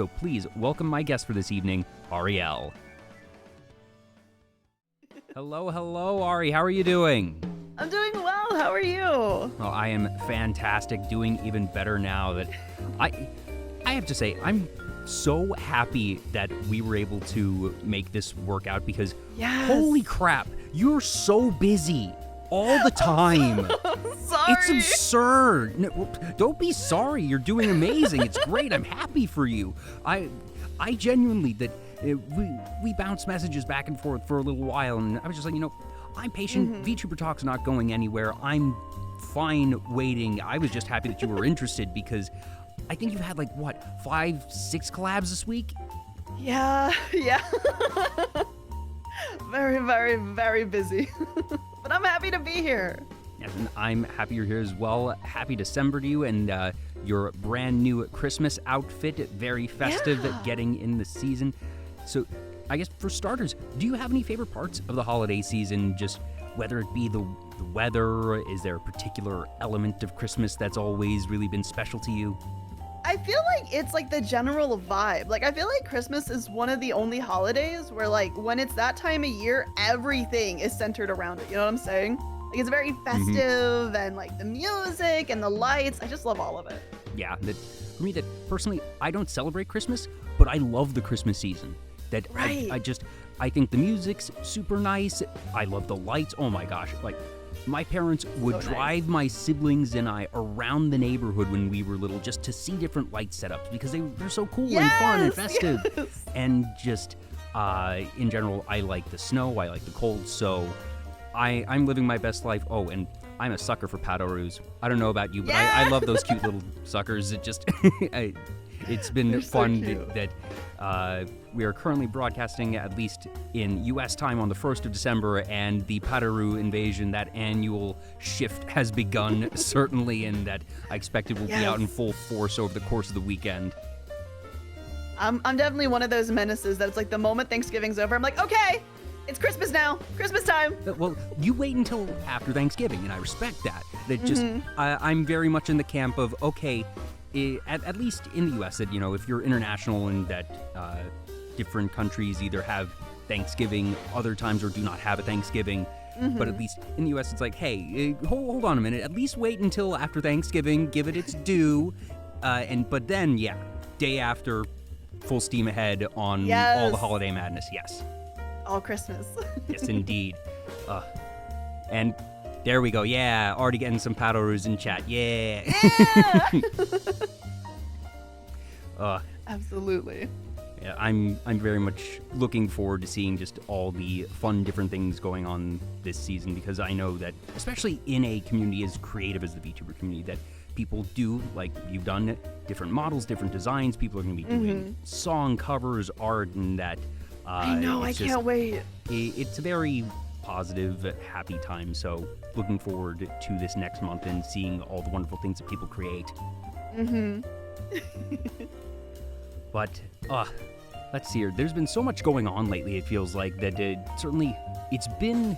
So please welcome my guest for this evening, Arielle. Hello, Ari. How are you doing? I'm doing well. How are you? Well, I am fantastic, doing even better now that I have to say, I'm so happy that we were able to make this work out because holy crap, you're so busy all the time. Sorry. It's absurd. No, don't be sorry. You're doing amazing. It's great. I'm happy for you. I genuinely that we bounced messages back and forth for a little while, and I was just like, I'm patient. Vtuber Talk's not going anywhere. I'm fine waiting. I was just happy that you were interested because I think you've had 5, 6 collabs this week? Yeah. Very, very, very busy. But I'm happy to be here. Yes, and I'm happy you're here as well. Happy December to you and your brand new Christmas outfit. Very festive, getting in the season. So I guess for starters, do you have any favorite parts of the holiday season? Just whether it be the weather, is there a particular element of Christmas that's always really been special to you? I feel like it's the general vibe. I feel like Christmas is one of the only holidays where when it's that time of year, everything is centered around it. You know what I'm saying? It's very festive and the music and the lights. I just love all of it. Yeah, for me, personally, I don't celebrate Christmas, but I love the Christmas season. Right. I think the music's super nice. I love the lights. Oh my gosh, my parents would drive my siblings and I around the neighborhood when we were little just to see different light setups because they're so cool and fun and festive. Yes. And just in general, I like the snow, I like the cold, so I'm living my best life. Oh, and I'm a sucker for Patorus. I don't know about you, but I love those cute little suckers. It just it's been They're fun so that we are currently broadcasting, at least in U.S. time, on the 1st of December, and the Pataru invasion, that annual shift has begun, certainly, and that I expect it will be out in full force over the course of the weekend. I'm definitely one of those menaces that it's the moment Thanksgiving's over, I'm okay, it's Christmas now, Christmas time. Well, you wait until after Thanksgiving, and I respect that. That just, I'm very much in the camp of, okay, at least in the U.S., that, if you're international and that different countries either have Thanksgiving other times or do not have a Thanksgiving, but at least in the U.S. it's hey, hold on a minute, at least wait until after Thanksgiving, give it its due, but then, day after, full steam ahead on all the holiday madness, yes. All Christmas. Yes, indeed. And there we go. Yeah, already getting some Patorus in chat. Yeah. Absolutely. Yeah, I'm very much looking forward to seeing just all the fun different things going on this season because I know that, especially in a community as creative as the VTuber community, that people do, you've done different models, different designs. People are going to be doing song covers, art, and that. I know. I can't wait. It's a very positive, happy time. So looking forward to this next month and seeing all the wonderful things that people create. But let's see here. There's been so much going on lately. It feels like that. Certainly, it's been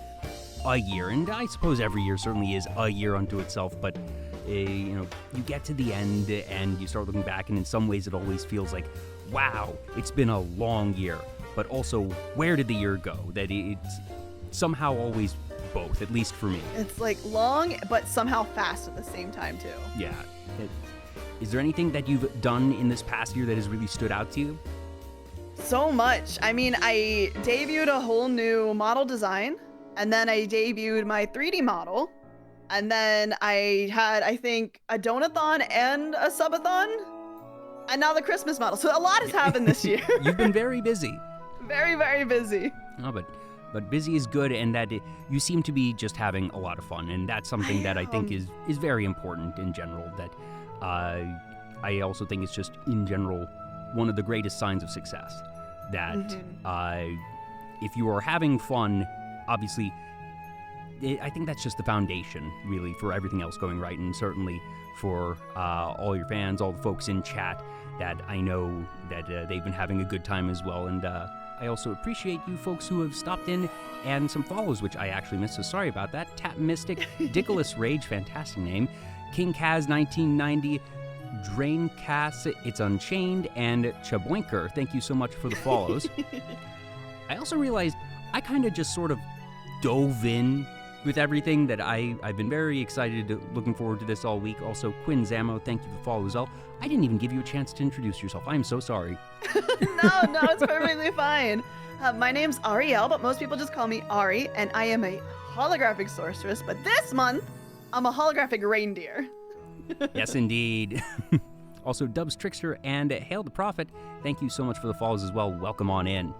a year, and I suppose every year certainly is a year unto itself. But you get to the end and you start looking back, and in some ways, it always feels like, wow, it's been a long year. But also, where did the year go? That it's somehow always both, at least for me. It's long, but somehow fast at the same time, too. Yeah. Is there anything that you've done in this past year that has really stood out to you? So much. I mean, I debuted a whole new model design, and then I debuted my 3D model, and then I had, I think, a donathon and a subathon, and now the Christmas model. So a lot has happened this year. You've been very busy. Very, very busy. Oh, but busy is good, and that you seem to be just having a lot of fun, and that's something that I think is very important in general. That I also think it's just in general one of the greatest signs of success. That if you are having fun, obviously, I think that's just the foundation, really, for everything else going right, and certainly for all your fans, all the folks in chat, that I know that they've been having a good time as well, and I also appreciate you folks who have stopped in and some follows, which I actually missed, so sorry about that. Tap Mystic, Dickolas Rage, fantastic name. King Kaz 1990, Draincass, It's Unchained, and Chaboinker. Thank you so much for the follows. I also realized I kind of just sort of dove in with everything that I've been very excited, looking forward to this all week. Also, Quinn Zamo, thank you for the follow as well. I didn't even give you a chance to introduce yourself. I'm so sorry. No, it's perfectly fine. My name's Arielle, but most people just call me Ari, and I am a holographic sorceress, but this month, I'm a holographic reindeer. Yes, indeed. Also, Dubs Trickster and Hail the Prophet, thank you so much for the follows as well. Welcome on in.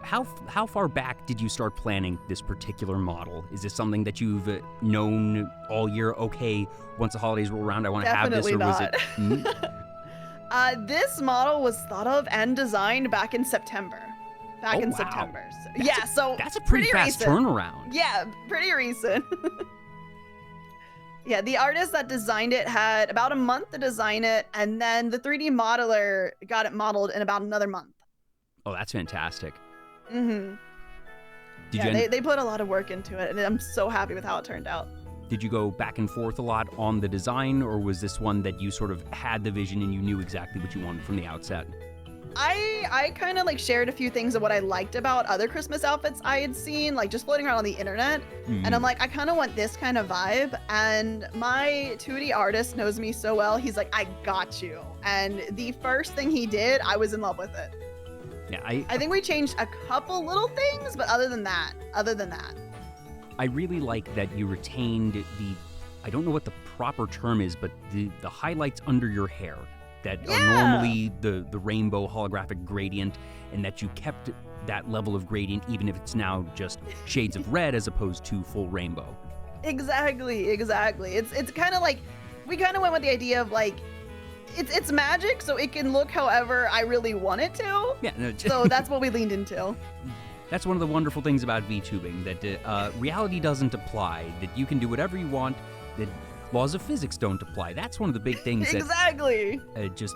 How far back did you start planning this particular model? Is this something that you've known all year? Okay, once the holidays roll around, I want to have this, or was it? This model was thought of and designed back in September. September. So, that's a pretty fast recent. Turnaround. Yeah, pretty recent. Yeah, the artist that designed it had about a month to design it, and then the 3D modeler got it modeled in about another month. Oh, that's fantastic. Mm-hmm. They put a lot of work into it, and I'm so happy with how it turned out. Did you go back and forth a lot on the design, or was this one that you sort of had the vision and you knew exactly what you wanted from the outset? I kind of like shared a few things of what I liked about other Christmas outfits I had seen, like just floating around on the internet. Mm-hmm. And I'm like, I kind of want this kind of vibe. And my 2D artist knows me so well. He's like, I got you. And the first thing he did, I was in love with it. Yeah, I think we changed a couple little things, but other than that, I really like that you retained I don't know what the proper term is, but the highlights under your hair that are normally the rainbow holographic gradient, and that you kept that level of gradient even if it's now just shades of red as opposed to full rainbow. Exactly. It's kind of like, we kind of went with the idea of like, it's magic, so it can look however I really want it to. Yeah. No, so that's what we leaned into. That's one of the wonderful things about VTubing, that reality doesn't apply, that you can do whatever you want, that laws of physics don't apply. That's one of the big things. Exactly. This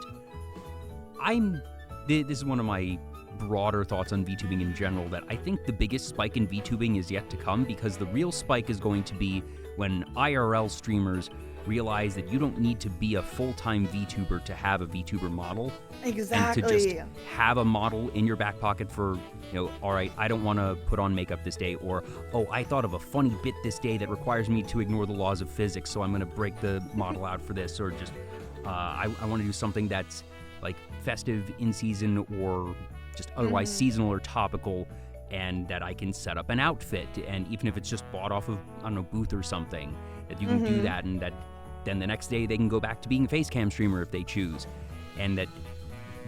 is one of my broader thoughts on VTubing in general, that I think the biggest spike in VTubing is yet to come, because the real spike is going to be when IRL streamers realize that you don't need to be a full-time VTuber to have a VTuber model. Exactly. And to just have a model in your back pocket for, all right, I don't want to put on makeup this day, or, oh, I thought of a funny bit this day that requires me to ignore the laws of physics, so I'm going to break the model out for this, or just, I want to do something that's like festive, in season, or just otherwise seasonal or topical, and that I can set up an outfit, and even if it's just bought off of, I don't know, Booth or something, that you can do that, and that then the next day they can go back to being a face cam streamer if they choose. And that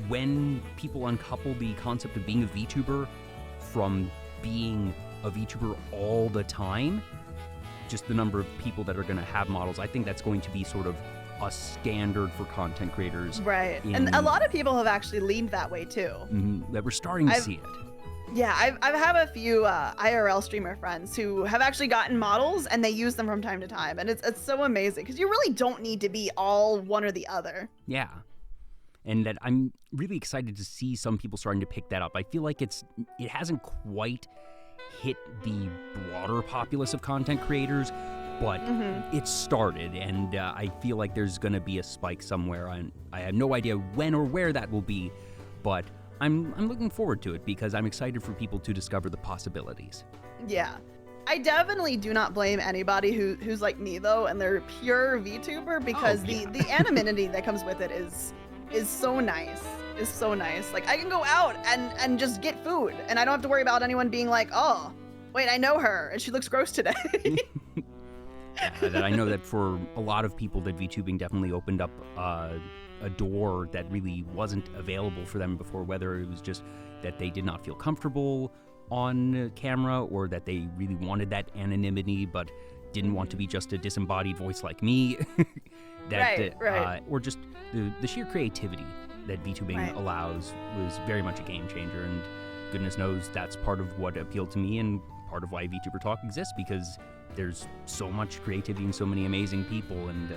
when people uncouple the concept of being a VTuber from being a VTuber all the time, just the number of people that are going to have models, I think that's going to be sort of a standard for content creators. Right. And a lot of people have actually leaned that way too. That we're starting to see it. Yeah, I've had a few IRL streamer friends who have actually gotten models, and they use them from time to time, and it's so amazing, because you really don't need to be all one or the other. Yeah, and that I'm really excited to see some people starting to pick that up. I feel like it hasn't quite hit the broader populace of content creators, but it started, and I feel like there's going to be a spike somewhere. I have no idea when or where that will be, but I'm looking forward to it, because I'm excited for people to discover the possibilities. Yeah. I definitely do not blame anybody who's like me, though, and they're pure VTuber, because the anonymity that comes with it is so nice. Is so nice. Like, I can go out and just get food, and I don't have to worry about anyone being like, oh, wait, I know her, and she looks gross today. That I know that for a lot of people, that VTubing definitely opened up a door that really wasn't available for them before, whether it was just that they did not feel comfortable on camera, or that they really wanted that anonymity but didn't want to be just a disembodied voice like me. Right. Or just the sheer creativity that VTubing allows was very much a game changer, and goodness knows that's part of what appealed to me and part of why Vtuber Talk exists, because there's so much creativity and so many amazing people. And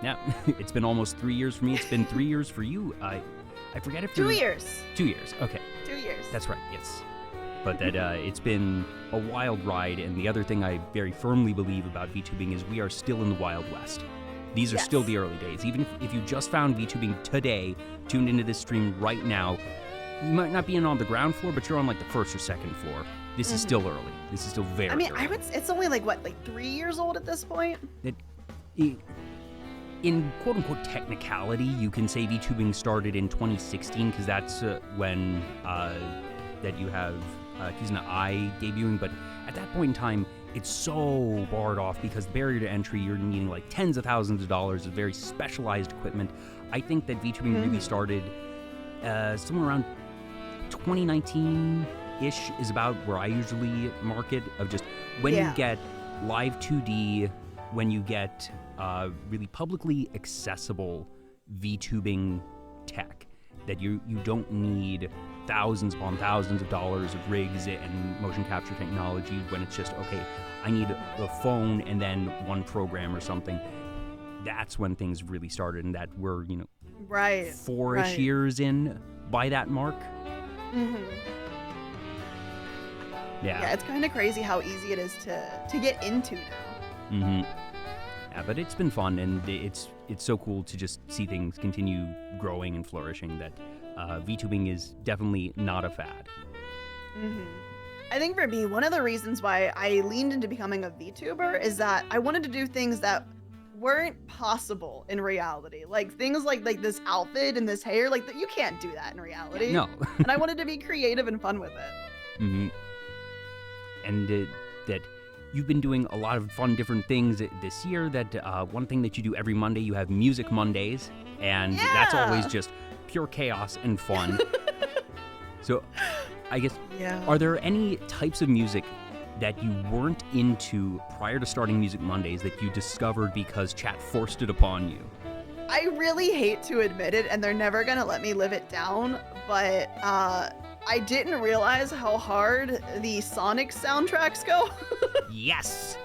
yeah, it's been almost 3 years for me. It's been 3 years for you. I forget if 2 years. 2 years. Okay. 2 years. That's right. Yes. But that it's been a wild ride. And the other thing I very firmly believe about VTubing is we are still in the Wild West. These are still Yes. the early days. Even if you just found VTubing today, tuned into this stream right now, you might not be in on the ground floor, but you're on like the first or second floor. This is still early. This is still very I mean, early. I would. It's only like what, like 3 years old at this point. In quote-unquote technicality, you can say VTubing started in 2016 because that's when that you have Kizuna Ai debuting. But at that point in time, it's so barred off because the barrier to entry, you're needing like tens of thousands of dollars of very specialized equipment. I think that VTubing really started somewhere around 2019-ish is about where I usually mark it, of just when you get live 2D, when you get really publicly accessible VTubing tech, that you don't need thousands upon thousands of dollars of rigs and motion capture technology, when it's just, okay, I need a phone and then one program or something. That's when things really started, and that we're, Right. 4-ish years in by that mark. Yeah, it's kind of crazy how easy it is to get into now. Yeah, but it's been fun, and it's so cool to just see things continue growing and flourishing, that VTubing is definitely not a fad. I think for me, one of the reasons why I leaned into becoming a VTuber is that I wanted to do things that weren't possible in reality. Like things like this outfit and this hair, like you can't do that in reality. No. And I wanted to be creative and fun with it. And that you've been doing a lot of fun different things this year. That one thing that you do every Monday, you have Music Mondays, and that's always just pure chaos and fun. So I guess, are there any types of music that you weren't into prior to starting Music Mondays that you discovered because chat forced it upon you? I really hate to admit it, and they're never gonna let me live it down, but I didn't realize how hard the Sonic soundtracks go. Yes!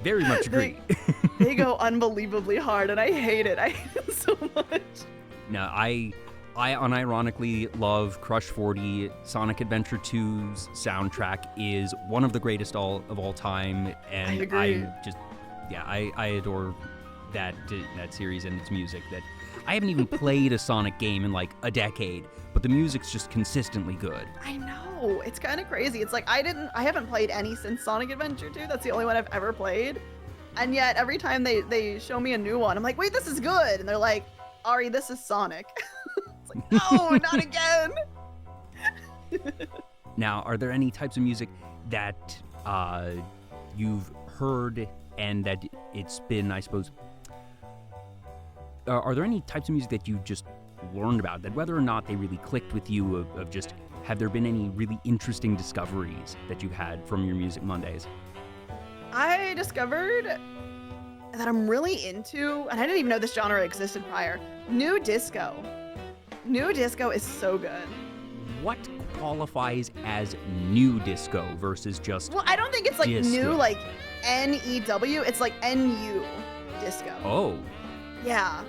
Very much agree. They go unbelievably hard, and I hate it. I hate it so much. No, I unironically love Crush 40. Sonic Adventure 2's soundtrack is one of the greatest of all time, and I agree. I adore that series and its music. That I haven't even played a Sonic game in like a decade, but the music's just consistently good. I know, it's kind of crazy. It's like I haven't played any since Sonic Adventure 2. That's the only one I've ever played, and yet every time they show me a new one, I'm like, wait, this is good, and they're like, Ari, this is Sonic. It's like, no, not again. Now, are there any types of music that you've heard and that it's been, I suppose, are there any types of music that you just learned about, that whether or not they really clicked with you, of just, have there been any really interesting discoveries that you've had from your Music Mondays? I discovered that I'm really into, and I didn't even know this genre existed prior, new disco. New disco is so good. What qualifies as new disco versus just Well, I don't think it's like disco? new, like N-E-W. It's like N-U disco. Oh. Yeah.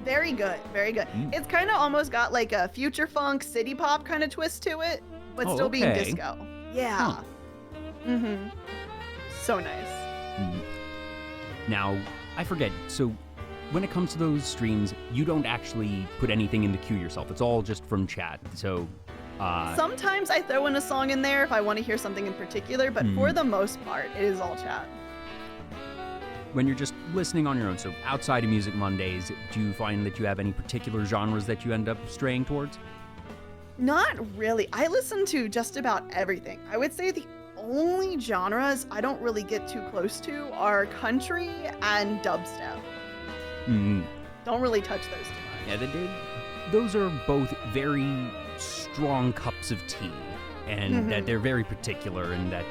Very good. Very good. It's kind of almost got like a future funk, city pop kind of twist to it, but still being okay. disco. Yeah. So nice. Now, I forget, so when it comes to those streams, you don't actually put anything in the queue yourself. It's all just from chat. So sometimes I throw in a song in there if I want to hear something in particular, but for the most part, it is all chat. When you're just listening on your own, so outside of Music Mondays, do you find that you have any particular genres that you end up straying towards? Not really. I listen to just about everything. I would say the only genres I don't really get too close to are country and dubstep. Don't really touch those too much. Yeah, those are both very strong cups of tea, and that they're very particular, and that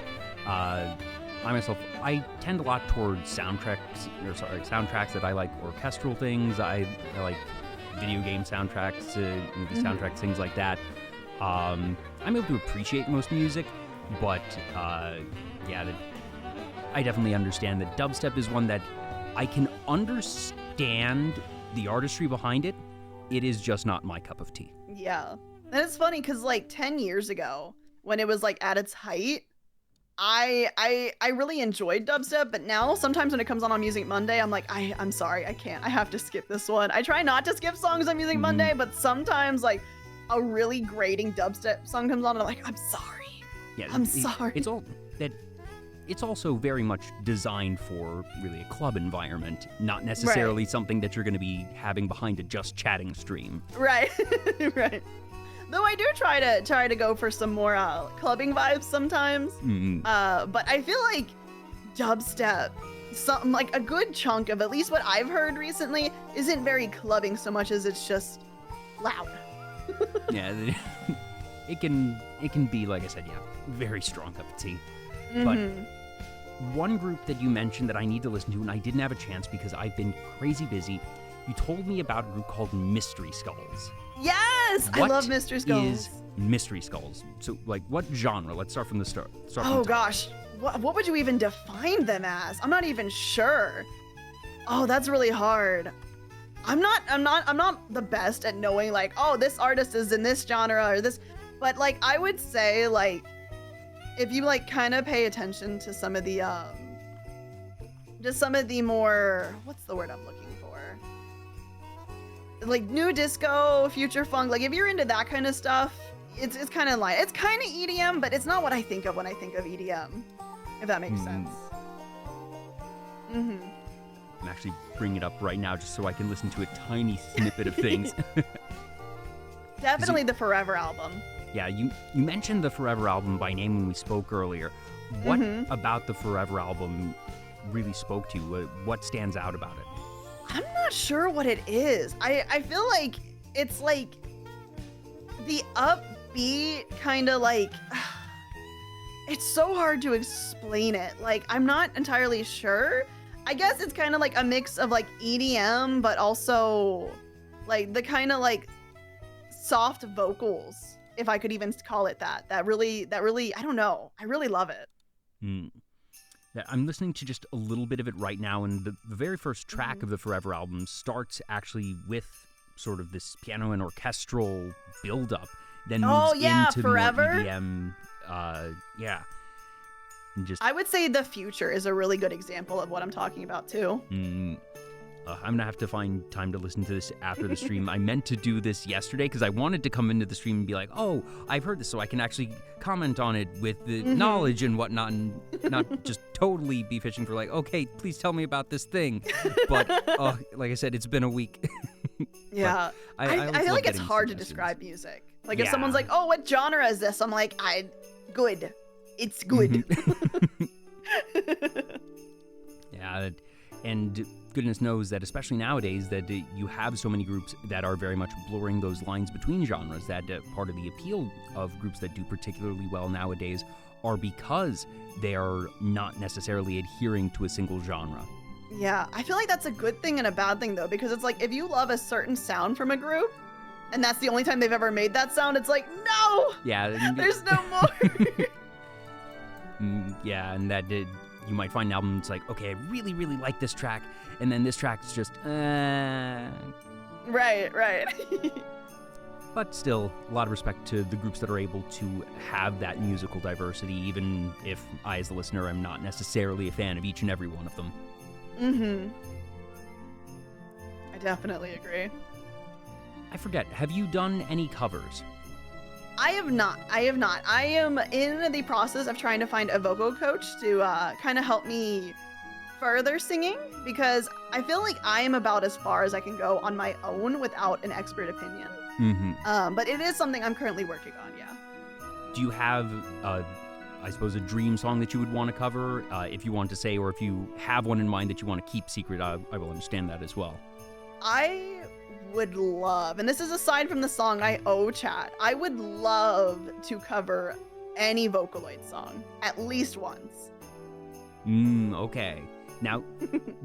I tend a lot towards soundtracks that I like orchestral things. I like video game soundtracks, movie soundtracks, things like that. I'm able to appreciate most music, but I definitely understand that dubstep is one that I can understand the artistry behind it. It is just not my cup of tea. Yeah. And it's funny because like 10 years ago, when it was like at its height, I really enjoyed dubstep, but now sometimes when it comes on Music Monday, I'm like, I'm sorry, I can't. I have to skip this one. I try not to skip songs on Music Monday, but sometimes like a really grating dubstep song comes on, and I'm like, I'm sorry. Yeah, I'm sorry. It's also very much designed for really a club environment, not necessarily something that you're going to be having behind a just chatting stream. Right, right. Though I do try to go for some more clubbing vibes sometimes. But I feel like dubstep, something like a good chunk of at least what I've heard recently, isn't very clubbing so much as it's just loud. Yeah, it can be, like I said, yeah, very strong cup of tea. But one group that you mentioned that I need to listen to, and I didn't have a chance because I've been crazy busy. You told me about a group called Mystery Skulls. Yes! I love Mystery Skulls. What is Mystery Skulls? So, like, what genre? Let's start from the start. Oh, gosh. What would you even define them as? I'm not even sure. Oh, that's really hard. I'm not the best at knowing, like, oh, this artist is in this genre or this. But, like, I would say, like, if you, like, kind of pay attention to some of the, just some of the more, what's the word I'm looking for? Like new disco, future funk, like if you're into that kind of stuff, it's kind of like, it's kind of EDM, but it's not what I think of when I think of EDM, if that makes sense. I'm actually bringing it up right now just so I can listen to a tiny snippet of things. Definitely the Forever album. Yeah, you mentioned the Forever album by name when we spoke earlier. What about the Forever album really spoke to you? What stands out about it? I'm not sure what it is. I feel like it's like the upbeat kind of like, it's so hard to explain it. Like, I'm not entirely sure. I guess it's kind of like a mix of like EDM, but also like the kind of like soft vocals, if I could even call it that. That really, I don't know. I really love it. I'm listening to just a little bit of it right now, and the very first track of the Forever album starts actually with sort of this piano and orchestral build-up, then moves into Forever? more EDM. And just, I would say The Future is a really good example of what I'm talking about, too. I'm going to have to find time to listen to this after the stream. I meant to do this yesterday because I wanted to come into the stream and be like, oh, I've heard this, so I can actually comment on it with the knowledge and whatnot, and not just totally be fishing for like, okay, please tell me about this thing. But like I said, it's been a week. Yeah. I feel like it's hard to describe music. Like if someone's like, oh, what genre is this? I'm like, good. It's good. Yeah, and goodness knows that, especially nowadays, that you have so many groups that are very much blurring those lines between genres, that part of the appeal of groups that do particularly well nowadays are because they are not necessarily adhering to a single genre. Yeah, I feel like that's a good thing and a bad thing, though, because it's like if you love a certain sound from a group, and that's the only time they've ever made that sound, it's like, no! Yeah. There's no more! Yeah, and that did... You might find an album that's like, okay, I really, really like this track, and then this track's just, Right. But still, a lot of respect to the groups that are able to have that musical diversity, even if I, as the listener, am not necessarily a fan of each and every one of them. I definitely agree. I forget, have you done any covers? I have not. I am in the process of trying to find a vocal coach to kind of help me further singing, because I feel like I am about as far as I can go on my own without an expert opinion. But it is something I'm currently working on, yeah. Do you have, I suppose, a dream song that you would want to cover, if you want to say, or if you have one in mind that you want to keep secret, I will understand that as well. I would love, and this is aside from the song I owe Chat, I would love to cover any Vocaloid song at least once. Okay. Now,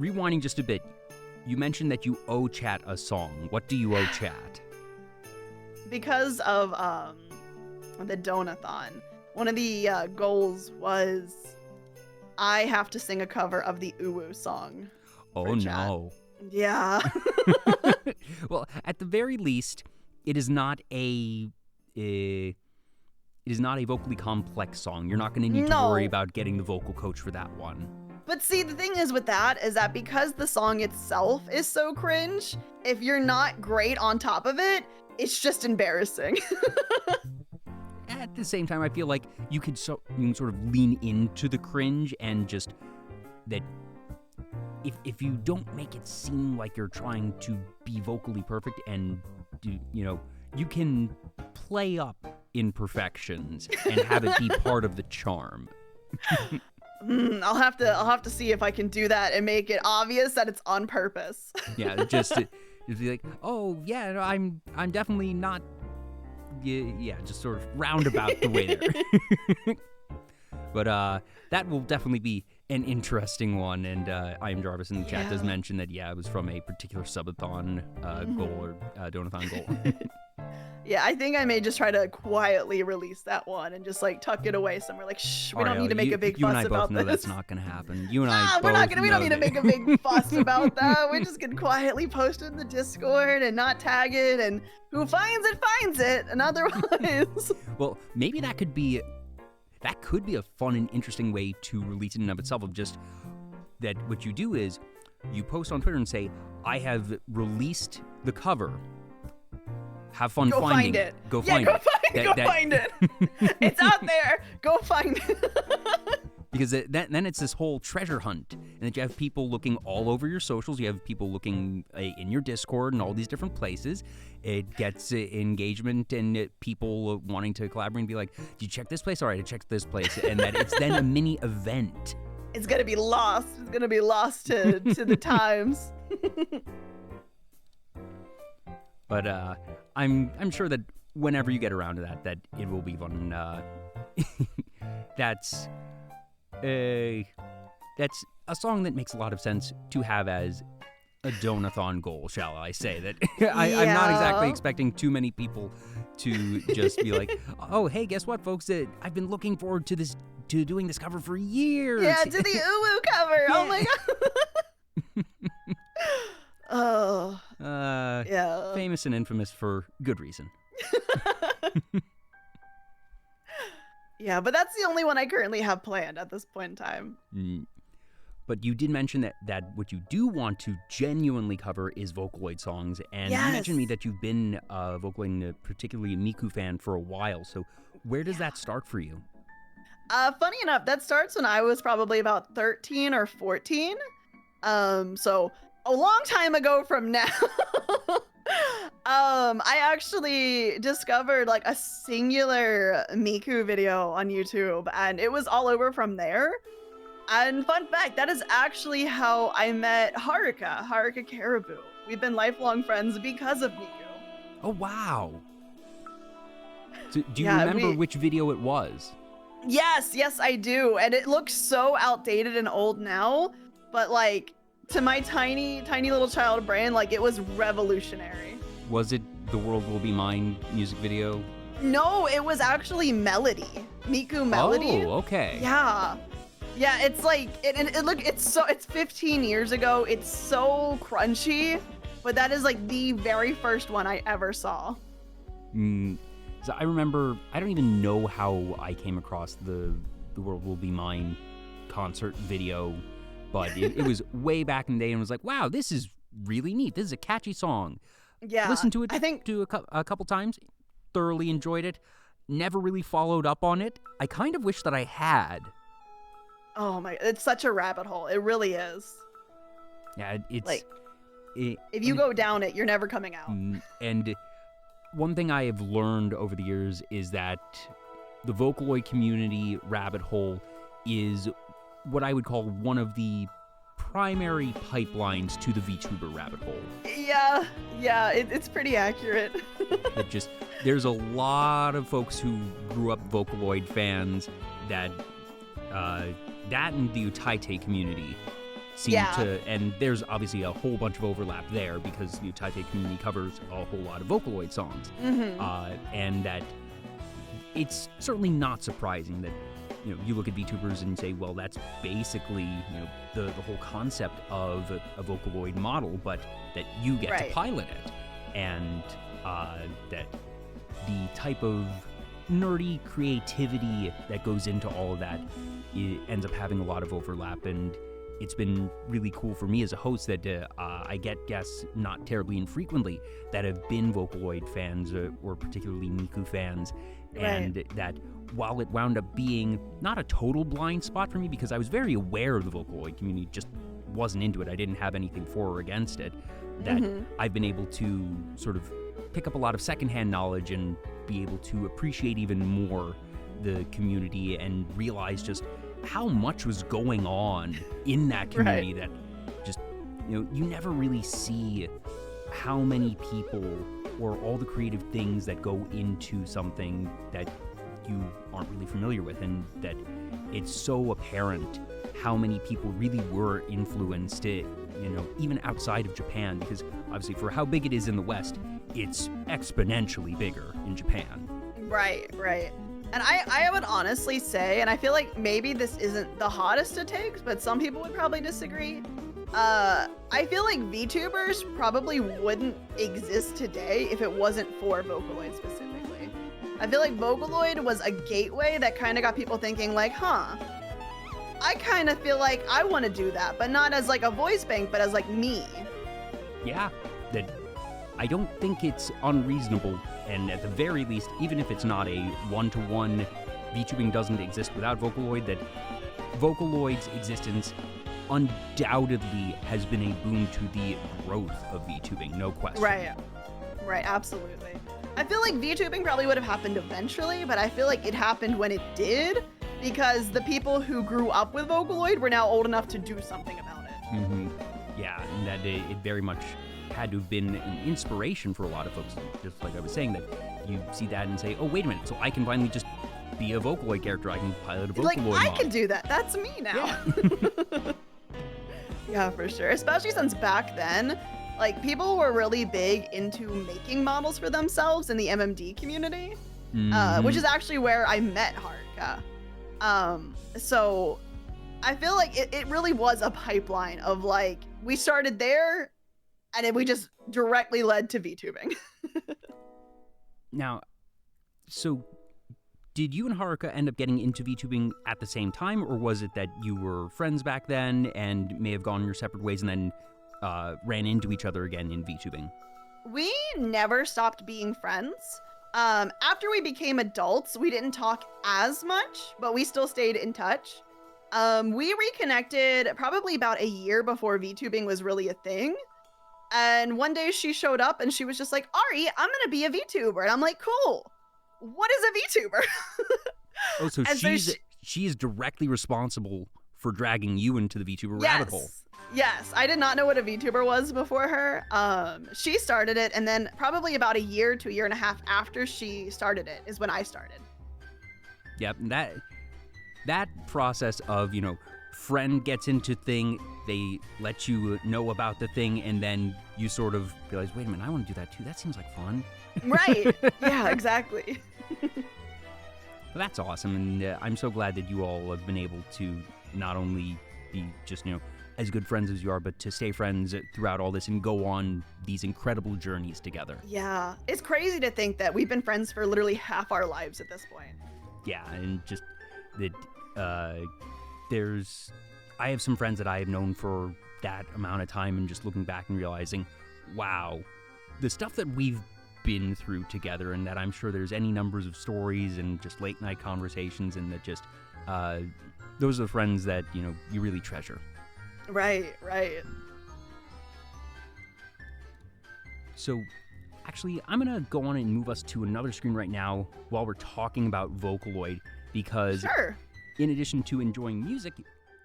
rewinding just a bit, you mentioned that you owe Chat a song. What do you owe Chat? Because of the Donathon, one of the goals was I have to sing a cover of the Uwu song. Oh no. Yeah. Well, at the very least, it is not a it is not a vocally complex song. You're not going to need to worry about getting the vocal coach for that one. But see, the thing is with that is that because the song itself is so cringe, if you're not great on top of it, it's just embarrassing. At the same time, I feel like you can sort of lean into the cringe and just that if you don't make it seem like you're trying to be vocally perfect and do, you can play up imperfections and have it be part of the charm. I'll have to see if I can do that and make it obvious that it's on purpose. Yeah, just be like, oh yeah, no, I'm definitely not. Yeah, just sort of roundabout the way there. But that will definitely be an interesting one. And I am Jarvis in the chat does mention that it was from a particular subathon goal or donathon goal. Yeah, I think I may just try to quietly release that one and just like tuck it away somewhere. Like, shh, we don't need to make a big fuss about this. You and I both know that's not going to happen. You and I both we don't need to make a big fuss about that. We're just going to quietly post it in the Discord and not tag it. And who finds it, and otherwise. Well, maybe that could be a fun and interesting way to release it in and of itself. Of just that what you do is you post on Twitter and say, I have released the cover. Have fun finding it. Go find it. It's out there. Go find it. Because then it's this whole treasure hunt. And that you have people looking all over your socials. You have people looking in your Discord and all these different places. It gets engagement and people wanting to collaborate and be like, did you check this place? All right, I checked this place. And that it's then a mini event. It's going to be lost. It's going to be lost to the times. But I'm sure that whenever you get around to that it will be fun. That's a song that makes a lot of sense to have as a donathon goal, shall I say. That I'm not exactly expecting too many people to just be like, oh, hey, guess what, folks? I've been looking forward to doing this cover for years. Yeah, to the Uwu cover. Yeah. Oh my god. Oh. Yeah. Famous and infamous for good reason. Yeah, but that's the only one I currently have planned at this point in time. But you did mention that what you do want to genuinely cover is Vocaloid songs, and you mentioned to me that you've been Vocaloid, particularly a Miku fan, for a while. So where does that start for you? Funny enough, that starts when I was probably about 13 or 14. So a long time ago from now. I actually discovered like a singular Miku video on YouTube, and it was all over from there. And fun fact, that is actually how I met Haruka Caribou. We've been lifelong friends because of Miku. Oh, wow. So, do you remember which video it was? Yes, I do. And it looks so outdated and old now, but like to my tiny little child brain, like it was revolutionary. Was it The World Will Be Mine music video? No, it was actually Melody. Miku Melody. Oh, okay. Yeah. Yeah, it's like it's 15 years ago. It's so crunchy, but that is like the very first one I ever saw. So I remember, I don't even know how I came across the World Will Be Mine concert video, but it was way back in the day and was like, wow, this is really neat. This is a catchy song. Yeah. Listened to it a couple times, thoroughly enjoyed it, never really followed up on it. I kind of wish that I had. Oh my, it's such a rabbit hole. It really is. Yeah, it's like, if you go down it, you're never coming out. And one thing I have learned over the years is that the Vocaloid community rabbit hole is what I would call one of the primary pipelines to the VTuber rabbit hole. Yeah, it's pretty accurate. There's a lot of folks who grew up Vocaloid fans that and the Utaite community seem to, and there's obviously a whole bunch of overlap there because the Utaite community covers a whole lot of Vocaloid songs. And that it's certainly not surprising that you look at VTubers and say, well, that's basically the whole concept of a Vocaloid model, but that you get to pilot it, and that the type of nerdy creativity that goes into all of that, it ends up having a lot of overlap, and it's been really cool for me as a host that I get guests not terribly infrequently that have been Vocaloid fans or particularly Miku fans, and that while it wound up being not a total blind spot for me because I was very aware of the Vocaloid community, just wasn't into it, I didn't have anything for or against it, that I've been able to sort of pick up a lot of secondhand knowledge and be able to appreciate even more the community and realize just how much was going on in that community that just, you never really see how many people or all the creative things that go into something that you aren't really familiar with, and that it's so apparent how many people really were influenced, even outside of Japan, because obviously for how big it is in the West, it's exponentially bigger in Japan. Right. And I would honestly say, and I feel like maybe this isn't the hottest of takes, but some people would probably disagree. I feel like VTubers probably wouldn't exist today if it wasn't for Vocaloid specifically. I feel like Vocaloid was a gateway that kind of got people thinking like, I kind of feel like I want to do that, but not as like a voice bank, but as like me. Yeah, that I don't think it's unreasonable, and at the very least, even if it's not a one-to-one, VTubing doesn't exist without Vocaloid, that Vocaloid's existence undoubtedly has been a boon to the growth of VTubing, no question. Right, absolutely. I feel like VTubing probably would have happened eventually, but I feel like it happened when it did, because the people who grew up with Vocaloid were now old enough to do something about it. Yeah, and that it very much had to have been an inspiration for a lot of folks, just like I was saying, that you see that and say, oh, wait a minute, so I can finally just be a Vocaloid character, I can pilot a Vocaloid model. I can do that, that's me now. Yeah. Yeah, for sure, especially since back then, like, people were really big into making models for themselves in the MMD community, which is actually where I met Haruka. So I feel like it really was a pipeline of like, we started there and then we just directly led to VTubing. Now, so did you and Haruka end up getting into VTubing at the same time, or was it that you were friends back then and may have gone your separate ways and then ran into each other again in VTubing? We never stopped being friends. After we became adults, we didn't talk as much, but we still stayed in touch. We reconnected probably about a year before VTubing was really a thing. And one day she showed up and she was just like, Ari, I'm gonna be a VTuber. And I'm like, cool. What is a VTuber? Oh, so she is directly responsible for dragging you into the VTuber rabbit hole. Yes, I did not know what a VTuber was before her. She started it, and then probably about a year to a year and a half after she started it is when I started. Yep, that process of, friend gets into thing, they let you know about the thing, and then you sort of realize, wait a minute, I want to do that too. That seems like fun. Right. Yeah, exactly. Well, that's awesome, and I'm so glad that you all have been able to not only be just, as good friends as you are, but to stay friends throughout all this and go on these incredible journeys together. Yeah, it's crazy to think that we've been friends for literally half our lives at this point. Yeah, and just that I have some friends that I have known for that amount of time, and just looking back and realizing, wow, the stuff that we've been through together, and that I'm sure there's any numbers of stories and just late night conversations, and that just those are the friends that you really treasure. Right. So actually, I'm gonna go on and move us to another screen right now while we're talking about Vocaloid, because sure. In addition to enjoying music,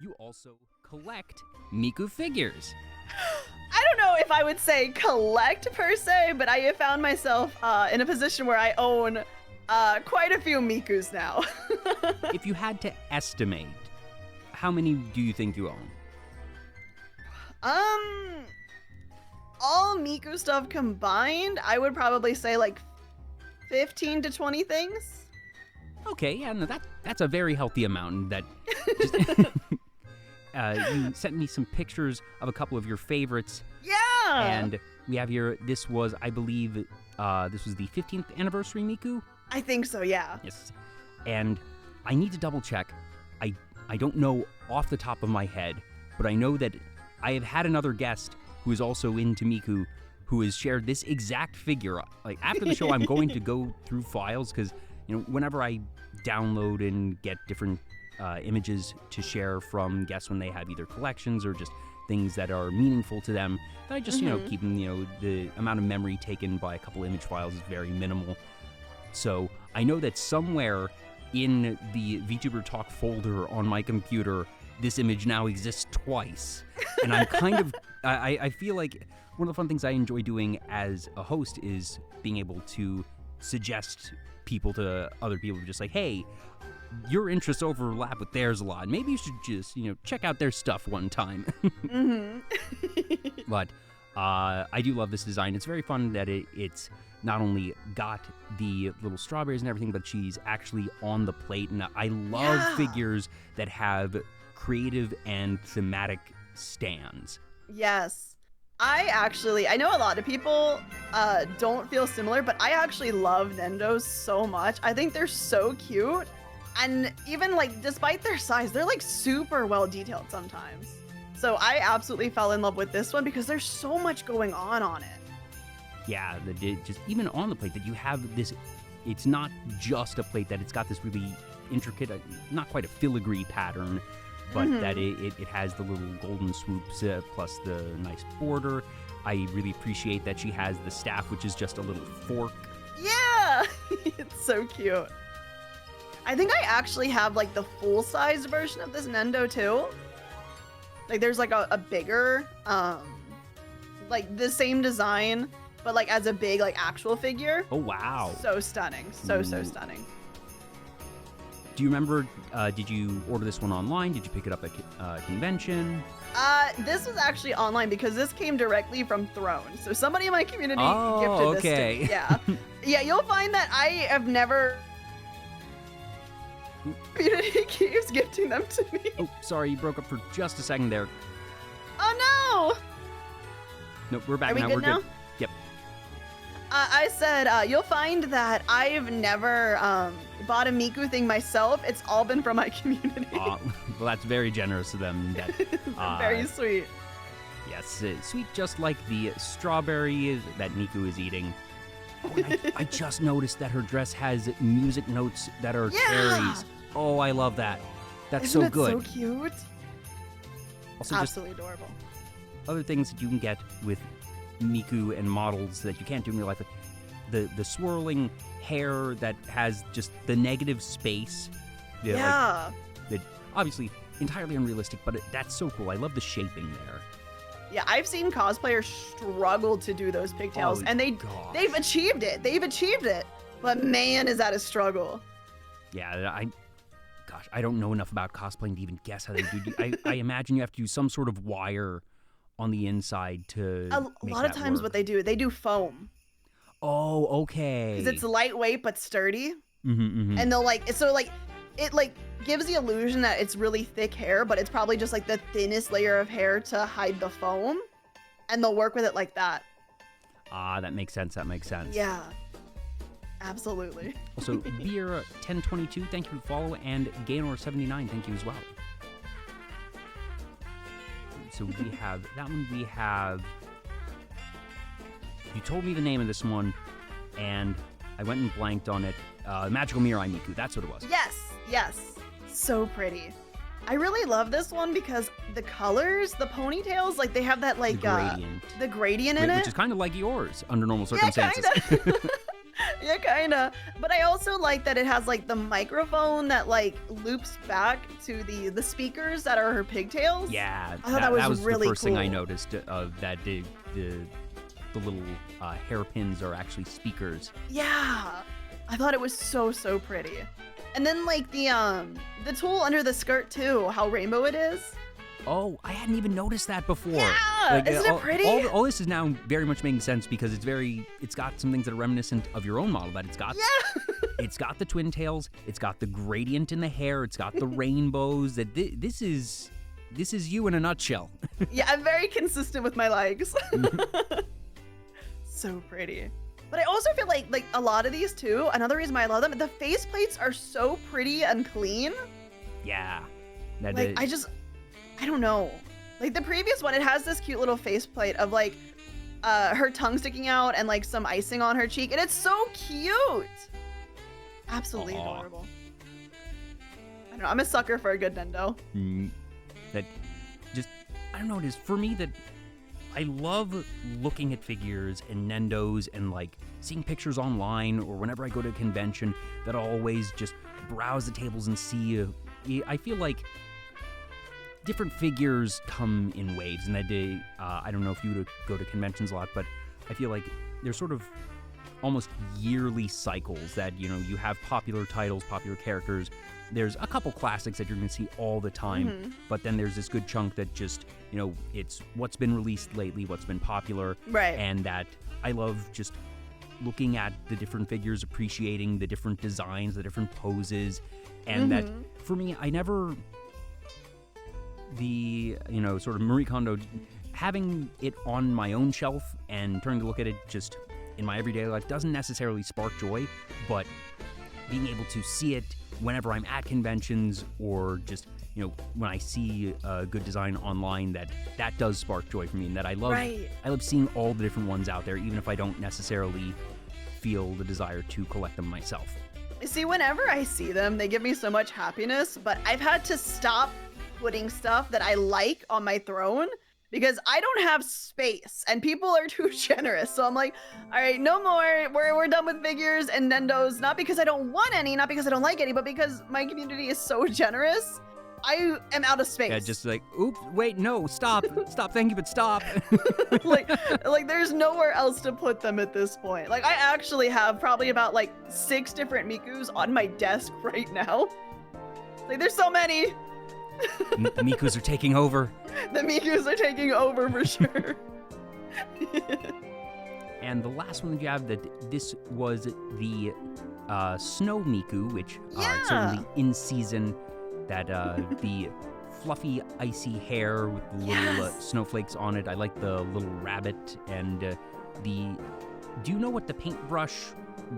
you also collect Miku figures. I don't know if I would say collect per se, but I have found myself in a position where I own quite a few Mikus now. If you had to estimate, how many do you think you own? All Miku stuff combined, I would probably say like 15 to 20 things. Okay, yeah, no, that's a very healthy amount. That just, you sent me some pictures of a couple of your favorites. Yeah! And we have here, this was, I believe, this was the 15th anniversary Miku? I think so, yeah. Yes. And I need to double check. I don't know off the top of my head, but I know that I have had another guest who is also into Miku who has shared this exact figure. Like, after the show, I'm going to go through files because, whenever I download and get different images to share from guests when they have either collections or just things that are meaningful to them, that I just, keep them, the amount of memory taken by a couple image files is very minimal. So I know that somewhere in the Vtuber Talk folder on my computer, this image now exists twice. And I'm kind of, I feel like one of the fun things I enjoy doing as a host is being able to suggest people to other people, just like, hey, your interests overlap with theirs a lot. Maybe you should just, check out their stuff one time. But I do love this design. It's very fun that it's not only got the little strawberries and everything, but she's actually on the plate. And I love figures that have creative and thematic stands. Yes. I know a lot of people don't feel similar, but I actually love Nendos so much. I think they're so cute. And even despite their size, they're super well detailed sometimes. So I absolutely fell in love with this one because there's so much going on it. Yeah, just even on the plate that you have this, it's not just a plate, that it's got this really intricate, not quite a filigree pattern, but that it has the little golden swoops plus the nice border. I really appreciate that she has the staff, which is just a little fork. Yeah, it's so cute. I think I actually have the full-size version of this Nendo too. There's a bigger, the same design, but as a big actual figure. Oh wow! So stunning, so stunning. Do you remember? Did you order this one online? Did you pick it up at convention? This was actually online because this came directly from Throne. So somebody in my community gifted this to me. Yeah, yeah. You'll find that I have never. Community keeps gifting them to me. Oh, sorry, you broke up for just a second there. Oh no! Nope, we're back now. We're good. Yep. I said you'll find that I've never bought a Miku thing myself. It's all been from my community. Well, that's very generous of them. That, very sweet. Yes, sweet, just like the strawberry that Miku is eating. Oh, I just noticed that her dress has music notes that are cherries. Oh, I love that. That's Isn't so it good. So cute. Also, absolutely adorable. Other things that you can get with Miku and models that you can't do in real life. The swirling hair that has just the negative space. Yeah. Obviously entirely unrealistic, but that's so cool. I love the shaping there. Yeah, I've seen cosplayers struggle to do those pigtails, and they've achieved it. They've achieved it. But man, is that a struggle. Yeah, I don't know enough about cosplaying to even guess how they do. I imagine you have to use some sort of wire on the inside to a lot of times work. What they do foam. Oh, okay. Because it's lightweight but sturdy. Mm-hmm. And they'll it gives the illusion that it's really thick hair, but it's probably just the thinnest layer of hair to hide the foam, and they'll work with it like that. That makes sense. Yeah, absolutely. Also, Beer1022, thank you for the follow, and Gaynor79, thank you as well. So we have that one. We have. You told me the name of this one, and I went and blanked on it. Magical Mirai Miku, that's what it was. Yes. So pretty. I really love this one because the colors, the ponytails, they have that the gradient in it. Which is kind of like yours under normal circumstances. Yeah, kinda. Yeah, kinda. But I also like that it has the microphone that loops back to the speakers that are her pigtails. Yeah, I thought that was really the first cool. thing I noticed of that the little hairpins are actually speakers. Yeah, I thought it was so pretty. And then the tulle under the skirt too, how rainbow it is. Oh, I hadn't even noticed that before. Yeah, isn't it pretty? All this is now very much making sense because it's got some things that are reminiscent of your own model. That it's got it's got the twin tails, it's got the gradient in the hair, it's got the rainbows. That this is you in a nutshell. Yeah, I'm very consistent with my legs. So pretty. But I also feel like a lot of these too, another reason why I love them, the faceplates are so pretty and clean. Yeah. That Like, I don't know. Like the previous one, it has this cute little faceplate of like her tongue sticking out and like some icing on her cheek, and it's so cute. Absolutely adorable. I don't know. I'm a sucker for a good Nendo. That just, I don't know what it is. For me, that I love looking at figures and Nendos and like seeing pictures online or whenever I go to a convention that I'll always just browse the tables and see. I feel like different figures come in waves, and that day, I don't know if you go to conventions a lot, but I feel like there's sort of almost yearly cycles that, you know, you have popular titles, popular characters. There's a couple classics that you're going to see all the time, but then there's this good chunk that just, you know, it's what's been released lately, what's been popular, right? And that I love just looking at the different figures, appreciating the different designs, the different poses, and that for me, I never, the, you know, sort of Marie Kondo, having it on my own shelf and turning to look at it just in my everyday life doesn't necessarily spark joy, but being able to see it whenever I'm at conventions or just, you know, when I see a good design online, that does spark joy for me, and that I love. Right. I love seeing all the different ones out there, even if I don't necessarily feel the desire to collect them myself. See, whenever I see them, they give me so much happiness, but I've had to stop putting stuff that I like on my throne because I don't have space and people are too generous. So I'm like, all right, no more. We're done with figures and Nendos, not because I don't want any, not because I don't like any, but because my community is so generous. I am out of space. Yeah, just like, oops, wait, no, stop, stop, thank you, but stop. like there's nowhere else to put them at this point. Like I actually have probably about like 6 different Mikus on my desk right now. Like there's so many. The Mikus are taking over. The Mikus are taking over for sure. And the last one that you have, that this was the Snow Miku, which certainly in season, that the fluffy, icy hair with the little snowflakes on it. I like the little rabbit and do you know what the paintbrush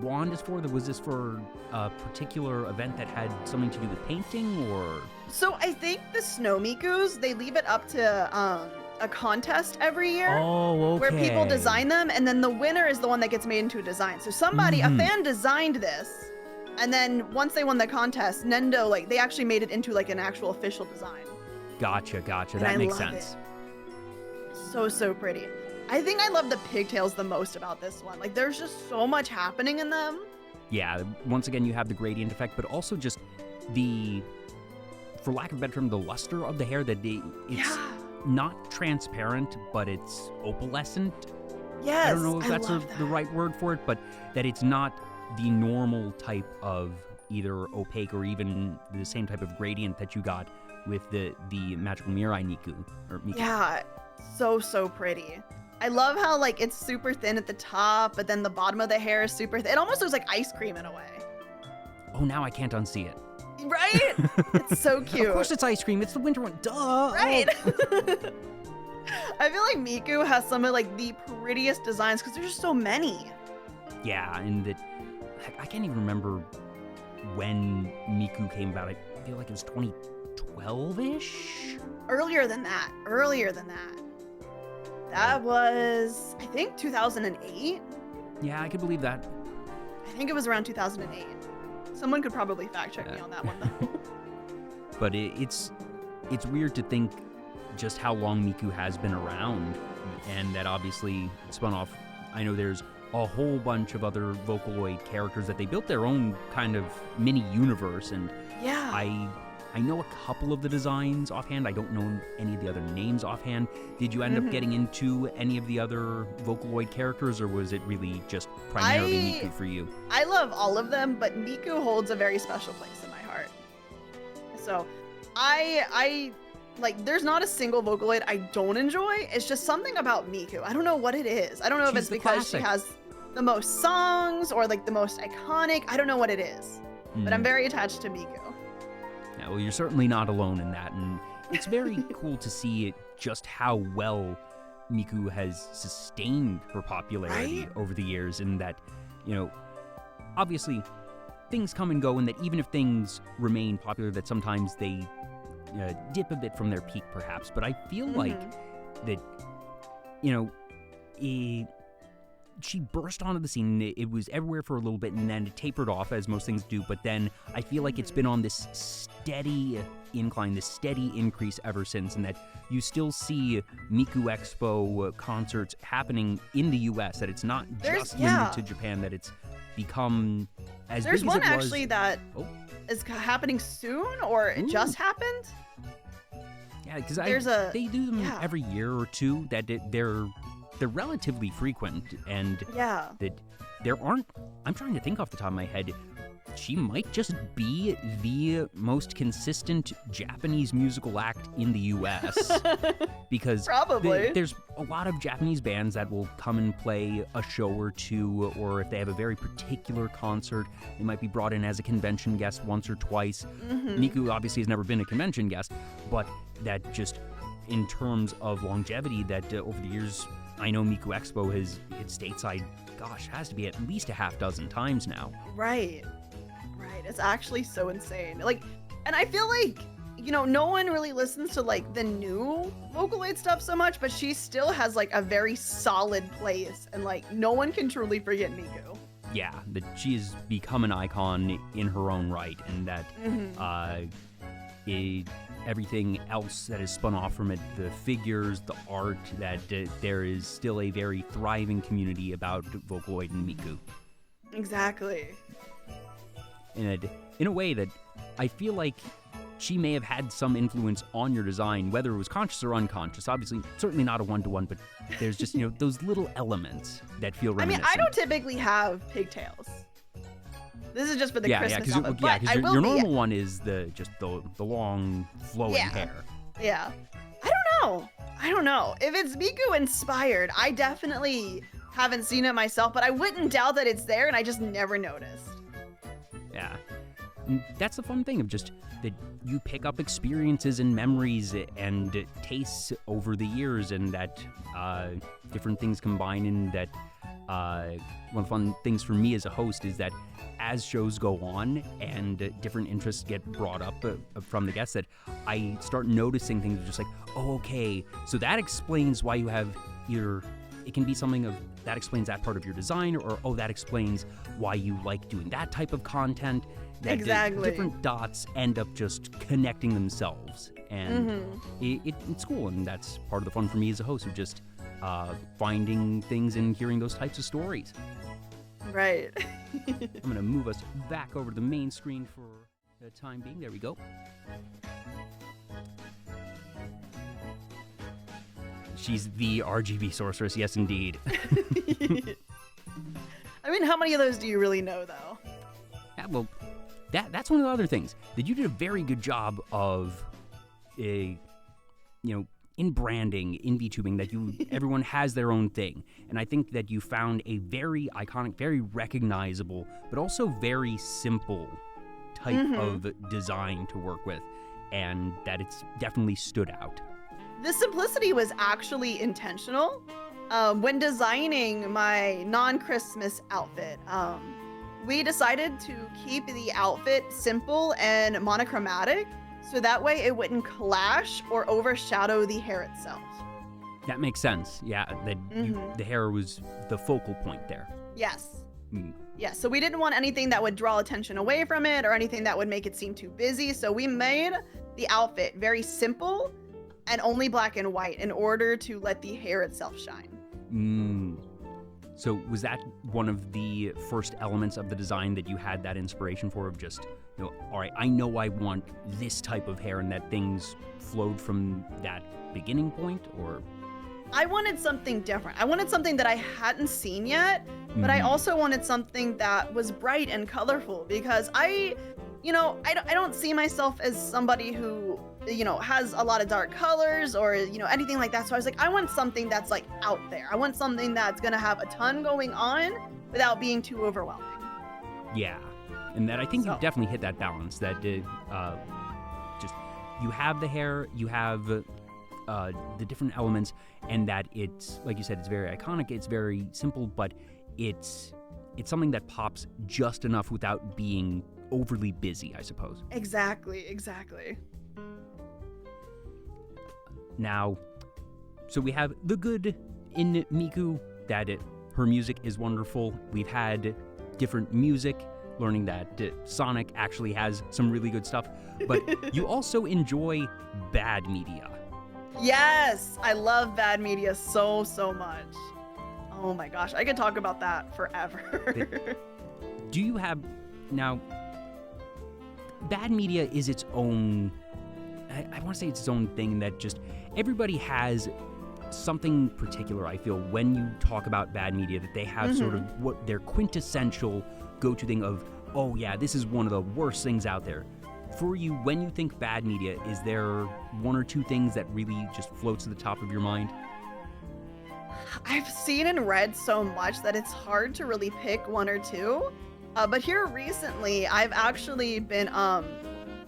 wand is for? Was this for a particular event that had something to do with painting, or? So I think the Snow Mikus, they leave it up to a contest every year. Oh, okay. Where people design them, and then the winner is the one that gets made into a design. So somebody, a fan designed this, and then once they won the contest, Nendo, like, they actually made it into like an actual official design. Gotcha. And that I makes love sense. It. So pretty. I think I love the pigtails the most about this one. Like, there's just so much happening in them. Yeah, once again, you have the gradient effect, but also just the, for lack of a better term, the luster of the hair, that it's not transparent, but it's opalescent. Yes, I don't know if that's the right word for it, but that it's not the normal type of either opaque or even the same type of gradient that you got with the Magical Mirai Miku. Yeah, so pretty. I love how, like, it's super thin at the top, but then the bottom of the hair is super thin. It almost looks like ice cream in a way. Oh, now I can't unsee it. Right? It's so cute. Of course it's ice cream. It's the winter one. Duh. Right? I feel like Miku has some of, like, the prettiest designs because there's just so many. Yeah, and I can't even remember when Miku came about. I feel like it was 2012-ish? Earlier than that. That was, I think, 2008. Yeah, I could believe that. I think it was around 2008. Someone could probably fact check me on that one, though. But it's weird to think just how long Miku has been around, and that obviously spun off. I know there's a whole bunch of other Vocaloid characters that they built their own kind of mini universe, and yeah, I know a couple of the designs offhand. I don't know any of the other names offhand. Did you end up getting into any of the other Vocaloid characters, or was it really just primarily Miku for you? I love all of them, but Miku holds a very special place in my heart. So I like, there's not a single Vocaloid I don't enjoy. It's just something about Miku. I don't know what it is. I don't know if it's because she has the most songs or like the most iconic. I don't know what it is, but I'm very attached to Miku. Yeah, well, you're certainly not alone in that, and it's very cool to see just how well Miku has sustained her popularity Right? over the years, and that, obviously things come and go, and that even if things remain popular, that sometimes they dip a bit from their peak, perhaps. But I feel like that, she burst onto the scene. It was everywhere for a little bit, and then it tapered off, as most things do. But then I feel like it's been on this steady incline, this steady increase ever since, and that you still see Miku Expo concerts happening in the U.S., that it's not just limited to Japan, that it's become as big as it was. There's one actually that is happening soon, or it just happened. Yeah, because they do them every year or two. That they're relatively frequent, and that there aren't. I'm trying to think off the top of my head. She might just be the most consistent Japanese musical act in the U.S. because probably there's a lot of Japanese bands that will come and play a show or two, or if they have a very particular concert, they might be brought in as a convention guest once or twice. Miku obviously has never been a convention guest, but that just in terms of longevity, that over the years, I know Miku Expo has hit stateside, has to be at least a half dozen times now. Right. It's actually so insane. And I feel like, no one really listens to the new Vocaloid stuff so much, but she still has a very solid place, and no one can truly forget Miku. Yeah, that she has become an icon in her own right, and that everything else that is spun off from it, the figures, the art, that there is still a very thriving community about Vocaloid and Miku. Exactly. And in a way that I feel like she may have had some influence on your design, whether it was conscious or unconscious. Obviously, certainly not a one-to-one, but there's just, those little elements that feel reminiscent. I mean, I don't typically have pigtails. This is just for the Christmas outfit. Because your normal one is the long flowing hair. Yeah. I don't know. If it's Miku inspired, I definitely haven't seen it myself, but I wouldn't doubt that it's there, and I just never noticed. Yeah. And that's the fun thing of just that you pick up experiences and memories and tastes over the years, and that different things combine, and that one of the fun things for me as a host is that as shows go on and different interests get brought up from the guests, that I start noticing things just okay, so that explains why you have it can be something of that explains that part of your design, or that explains why you like doing that type of content. That exactly. Different dots end up just connecting themselves, and it's cool, and that's part of the fun for me as a host, of just finding things and hearing those types of stories. Right. I'm gonna move us back over to the main screen for the time being. There we go. She's the RGB sorceress, yes indeed. I mean, how many of those do you really know, though? Yeah, well, that's one of the other things that you did a very good job of, in branding, in VTubing, that everyone has their own thing. And I think that you found a very iconic, very recognizable, but also very simple type of design to work with, and that it's definitely stood out. The simplicity was actually intentional. When designing my non-Christmas outfit, we decided to keep the outfit simple and monochromatic, so that way it wouldn't clash or overshadow the hair itself. That makes sense. Yeah, the hair was the focal point there. Yes. Yes, so we didn't want anything that would draw attention away from it, or anything that would make it seem too busy, so we made the outfit very simple and only black and white in order to let the hair itself shine. So was that one of the first elements of the design that you had that inspiration for, of just, all right, I know I want this type of hair, and that things flowed from that beginning point? Or I wanted something different. I wanted something that I hadn't seen yet, but I also wanted something that was bright and colorful, because I don't see myself as somebody who, has a lot of dark colors or, anything like that. So I was like, I want something that's out there. I want something that's going to have a ton going on without being too overwhelming. Yeah. And that I think you definitely hit that balance, that just, you have the hair, you have the different elements, and that it's, like you said, it's very iconic, it's very simple, but it's something that pops just enough without being overly busy, I suppose. Exactly. Now, so we have the good in Miku, that her music is wonderful. We've had different music, learning that Sonic actually has some really good stuff, but you also enjoy bad media. Yes, I love bad media so much. Oh my gosh, I could talk about that forever. Do you have, now, bad media is its own, I want to say it's its own thing, that just everybody has something particular, I feel, when you talk about bad media, that they have sort of what their quintessential go-to thing of, oh yeah, this is one of the worst things out there. For you, when you think bad media, is there one or two things that really just floats to the top of your mind? I've seen and read so much that it's hard to really pick one or two. But here recently, I've actually been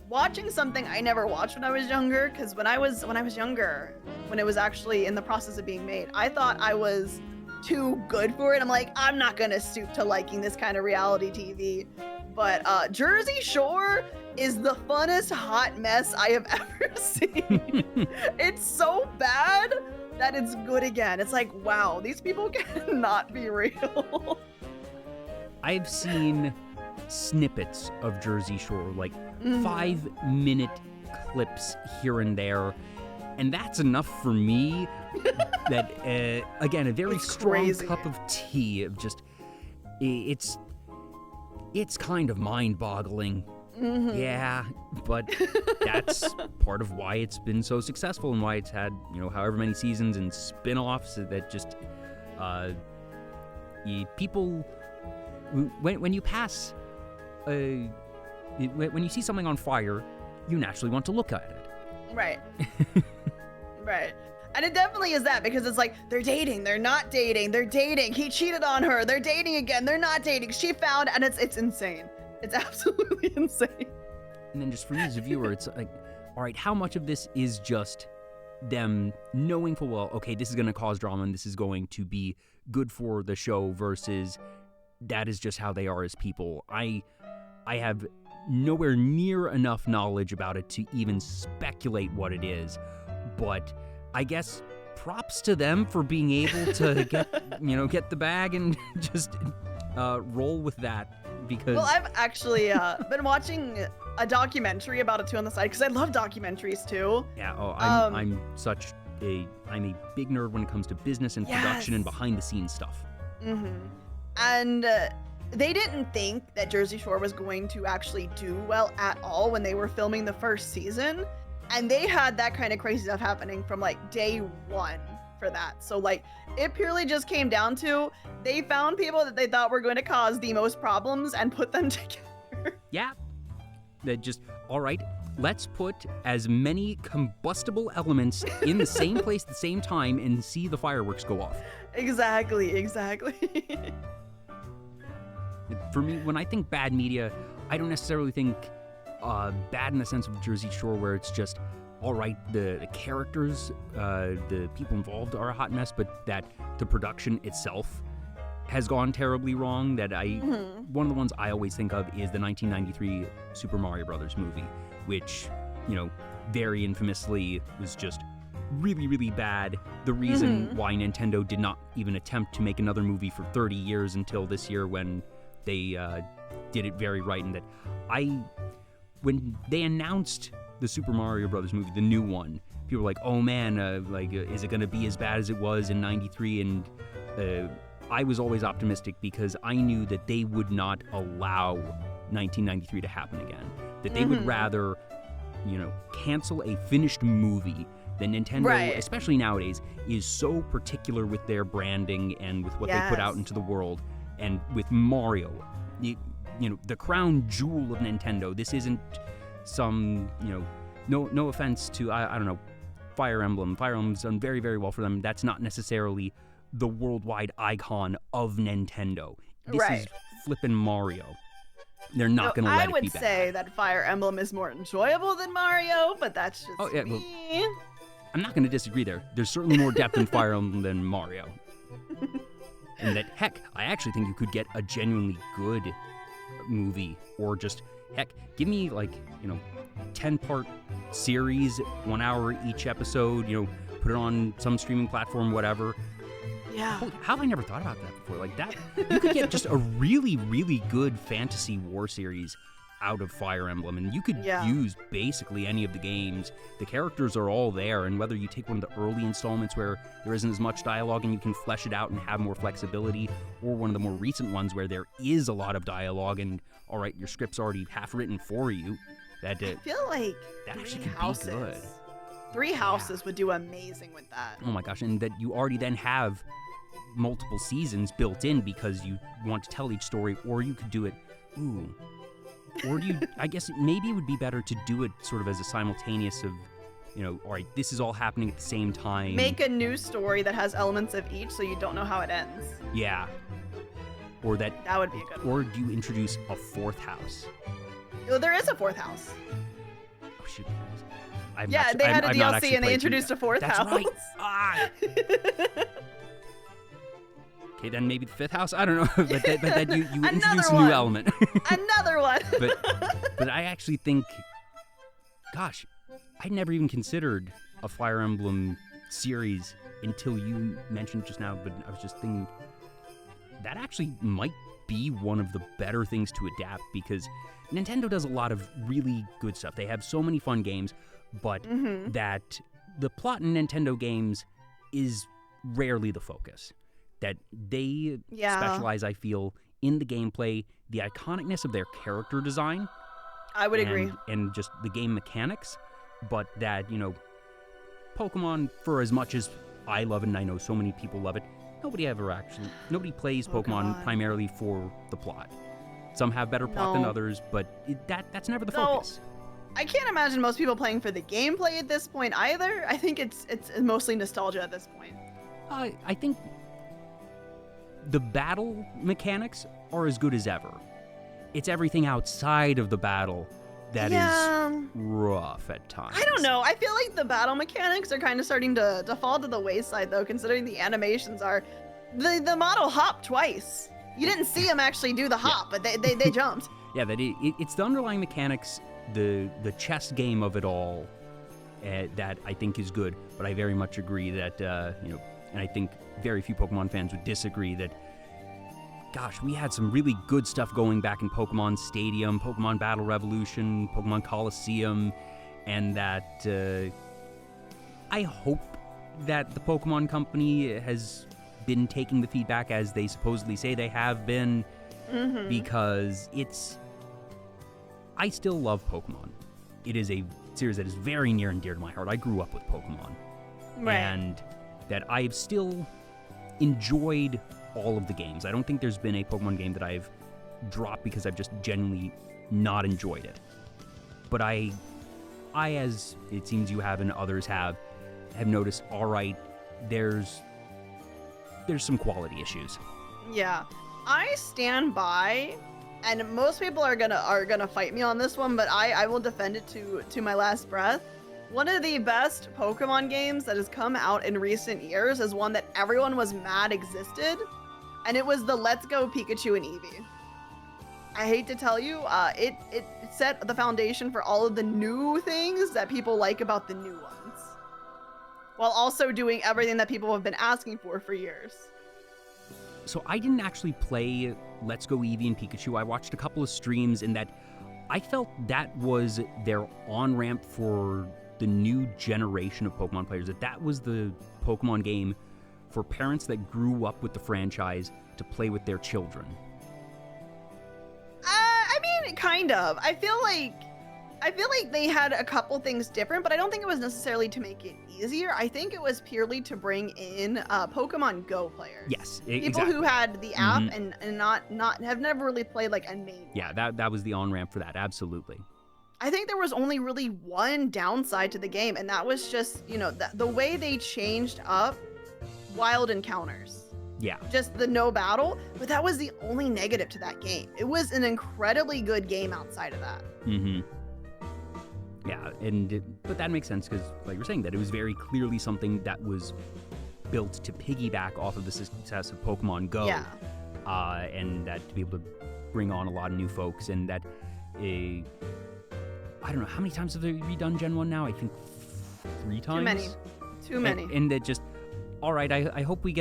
watching something I never watched when I was younger, because when I was younger, when it was actually in the process of being made, I thought I was too good for it. I'm like, I'm not gonna stoop to liking this kind of reality TV. But Jersey Shore is the funnest hot mess I have ever seen. It's so bad that it's good again. It's like, wow, these people cannot be real. I've seen snippets of Jersey Shore, like 5-minute clips here and there, and that's enough for me. That again, a very strong cup of tea of just, it's kind of mind-boggling. Yeah, but that's part of why it's been so successful and why it's had, however many seasons and spin-offs that just people, when you pass when you see something on fire, you naturally want to look at it. Right. Right. And it definitely is that, because it's like, they're dating, they're not dating, they're dating, he cheated on her, they're dating again, they're not dating, she found, and it's insane. It's absolutely insane. And then just for you as a viewer, it's like, all right, how much of this is just them knowing full well, okay, this is going to cause drama and this is going to be good for the show, versus that is just how they are as people. I have nowhere near enough knowledge about it to even speculate what it is, but I guess props to them for being able to get the bag and just roll with that. Because, well, I've actually been watching a documentary about it too on the side, because I love documentaries too. Yeah. Oh, I'm a big nerd when it comes to business and production and behind the scenes stuff. And they didn't think that Jersey Shore was going to actually do well at all when they were filming the first season. And they had that kind of crazy stuff happening from like day one for that. So like, it purely just came down to, they found people that they thought were going to cause the most problems and put them together. Yeah. That just, all right, let's put as many combustible elements in the same place at the same time and see the fireworks go off. Exactly. For me, when I think bad media, I don't necessarily think bad in the sense of Jersey Shore, where it's just, all right, the characters, the people involved are a hot mess, but that the production itself has gone terribly wrong. That one of the ones I always think of is the 1993 Super Mario Brothers movie, which, very infamously was just really, really bad. The reason why Nintendo did not even attempt to make another movie for 30 years until this year, when they did it very right, and that when they announced the Super Mario Brothers movie, the new one, people were like, oh man, is it going to be as bad as it was in 93? And I was always optimistic, because I knew that they would not allow 1993 to happen again. That they would rather, cancel a finished movie than Nintendo, especially nowadays, is so particular with their branding and with what they put out into the world. And with Mario, the crown jewel of Nintendo, this isn't some, no offense to, I don't know, Fire Emblem. Fire Emblem's done very, very well for them. That's not necessarily the worldwide icon of Nintendo. This is flippin' Mario. They're not going to let it be bad. I would say that Fire Emblem is more enjoyable than Mario, but that's just me. I'm not going to disagree there. There's certainly more depth in Fire Emblem than Mario. And that, heck, I actually think you could get a genuinely good movie, or just, heck, give me 10-part series, 1 hour each episode, put it on some streaming platform, whatever. Yeah. How have I never thought about that before? Like that, you could get just a really, really good fantasy war series out of Fire Emblem, and you could use basically any of the games. The characters are all there, and whether you take one of the early installments where there isn't as much dialogue and you can flesh it out and have more flexibility, or one of the more recent ones where there is a lot of dialogue and, all right, your script's already half written for you. That I feel like that actually Three could Houses. be good. Three Houses would do amazing with that. Oh my gosh, and that you already then have multiple seasons built in because you want to tell each story, or you could do it, or do you, I guess maybe it would be better to do it sort of as a simultaneous of, all right, this is all happening at the same time. Make a new story that has elements of each so you don't know how it ends. Yeah. Or that would be a good one. Or do you introduce a fourth house? Oh, there is a fourth house. Oh, shoot. They had a DLC and they introduced a fourth house. That's right. Okay, then maybe the fifth house? I don't know. but that you introduce a new element. Another one. but I actually think, gosh, I never even considered a Fire Emblem series until you mentioned just now, but I was just thinking that actually might be one of the better things to adapt, because Nintendo does a lot of really good stuff. They have so many fun games, but that the plot in Nintendo games is rarely the focus. That they specialize, I feel, in the gameplay, the iconicness of their character design. I would agree. And just the game mechanics, but that, Pokemon, for as much as I love it, and I know so many people love it, nobody plays Pokemon primarily for the plot. Some have better plot than others, but that's never the focus. I can't imagine most people playing for the gameplay at this point either. I think it's mostly nostalgia at this point. I think the battle mechanics are as good as ever. It's everything outside of the battle that is rough at times. I don't know. I feel like the battle mechanics are kind of starting to fall to the wayside, though, considering the animations are... The model hopped twice. You didn't see him actually do the hop, but they jumped. Yeah, that it's the underlying mechanics, the chess game of it all, that I think is good. But I very much agree that, and I think very few Pokemon fans would disagree that, gosh, we had some really good stuff going back in Pokemon Stadium, Pokemon Battle Revolution, Pokemon Coliseum, and that I hope that the Pokemon Company has been taking the feedback as they supposedly say they have been, because I still love Pokemon. It is a series that is very near and dear to my heart. I grew up with Pokemon. Right. And that I've still enjoyed all of the games. I don't think there's been a Pokemon game that I've dropped because I've just genuinely not enjoyed it. But I, as it seems you have and others have noticed, all right, there's some quality issues. Yeah. I stand by, and most people are gonna fight me on this one, but I will defend it to my last breath. One of the best Pokemon games that has come out in recent years is one that everyone was mad existed, and it was the Let's Go Pikachu and Eevee. I hate to tell you, it set the foundation for all of the new things that people like about the new ones, while also doing everything that people have been asking for years. So I didn't actually play Let's Go Eevee and Pikachu. I watched a couple of streams, and that I felt that was their on-ramp for the new generation of Pokemon players, that was the Pokemon game for parents that grew up with the franchise to play with their children. I mean, kind of. I feel like they had a couple things different, but I don't think it was necessarily to make it easier. I think it was purely to bring in Pokemon Go players. Yes, people who had the app and not have never really played like a main. Yeah, that was the on-ramp for that, absolutely. I think there was only really one downside to the game, and that was just, the way they changed up wild encounters. Yeah. Just the no battle, but that was the only negative to that game. It was an incredibly good game outside of that. Yeah, but that makes sense because, like you're saying, that it was very clearly something that was built to piggyback off of the success of Pokemon Go. Yeah. And that to be able to bring on a lot of new folks, and that I don't know, how many times have they redone Gen 1 now? I think 3 times? Too many. And that just, all right, I hope we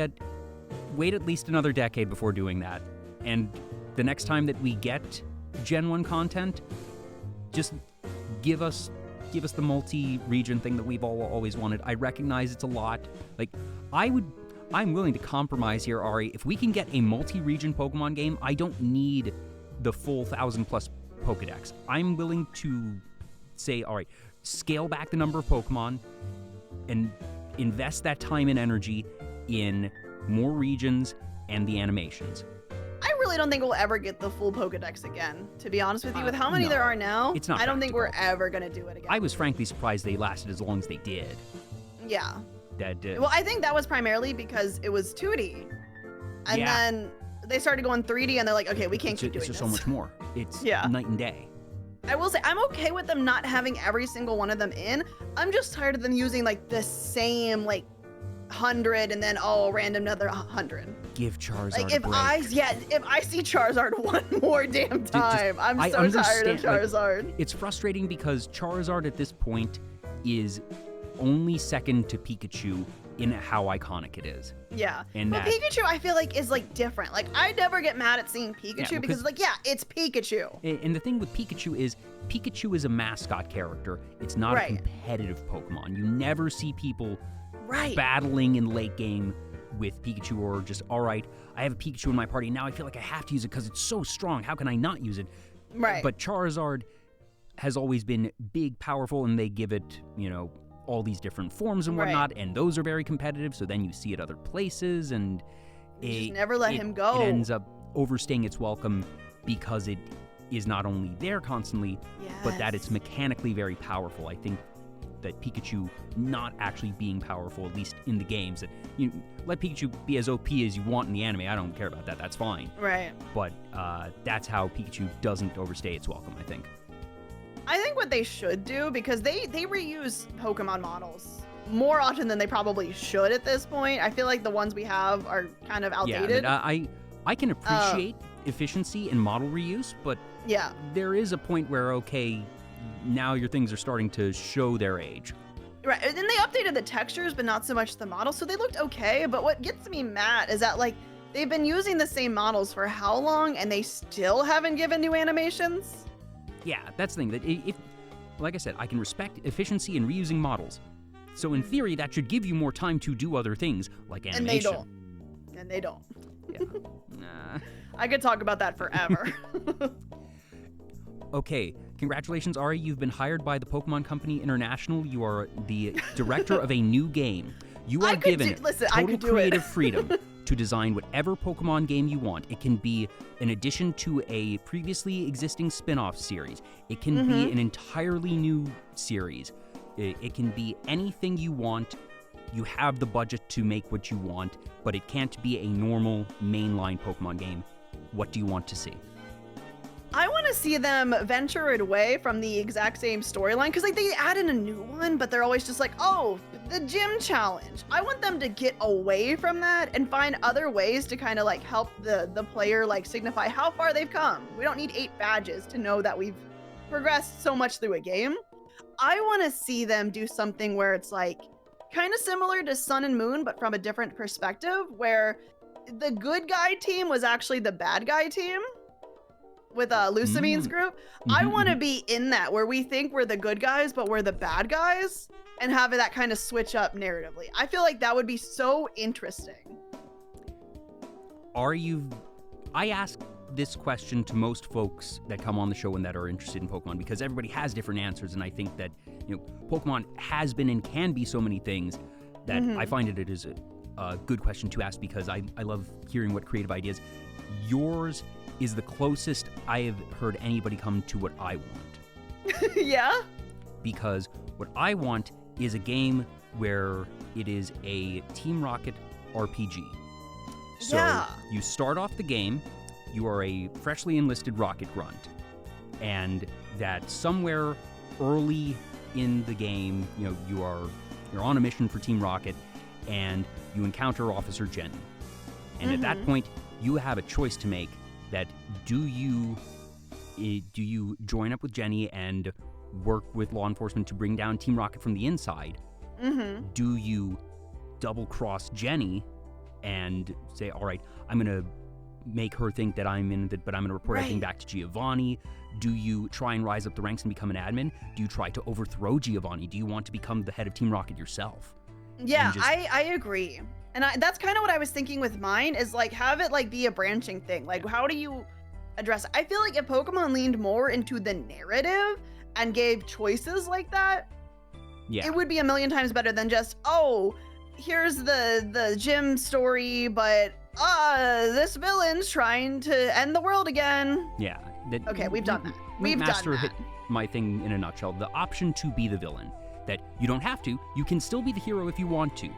wait at least another decade before doing that. And the next time that we get Gen 1 content, just give us the multi-region thing that we've always wanted. I recognize it's a lot. Like, I'm willing to compromise here, Ari. If we can get a multi-region Pokemon game, I don't need the full 1,000+ Pokedex. I'm willing to say, all right, scale back the number of Pokemon and invest that time and energy in more regions and the animations. I really don't think we'll ever get the full Pokedex again, to be honest with you. With how many there are now, it's not I don't think we're practical. ever going to do it again. I was frankly surprised they lasted as long as they did. Yeah. That Well, I think that was primarily because it was 2D. And then they started going 3D, and they're like, okay, we can't keep doing this. It's just so much more. It's night and day. I will say, I'm okay with them not having every single one of them in. I'm just tired of them using, like, the same, like, 100 and then, random another 100. Give Charizard like, a if break. I see Charizard one more damn time, I'm I so tired of understand, Charizard. Like, it's frustrating because Charizard at this point is only second to Pikachu in how iconic it is. Yeah. And but Pikachu, I feel like, is, like, different. Like, I never get mad at seeing Pikachu because, like, it's Pikachu. And the thing with Pikachu is a mascot character. It's not a competitive Pokemon. You never see people battling in late game with Pikachu, or just, all right, I have a Pikachu in my party. Now I feel like I have to use it because it's so strong. How can I not use it? Right. But Charizard has always been big, powerful, and they give it, all these different forms and whatnot, and those are very competitive, so then you see it other places, and you just never let him go. It ends up overstaying its welcome because it is not only there constantly, but that it's mechanically very powerful. I think that Pikachu not actually being powerful, at least in the games, that you let Pikachu be as OP as you want in the anime, I don't care about that, that's fine. Right. But that's how Pikachu doesn't overstay its welcome, I think. I think what they should do, because they reuse Pokemon models more often than they probably should at this point. I feel like the ones we have are kind of outdated. Yeah, I can appreciate efficiency in model reuse, but there is a point where, okay, now your things are starting to show their age. Right, and then they updated the textures, but not so much the models, so they looked okay. But what gets me mad is that, like, they've been using the same models for how long, and they still haven't given new animations? Yeah, that's the thing. That if, like I said, I can respect efficiency in reusing models. So in theory, that should give you more time to do other things, like animation. And they don't. Yeah. Nah. I could talk about that forever. Okay, congratulations, Ari. You've been hired by the Pokemon Company International. You are the director of a new game. You are given total creative freedom to design whatever Pokemon game you want. It can be an addition to a previously existing spin-off series. It can be an entirely new series. It can be anything you want. You have the budget to make what you want, but it can't be a normal mainline Pokemon game. What do you want to see? I want to see them venture it away from the exact same storyline, because like they add in a new one, but they're always just like, oh, the gym challenge. I want them to get away from that and find other ways to kind of like help the player like signify how far they've come. We don't need 8 badges to know that we've progressed so much through a game. I want to see them do something where it's like kind of similar to Sun and Moon, but from a different perspective, where the good guy team was actually the bad guy team. With Lucamine's group, I want to be in that, where we think we're the good guys, but we're the bad guys, and have that kind of switch up narratively. I feel like that would be so interesting. I ask this question to most folks that come on the show and that are interested in Pokemon, because everybody has different answers, and I think that, you know, Pokemon has been and can be so many things that I find it is a good question to ask, because I love hearing what creative ideas. Yours is the closest I have heard anybody come to what I want. Yeah? Because what I want is a game where it is a Team Rocket RPG. So you start off the game, you are a freshly enlisted Rocket Grunt, and that somewhere early in the game, you're on a mission for Team Rocket, and you encounter Officer Jenny. And at that point, you have a choice to make that do you join up with Jenny and work with law enforcement to bring down Team Rocket from the inside? Do you double-cross Jenny and say, all right, I'm going to make her think that I'm in it, but I'm going to report everything back to Giovanni? Do you try and rise up the ranks and become an admin? Do you try to overthrow Giovanni? Do you want to become the head of Team Rocket yourself? Yeah, I agree. And that's kind of what I was thinking with mine, is like have it like be a branching thing. Like how do you address it? I feel like if Pokemon leaned more into the narrative and gave choices like that, it would be a million times better than just, oh, here's the gym story, but this villain's trying to end the world again. Yeah. Okay, we've done that. We've done that. Hit my thing in a nutshell. The option to be the villain. That you don't have to. You can still be the hero if you want to.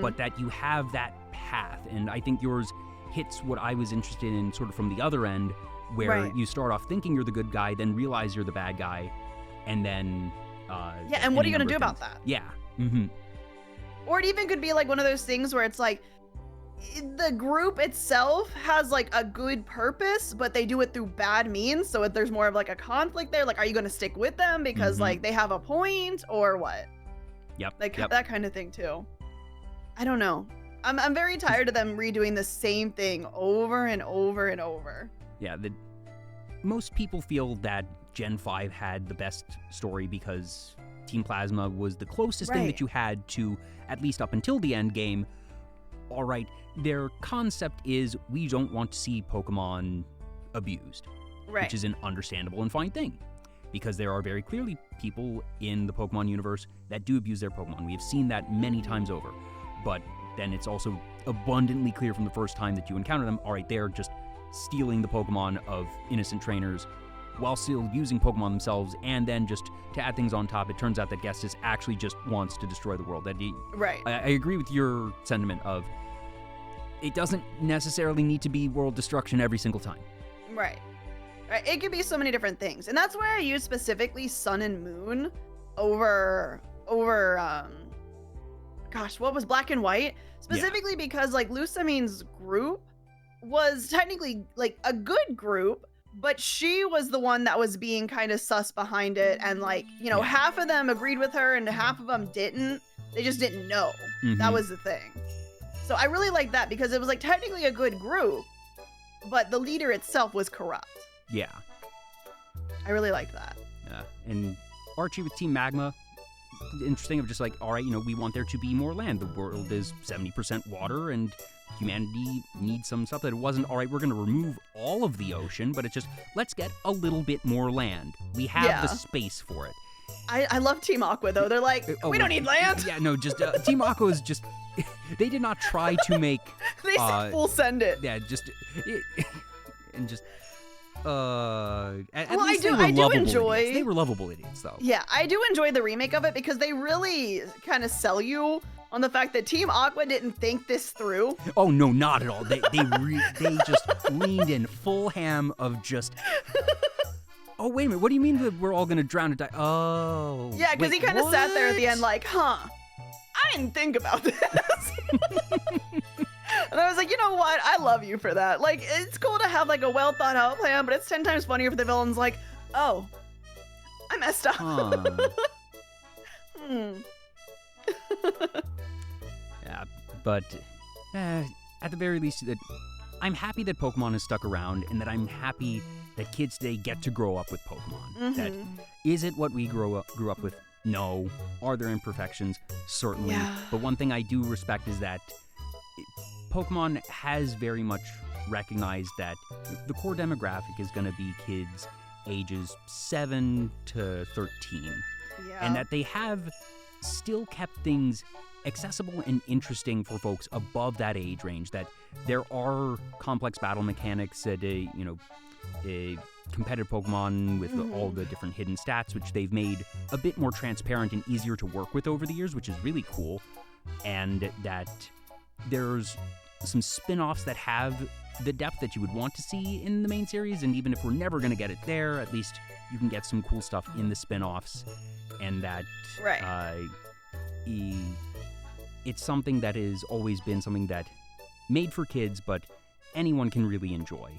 But that you have that path. And I think yours hits what I was interested in sort of from the other end, where you start off thinking you're the good guy, then realize you're the bad guy, and then... and what are you going to do about that? Yeah. Or it even could be like one of those things where it's like, the group itself has like a good purpose, but they do it through bad means. So there's more of like a conflict there. Like, are you going to stick with them because like they have a point or what? Like that kind of thing too. I don't know. I'm very tired of them redoing the same thing over and over and over. Yeah. Most people feel that Gen 5 had the best story because Team Plasma was the closest thing that you had to, at least up until the end game. All right, their concept is we don't want to see Pokemon abused, which is an understandable and fine thing, because there are very clearly people in the Pokemon universe that do abuse their Pokemon. We have seen that many times over, but then it's also abundantly clear from the first time that you encounter them, all right, they're just stealing the Pokemon of innocent trainers while still using Pokemon themselves, and then just to add things on top, it turns out that Gestis actually just wants to destroy the world. I agree with your sentiment of it doesn't necessarily need to be world destruction every single time. Right. It could be so many different things, and that's why I use specifically Sun and Moon over gosh, what was Black and White? Specifically because like Lusamine's group was technically like a good group, but she was the one that was being kind of sus behind it, and like, half of them agreed with her and half of them didn't. They just didn't know. That was the thing. So I really like that because it was like technically a good group, but the leader itself was corrupt. Yeah. I really like that. Yeah. And Archie with Team Magma, interesting of just like, all right, we want there to be more land. The world is 70% water and humanity needs some stuff that it wasn't, all right, we're going to remove all of the ocean, but it's just, let's get a little bit more land. We have the space for it. I love Team Aqua, though. They're like, we don't need land. Yeah, no, just Team Aqua is just, they did not try to make... they said full send it. Yeah, just, and just... I do enjoy. Idiots. They were lovable idiots, though. Yeah, I do enjoy the remake of it because they really kind of sell you on the fact that Team Aqua didn't think this through. Oh no, not at all. They just leaned in full ham of just. Oh wait a minute, what do you mean that we're all gonna drown and die? Oh. Yeah, because he kind of sat there at the end like, I didn't think about this. And I was like, you know what? I love you for that. Like, it's cool to have like a well thought out plan, but it's 10 times funnier if the villain's like, oh, I messed up. Yeah, but at the very least, I'm happy that Pokemon has stuck around, and that I'm happy that kids today get to grow up with Pokemon. That is it what we grew up with? No. Are there imperfections? Certainly. Yeah. But one thing I do respect is that Pokemon has very much recognized that the core demographic is going to be kids ages 7 to 13. Yeah. And that they have still kept things accessible and interesting for folks above that age range, that there are complex battle mechanics that a competitive Pokemon with all the different hidden stats, which they've made a bit more transparent and easier to work with over the years, which is really cool. And that there's some spin-offs that have the depth that you would want to see in the main series, and even if we're never going to get it there, at least you can get some cool stuff in the spin-offs, and that it's something that has always been something that made for kids, but anyone can really enjoy.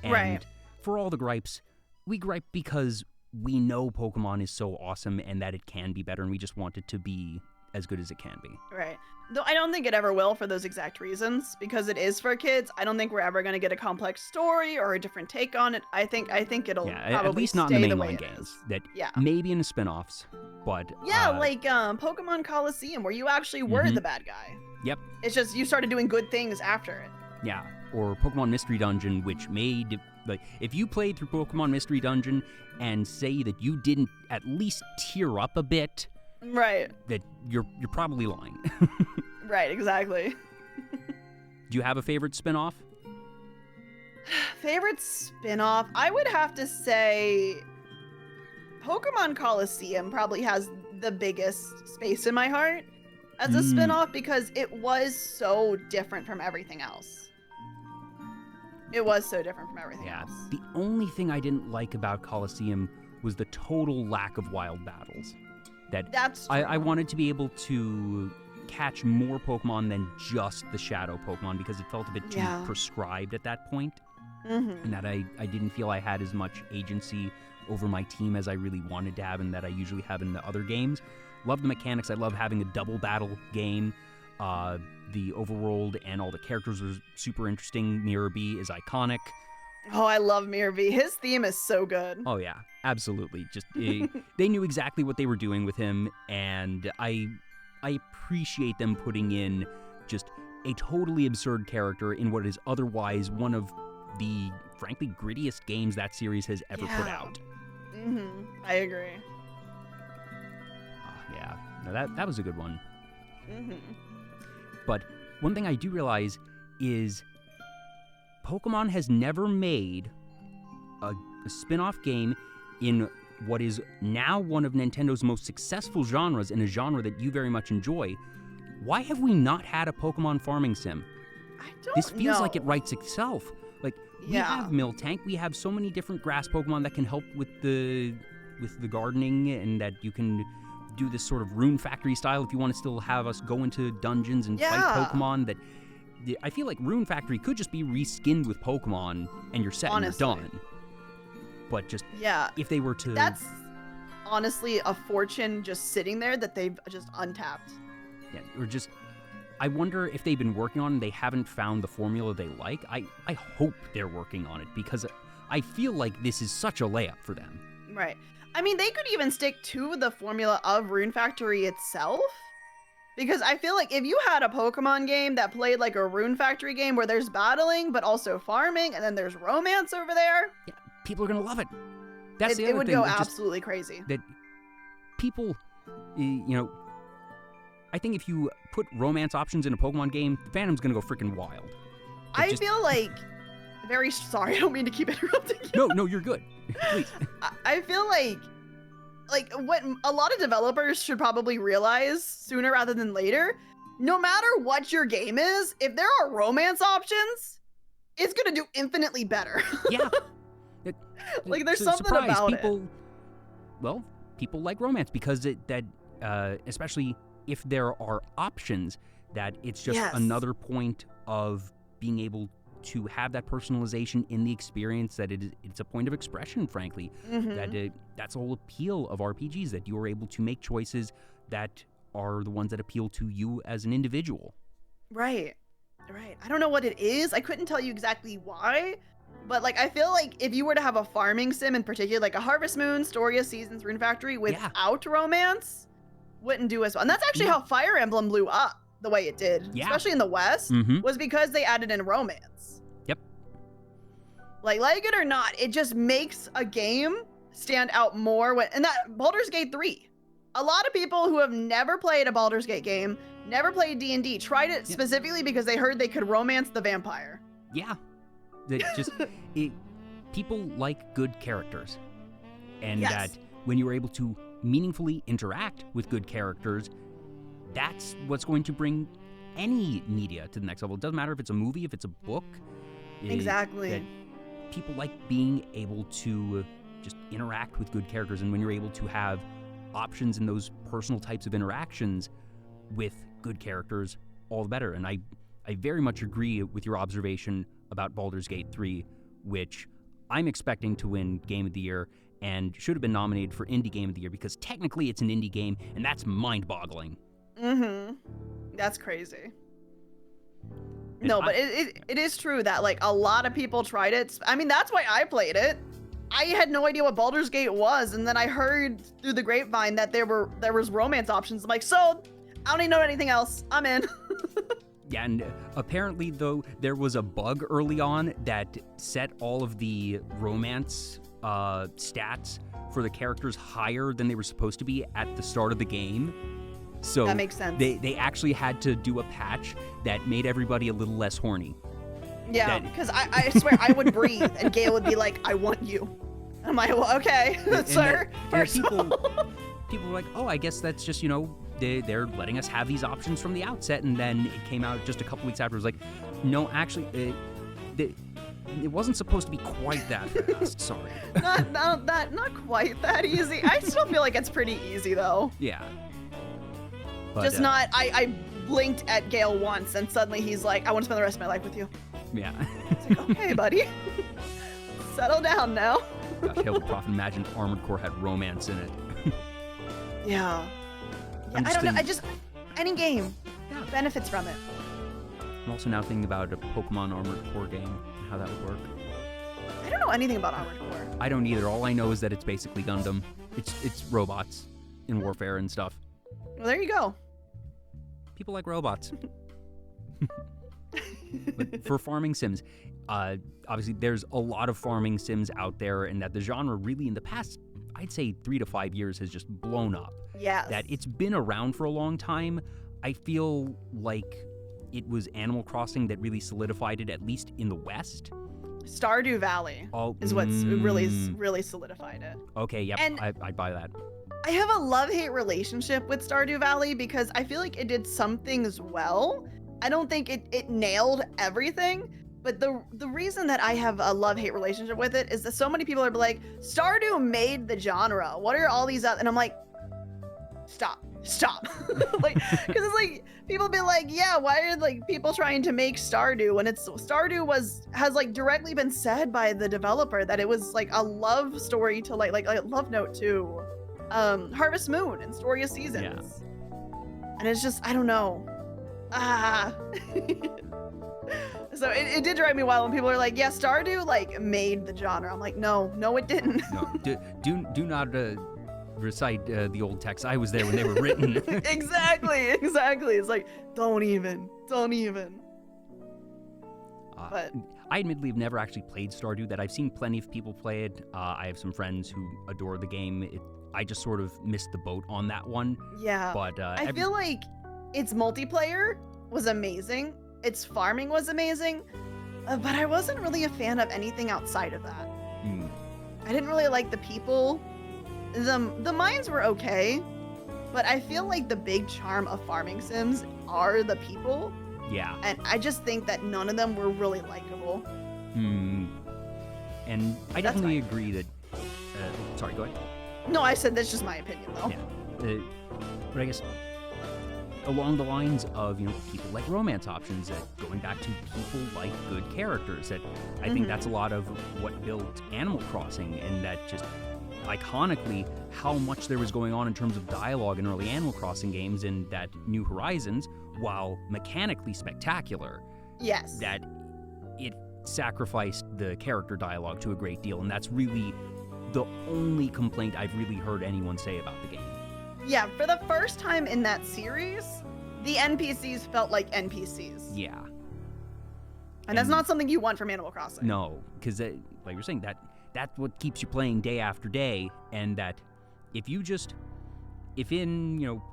And for all the gripes, we gripe because we know Pokemon is so awesome and that it can be better, and we just want it to be as good as it can be. Right. Though I don't think it ever will for those exact reasons, because it is for kids. I don't think we're ever going to get a complex story or a different take on it. I think it'll probably at least not in the mainline games. That maybe in the spin-offs, but like Pokemon Coliseum, where you actually were the bad guy. Yep. It's just you started doing good things after it. Yeah. Or Pokemon Mystery Dungeon, which made, like, if you played through Pokemon Mystery Dungeon and say that you didn't at least tear up a bit, right, that you're probably lying. Right, exactly. Do you have a favorite spin-off? Favorite spin-off? I would have to say Pokemon Coliseum probably has the biggest space in my heart as a spin-off, because it was so different from everything else. It was so different from everything else. The only thing I didn't like about Coliseum was the total lack of wild battles. That's I wanted to be able to catch more Pokemon than just the Shadow Pokemon, because it felt a bit too prescribed at that point. And that I didn't feel I had as much agency over my team as I really wanted to have, and that I usually have in the other games. Love the mechanics. I love having a double battle game. The overworld and all the characters are super interesting. Mirror B is iconic. Oh, I love Mirror B. His theme is so good. Oh, yeah, absolutely. Just they knew exactly what they were doing with him, and I appreciate them putting in just a totally absurd character in what is otherwise one of the, frankly, grittiest games that series has ever put out. I agree. Yeah, no, that was a good one. But one thing I do realize is Pokemon has never made a spin-off game in what is now one of Nintendo's most successful genres, and a genre that you very much enjoy. Why have we not had a Pokemon farming sim? This feels like it writes itself. Like, we have Miltank, we have so many different grass Pokemon that can help with the gardening, and that you can do this sort of Rune Factory style if you want to still have us go into dungeons and fight Pokemon. That I feel like Rune Factory could just be reskinned with Pokemon and you're set and you're done. But just if they were to... That's honestly a fortune just sitting there that they've just untapped. Yeah, or just... I wonder if they've been working on it and they haven't found the formula they like. I hope they're working on it, because I feel like this is such a layup for them. Right. I mean, they could even stick to the formula of Rune Factory itself, because I feel like if you had a Pokemon game that played like a Rune Factory game where there's battling but also farming, and then there's romance over there, people are gonna love it. That's the other thing. It would go absolutely crazy. That people, I think if you put romance options in a Pokemon game, the fandom's gonna go freaking wild. I feel like, very sorry, I don't mean to keep interrupting you. No, you're good. Please. I feel like what a lot of developers should probably realize sooner rather than later, no matter what your game is, if there are romance options, it's gonna do infinitely better. Yeah. Like, there's something about it. Well, people like romance because especially if there are options, that it's just another point of being able to have that personalization in the experience, that it's a point of expression, frankly. That's the whole appeal of RPGs, that you are able to make choices that are the ones that appeal to you as an individual. Right. I don't know what it is. I couldn't tell you exactly why, but like, I feel like if you were to have a farming sim in particular, like a Harvest Moon, Story of Seasons, Rune Factory, without romance, wouldn't do as well. And that's actually how Fire Emblem blew up the way it did, especially in the West, was because they added in romance. Yep. Like it or not, it just makes a game stand out more. And that Baldur's Gate 3, a lot of people who have never played a Baldur's Gate game, never played D&D, tried it specifically because they heard they could romance the vampire. Yeah. People like good characters, and that when you're able to meaningfully interact with good characters, that's what's going to bring any media to the next level. It doesn't matter if it's a movie, if it's a book. Exactly. That people like being able to just interact with good characters, and when you're able to have options in those personal types of interactions with good characters, all the better. And I very much agree with your observation about Baldur's Gate 3, which I'm expecting to win Game of the Year and should have been nominated for Indie Game of the Year, because technically it's an indie game, and that's mind-boggling. Mm-hmm. That's crazy. No, but it is true that, like, a lot of people tried it. I mean, that's why I played it. I had no idea what Baldur's Gate was, and then I heard through the grapevine that there was romance options. I'm like, so I don't even know anything else. I'm in. Yeah, and apparently, though, there was a bug early on that set all of the romance stats for the characters higher than they were supposed to be at the start of the game. So that makes sense. They actually had to do a patch that made everybody a little less horny. Yeah, because I swear I would breathe and Gale would be like, I want you. I'm like, well, okay, sir. People were like, oh, I guess that's just, they're letting us have these options from the outset. And then it came out just a couple weeks after. It was like, no, actually, it wasn't supposed to be quite that fast. Sorry. Not quite that easy. I still feel like it's pretty easy, though. Yeah. But, just not, I blinked at Gale once and suddenly he's like, I want to spend the rest of my life with you. Yeah. It's like, okay, buddy. Settle down now. Gosh, Hail the Prophet imagined Armored Core had romance in it. Yeah. I don't know. Any game benefits from it. I'm also now thinking about a Pokemon Armored Core game and how that would work. I don't know anything about Armored Core. I don't either. All I know is that it's basically Gundam. It's robots in warfare and stuff. Well, there you go. People like robots. But for farming sims, obviously there's a lot of farming sims out there, and that the genre really in the past, I'd say 3 to 5 years, has just blown up. Yeah. That it's been around for a long time. I feel like it was Animal Crossing that really solidified it, at least in the West. Stardew Valley is what's really solidified it. Okay, yep, I'd buy that. I have a love-hate relationship with Stardew Valley because I feel like it did some things well. I don't think it nailed everything, but the reason that I have a love-hate relationship with it is that so many people are like, Stardew made the genre. What are all these other? And I'm like, stop. Like, because it's like, people be like, yeah, why are like people trying to make Stardew when Stardew has like directly been said by the developer that it was like a love story to like a love note to Harvest Moon and Story of Seasons. Yeah. And it's just, I don't know. So it did drive me wild when people are like, yeah, Stardew like made the genre. I'm like, no, it didn't. No, do not recite the old text. I was there when they were written. Exactly. It's like, don't even. But I admittedly have never actually played Stardew. That I've seen plenty of people play it. I have some friends who adore the game. I just sort of missed the boat on that one. Yeah. But I feel like its multiplayer was amazing. Its farming was amazing. But I wasn't really a fan of anything outside of that. I didn't really like the people. The mines were okay, but I feel like the big charm of farming sims are the people. Yeah. And I just think that none of them were really likable. And I definitely agree that... sorry, go ahead. No, I said that's just my opinion, though. Yeah. But I guess along the lines of, people like romance options, going back to people like good characters, that I think that's a lot of what built Animal Crossing, and that just iconically how much there was going on in terms of dialogue in early Animal Crossing games, and that New Horizons, while mechanically spectacular, yes, that it sacrificed the character dialogue to a great deal, and that's really the only complaint I've really heard anyone say about the game. Yeah, for the first time in that series, the NPCs felt like NPCs. Yeah. And that's not something you want from Animal Crossing. No, because like you're saying, that's what keeps you playing day after day, and that if in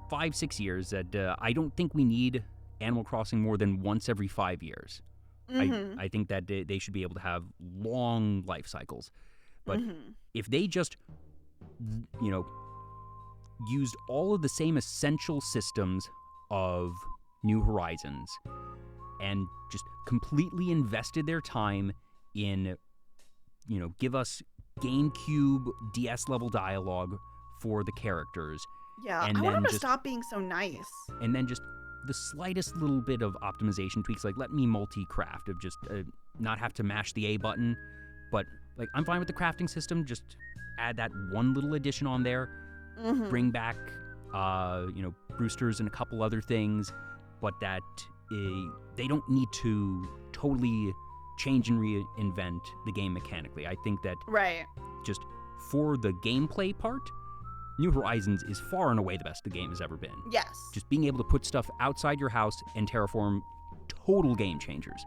5-6 years, that I don't think we need Animal Crossing more than once every 5 years. I think that they should be able to have long life cycles. But if they just, used all of the same essential systems of, New Horizons and just completely invested their time in, give us GameCube DS level dialogue for the characters. Yeah, and I want then them to just stop being so nice. and then just the slightest little bit of optimization tweaks, like let me multi-craft, of just not have to mash the A button, but like I'm fine with the crafting system. Just add that one little addition on there, bring back, Brewsters and a couple other things, but that they don't need to totally change and reinvent the game mechanically. I think that Right. just for the gameplay part, New Horizons is far and away the best the game has ever been. Yes. Just being able to put stuff outside your house and terraform, total game changers.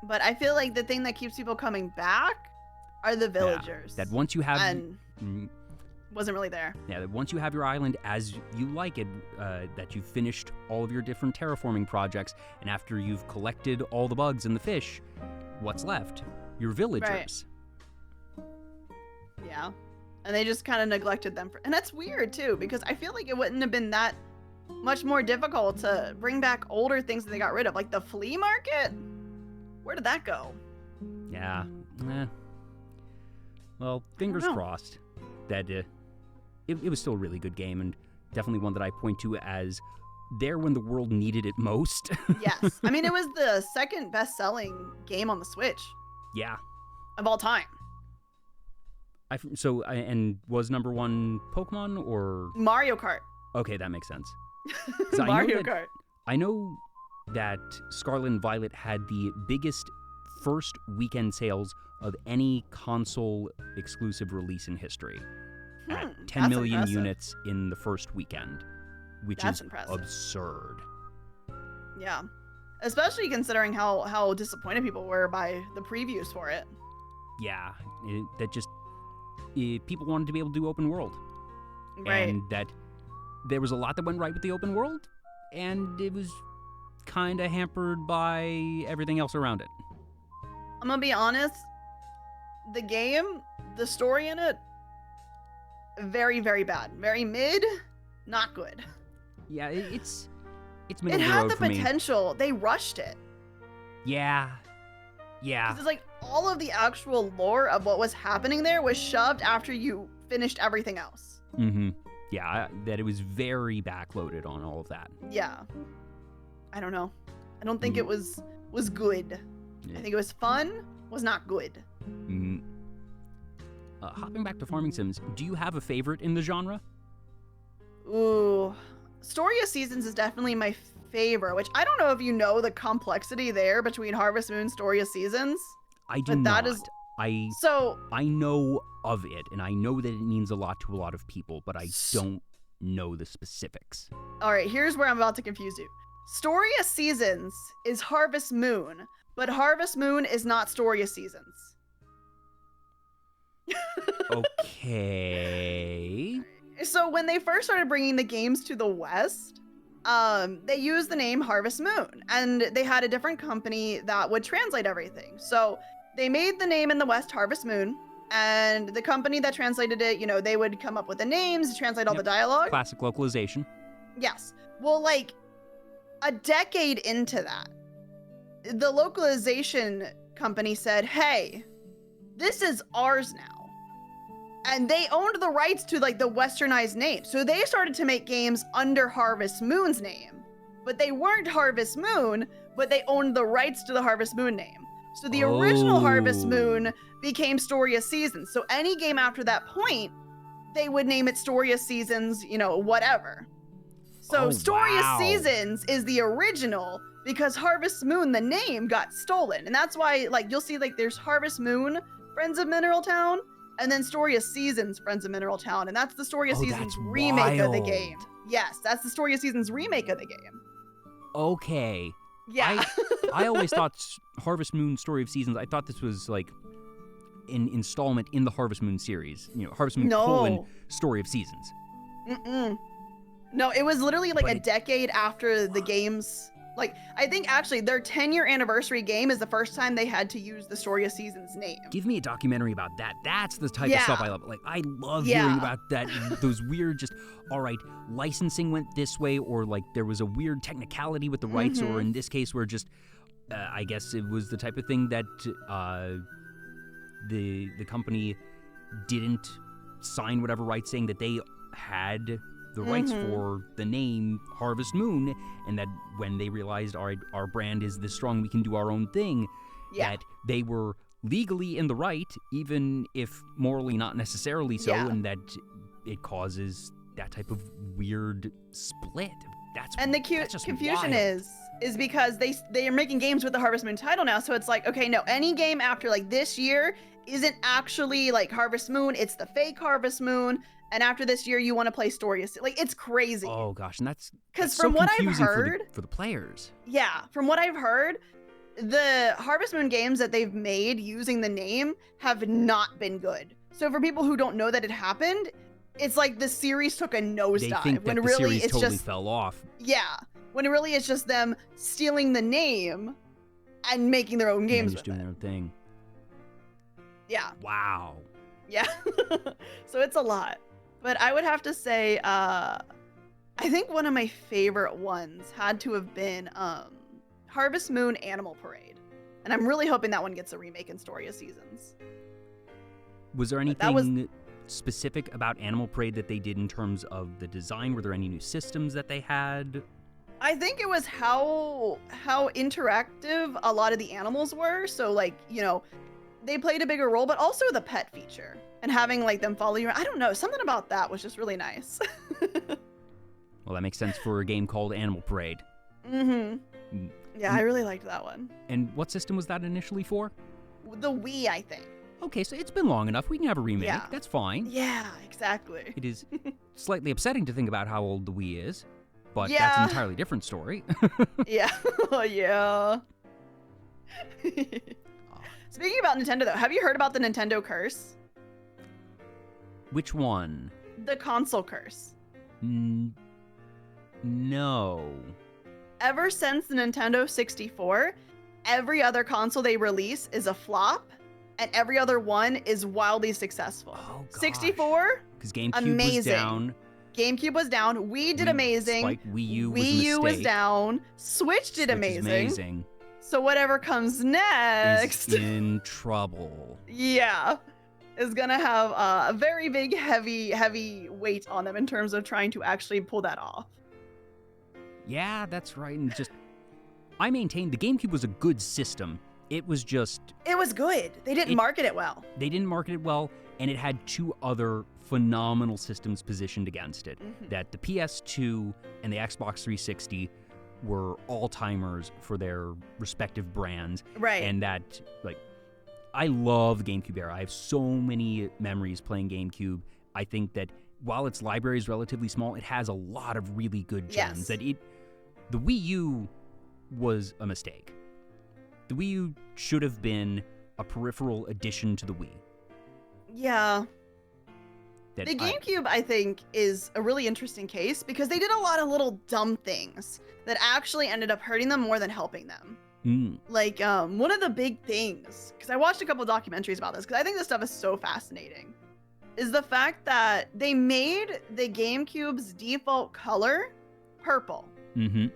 But I feel like the thing that keeps people coming back are the villagers. That once you have... And wasn't really there. Yeah, that once you have your island as you like it, that you've finished all of your different terraforming projects, and after you've collected all the bugs and the fish, what's left? Your villagers. Right. Yeah. And they just kind of neglected them. And that's weird, too, because I feel like it wouldn't have been that much more difficult to bring back older things that they got rid of. Like the flea market? Where did that go? Yeah. Well, fingers crossed that it was still a really good game, and definitely one that I point to as there when the world needed it most. Yes. I mean, it was the second best-selling game on the Switch. Yeah. Of all time. And was number one Pokemon or Mario Kart. Okay, that makes sense. Mario Kart. I know that Scarlet and Violet had the biggest first weekend sales of any console exclusive release in history. At 10 million units in the first weekend, which is absurd. Yeah. Especially considering how disappointed people were by the previews for it. Yeah, people wanted to be able to do open world. Right. And that there was a lot that went right with the open world, and it was kind of hampered by everything else around it. I'm gonna be honest, the game, the story in it, very, very bad. Very mid, not good. Yeah, it's middle It of the had road the for me. potential. They rushed it. Yeah. 'Cause it's like all of the actual lore of what was happening there was shoved after you finished everything else. Mm-hmm. Yeah, that it was very backloaded on all of that. Yeah. I don't know. I don't think it was good. I think it was fun, was not good. Hopping back to farming sims, do you have a favorite in the genre? Ooh. Story of Seasons is definitely my favorite, which I don't know if you know the complexity there between Harvest Moon, Story of Seasons. I do not. I know of it, and I know that it means a lot to a lot of people, but I don't know the specifics. All right, here's where I'm about to confuse you. Story of Seasons is Harvest Moon, but Harvest Moon is not Story of Seasons. Okay. So when they first started bringing the games to the West, they used the name Harvest Moon, and they had a different company that would translate everything. So they made the name in the West Harvest Moon, and the company that translated it, they would come up with the names, translate all the dialogue. Classic localization. Yes. Well, like a decade into that, the localization company said, hey, this is ours now. And they owned the rights to like the westernized name. So they started to make games under Harvest Moon's name. But they weren't Harvest Moon, but they owned the rights to the Harvest Moon name. So the original Harvest Moon became Story of Seasons. So any game after that point, they would name it Story of Seasons, whatever. So Story of Seasons is the original because Harvest Moon, the name, got stolen. And that's why, like, you'll see, like, there's Harvest Moon, Friends of Mineral Town, and then Story of Seasons, Friends of Mineral Town. And that's the Story of Seasons remake of the game. Yes, that's the Story of Seasons remake of the game. Okay. Yeah. I always thought Harvest Moon Story of Seasons, I thought this was like an installment in the Harvest Moon series. Harvest Moon : Story of Seasons. No, it was literally like a decade after the games Like, I think actually their 10-year anniversary game is the first time they had to use the Story of Seasons name. Give me a documentary about that. That's the type of stuff I love. Like, I love hearing about that. Those weird, just, all right, licensing went this way, or like there was a weird technicality with the rights, or in this case, where just, I guess it was the type of thing that the company didn't sign whatever rights, saying that they had the rights for the name Harvest Moon, and that when they realized, all right, our brand is this strong, we can do our own thing, that they were legally in the right, even if morally not necessarily so, and that it causes that type of weird split. And the confusion is because they are making games with the Harvest Moon title now, so it's like, okay, no, any game after like this year isn't actually like Harvest Moon, it's the fake Harvest Moon. And after this year, you want to play Story of Seasons. Like, it's crazy. Oh, gosh. And that's because so from what I've confusing heard, for the players. Yeah. From what I've heard, the Harvest Moon games that they've made using the name have not been good. So for people who don't know that it happened, it's like the series took a nosedive. They think that the series totally fell off. Yeah. When it really is just them stealing the name and making their own games with doing their own thing. Yeah. Wow. Yeah. So it's a lot. But I would have to say, I think one of my favorite ones had to have been Harvest Moon Animal Parade. And I'm really hoping that one gets a remake in Story of Seasons. Was there anything specific about Animal Parade that they did in terms of the design? Were there any new systems that they had? I think it was how interactive a lot of the animals were. So, like, you know, they played a bigger role, but also the pet feature. And having, like, them follow you around. I don't know. Something about that was just really nice. Well, that makes sense for a game called Animal Parade. Yeah, I really liked that one. And what system was that initially for? The Wii, I think. Okay, so it's been long enough. We can have a remake. Yeah. That's fine. Yeah, exactly. It is slightly upsetting to think about how old the Wii is, but that's an entirely different story. Yeah. Yeah. Speaking about Nintendo, though, have you heard about the Nintendo curse? Which one? The console curse. No. Ever since the Nintendo 64, every other console they release is a flop, and every other one is wildly successful. Oh, gosh. 64? Because GameCube amazing. Was down. GameCube was down. Wii did amazing. Wii U was down. Switch did amazing. So whatever comes next is in trouble. Yeah. Is gonna have a very big, heavy weight on them in terms of trying to actually pull that off. Yeah, that's right. And just, I maintain the GameCube was a good system. It was just... It was good. They didn't market it well. They didn't market it well, and it had two other phenomenal systems positioned against it. That the PS2 and the Xbox 360 were all-timers for their respective brands. Right. And that, like, I love the GameCube era. I have so many memories playing GameCube. I think that while its library is relatively small, it has a lot of really good gems. That the Wii U was a mistake. The Wii U should have been a peripheral addition to the Wii. Yeah. The GameCube, I think, is a really interesting case because they did a lot of little dumb things that actually ended up hurting them more than helping them. Like, one of the big things, because I watched a couple of documentaries about this, because I think this stuff is so fascinating, is the fact that they made the GameCube's default color purple. And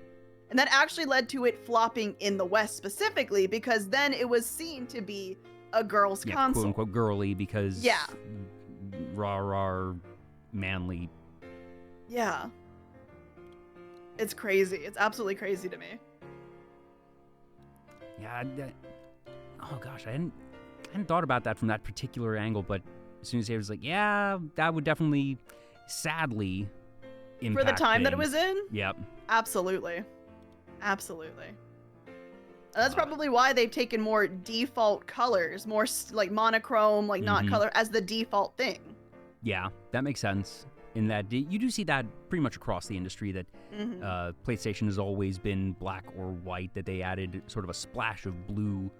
that actually led to it flopping in the West specifically, because then it was seen to be a girl's console. Quote unquote girly, because rah, manly. Yeah. It's crazy. It's absolutely crazy to me. Yeah, oh gosh, I hadn't thought about that from that particular angle, but as soon as I was like, yeah, that would definitely, sadly, impact for the time things. that it was in? Yep. Absolutely. Absolutely. That's probably why they've taken more default colors, more like monochrome, like not color, as the default thing. Yeah, that makes sense. In that you do see that pretty much across the industry, that PlayStation has always been black or white, that they added sort of a splash of blue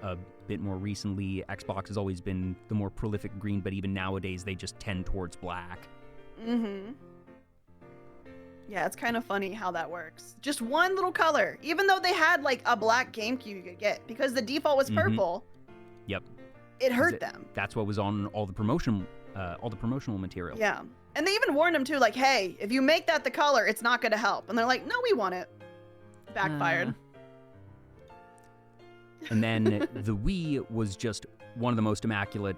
a bit more recently. Xbox has always been the more prolific green, but even nowadays they just tend towards black. Yeah, it's kind of funny how that works. Just one little color, even though they had like a black GameCube you could get, because the default was purple. Yep. It hurt them. That's what was on all the promotional material. Yeah. And they even warned them too, like, hey, if you make that the color, it's not going to help. And they're like, no, we want it. Backfired. And then the Wii was just one of the most immaculate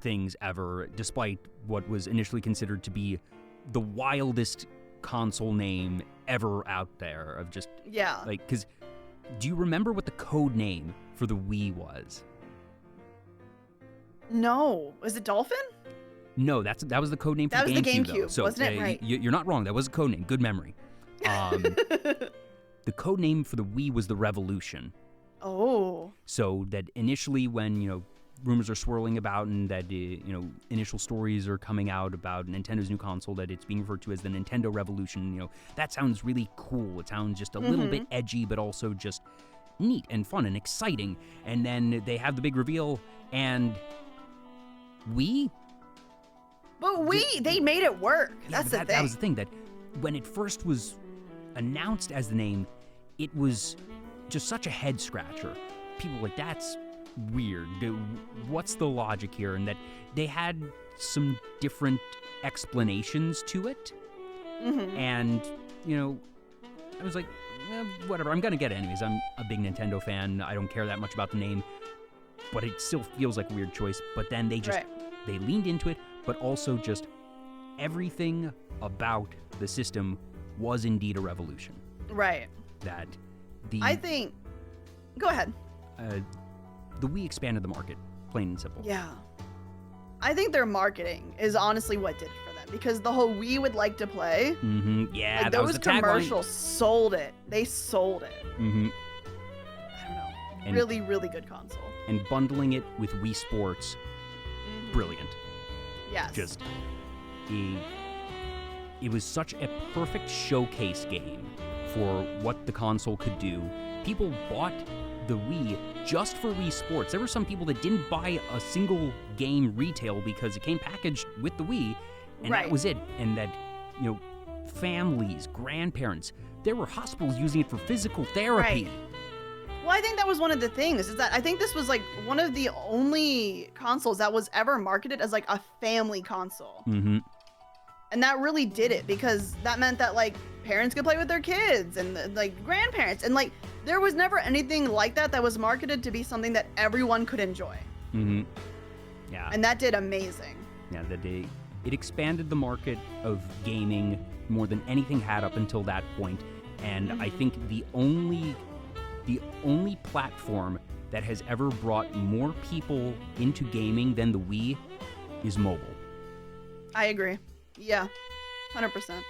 things ever, despite what was initially considered to be the wildest console name ever out there. Of just, like, because do you remember what the code name for the Wii was? No. Was it Dolphin? No, that was the code name for the GameCube. That was the GameCube, so, wasn't it? Right. You're not wrong. That was a code name. Good memory. The code name for the Wii was the Revolution. Oh. So that initially when, rumors are swirling about and that, initial stories are coming out about Nintendo's new console, that it's being referred to as the Nintendo Revolution, that sounds really cool. It sounds just a little bit edgy, but also just neat and fun and exciting. And then they have the big reveal and Wii? But they made it work. That's the thing. That was the thing, that when it first was announced as the name, it was just such a head scratcher. People were like, that's weird. What's the logic here? And that they had some different explanations to it. And, I was like, whatever, I'm going to get it anyways. I'm a big Nintendo fan. I don't care that much about the name. But it still feels like a weird choice. But then they just, they leaned into it, but also just everything about the system was indeed a revolution. Right. That I think... Go ahead. The Wii expanded the market, plain and simple. Yeah. I think their marketing is honestly what did it for them, because the whole "we would like to play." Yeah, like, that was the tagline. Those commercials sold it. They sold it. I don't know. And really, really good console. And bundling it with Wii Sports, brilliant. Yes. Just it was such a perfect showcase game for what the console could do. People bought the Wii just for Wii Sports. There were some people that didn't buy a single game retail because it came packaged with the Wii, and that was it. And that, families, grandparents, there were hospitals using it for physical therapy. Well, I think that was one of the things, is that I think this was like one of the only consoles that was ever marketed as like a family console. And that really did it, because that meant that like parents could play with their kids and like grandparents, and like there was never anything like that was marketed to be something that everyone could enjoy. Yeah. And that did amazing. Yeah, it expanded the market of gaming more than anything had up until that point. And I think the only platform that has ever brought more people into gaming than the Wii is mobile. I agree. Yeah, 100%.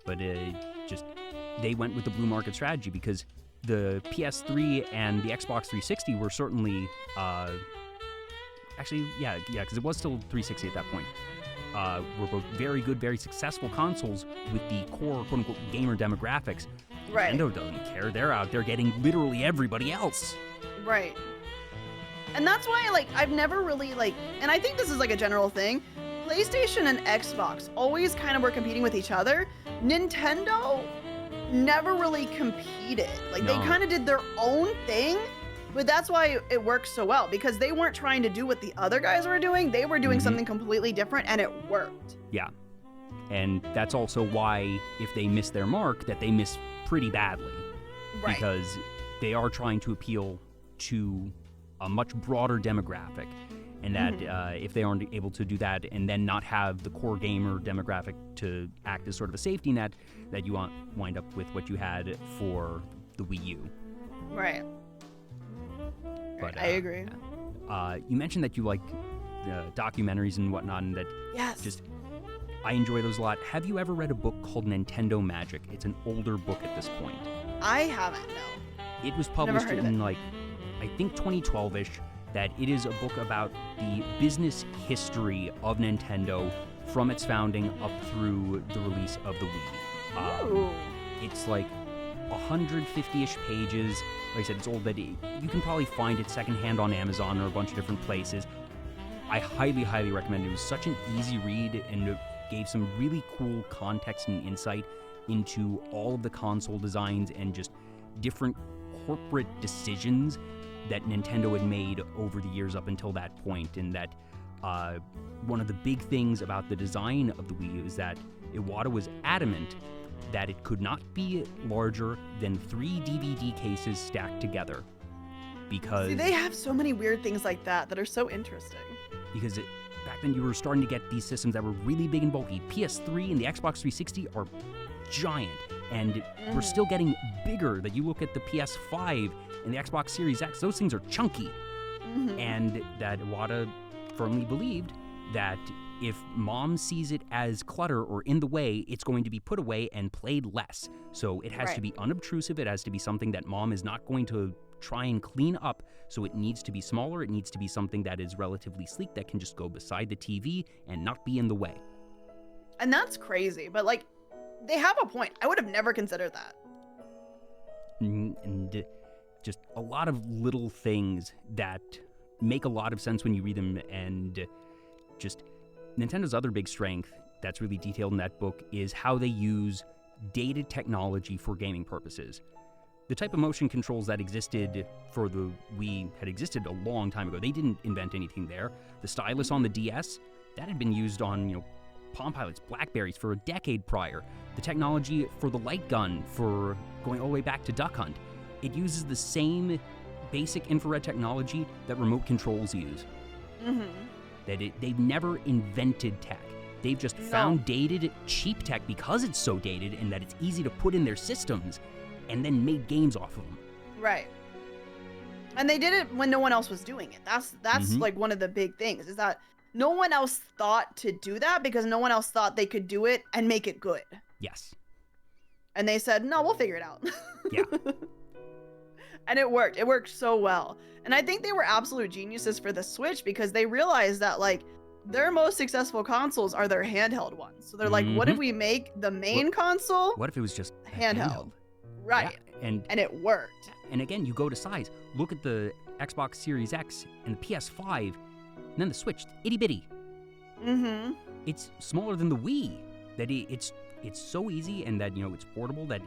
But they went with the blue market strategy, because the PS3 and the Xbox 360 were certainly, because it was still 360 at that point, were both very good, very successful consoles with the core, quote-unquote, gamer demographics. Nintendo doesn't care. They're out there getting literally everybody else. Right. And that's why, like, I've never really, like, and I think this is, like, a general thing, PlayStation and Xbox always kind of were competing with each other. Nintendo never really competed. Like, they kind of did their own thing, but that's why it worked so well, because they weren't trying to do what the other guys were doing. They were doing something completely different, and it worked. Yeah. And that's also why, if they miss their mark, that they miss pretty badly. Right. Because they are trying to appeal to a much broader demographic. And that if they aren't able to do that and then not have the core gamer demographic to act as sort of a safety net, that you wind up with what you had for the Wii U. Right. But, I agree. You mentioned that you like documentaries and whatnot, and that I enjoy those a lot. Have you ever read a book called Nintendo Magic? It's an older book at this point. I haven't, no. It was published in, I think 2012-ish. That it is a book about the business history of Nintendo from its founding up through the release of the Wii. It's like 150-ish pages. Like I said, it's old, that you can probably find it secondhand on Amazon or a bunch of different places. I highly, highly recommend it. It was such an easy read, and gave some really cool context and insight into all of the console designs and just different corporate decisions that Nintendo had made over the years up until that point. And that one of the big things about the design of the Wii is that Iwata was adamant that it could not be larger than 3 DVD cases stacked together. Because they have so many weird things like that are so interesting. Because back then you were starting to get these systems that were really big and bulky. PS3 and the Xbox 360 are giant, and we're still getting bigger. That you look at the PS5 and the Xbox Series X, those things are chunky. And that Iwata firmly believed that if mom sees it as clutter or in the way, it's going to be put away and played less. So it has to be unobtrusive. It has to be something that mom is not going to try and clean up. So it needs to be smaller. It needs to be something that is relatively sleek, that can just go beside the TV and not be in the way. And that's crazy, but like, they have a point. I would have never considered that. And just a lot of little things that make a lot of sense when you read them. And just Nintendo's other big strength that's really detailed in that book is how they use dated technology for gaming purposes. The type of motion controls that existed for the Wii had existed a long time ago. They didn't invent anything there. The stylus on the DS, that had been used on, Palm Pilots, Blackberries for a decade prior. The technology for the light gun, for going all the way back to Duck Hunt, it uses the same basic infrared technology that remote controls use. They've never invented tech. They've just found dated, cheap tech because it's so dated and that it's easy to put in their systems, and then made games off of them. Right. And they did it when no one else was doing it. That's like one of the big things, is that no one else thought to do that because no one else thought they could do it and make it good. Yes. And they said, no, we'll figure it out. Yeah. And it worked. It worked so well. And I think they were absolute geniuses for the Switch because they realized that, like, their most successful consoles are their handheld ones. So they're like, what if we make the main console? What if it was just handheld? Right. Yeah, and it worked. And again, you go to size. Look at the Xbox Series X and the PS5, and then the Switch, itty bitty. It's smaller than the Wii. That it's so easy, and that it's portable, that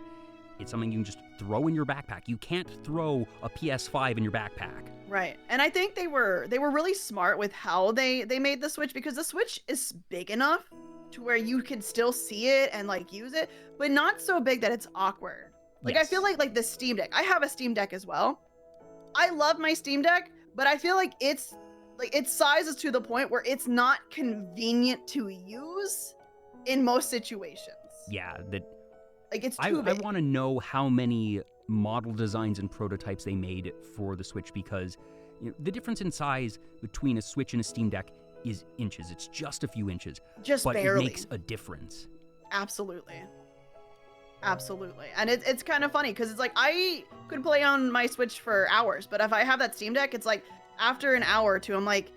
it's something you can just throw in your backpack. You can't throw a PS5 in your backpack. Right. And I think they were really smart with how they made the Switch, because the Switch is big enough to where you can still see it and like use it, but not so big that it's awkward. Like, yes. I feel like the Steam Deck. I have a Steam Deck as well. I love my Steam Deck, but I feel like its size is to the point where it's not convenient to use in most situations. Yeah, it's too big. I want to know how many model designs and prototypes they made for the Switch, because the difference in size between a Switch and a Steam Deck is inches. It's just a few inches. Just but barely. It makes a difference. Absolutely. And it's kind of funny because it's like I could play on my Switch for hours, but if I have that Steam Deck, it's like after an hour or two, I'm like,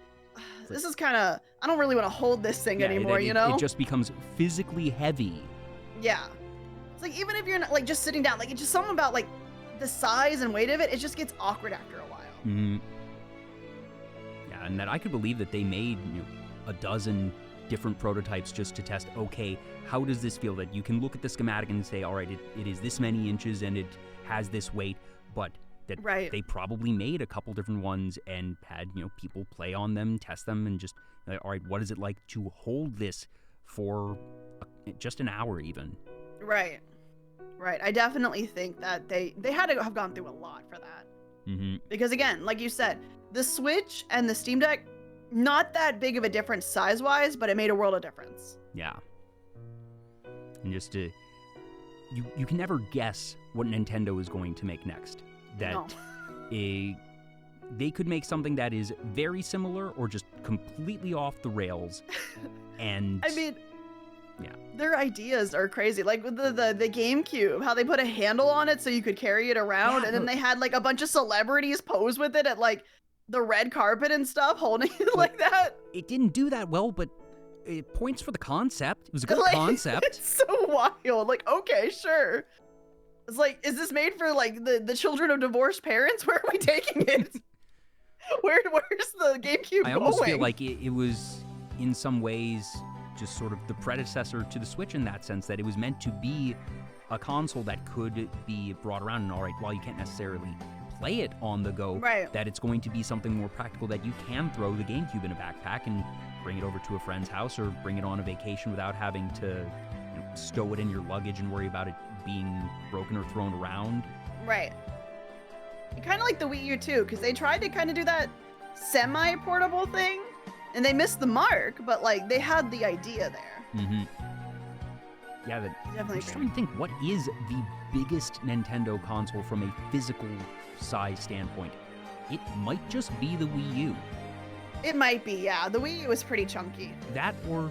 this is kind of, I don't really want to hold this thing anymore, It just becomes physically heavy. Yeah. It's like, even if you're not, like, just sitting down, like, it's just something about, like, the size and weight of it, it just gets awkward after a while. Yeah, and that I could believe that they made a dozen different prototypes just to test, okay, how does this feel? That you can look at the schematic and say, all right, it is this many inches and it has this weight, but that they probably made a couple different ones and had, people play on them, test them, and just, all right, what is it like to hold this for just an hour even? Right. I definitely think that they had to have gone through a lot for that. Because again, like you said, the Switch and the Steam Deck, not that big of a difference size-wise, but it made a world of difference. Yeah. And just you can never guess what Nintendo is going to make next. That they could make something that is very similar or just completely off the rails. And I mean, yeah, their ideas are crazy. Like with the GameCube, how they put a handle on it so you could carry it around, and then they had like a bunch of celebrities pose with it at like the red carpet and stuff, holding it like that. It didn't do that well, but it points for the concept. It was a good concept. It's so wild. Like, okay, sure. It's like, is this made for like the children of divorced parents? Where are we taking it? Where's the GameCube going? I almost feel like it was in some ways just sort of the predecessor to the Switch in that sense, that it was meant to be a console that could be brought around, and all right, while you can't necessarily play it on the go, Right. that it's going to be something more practical, that you can throw the GameCube in a backpack and bring it over to a friend's house or bring it on a vacation without having to stow it in your luggage and worry about it being broken or thrown around. Right. Kind of like the Wii U too, because they tried to kind of do that semi-portable thing, and they missed the mark, but like they had the idea there. Mm-hmm. Yeah, I'm Definitely just trying to think, what is the biggest Nintendo console from a physical size standpoint? It might just be the Wii U. It might be, yeah. The Wii U was pretty chunky. That or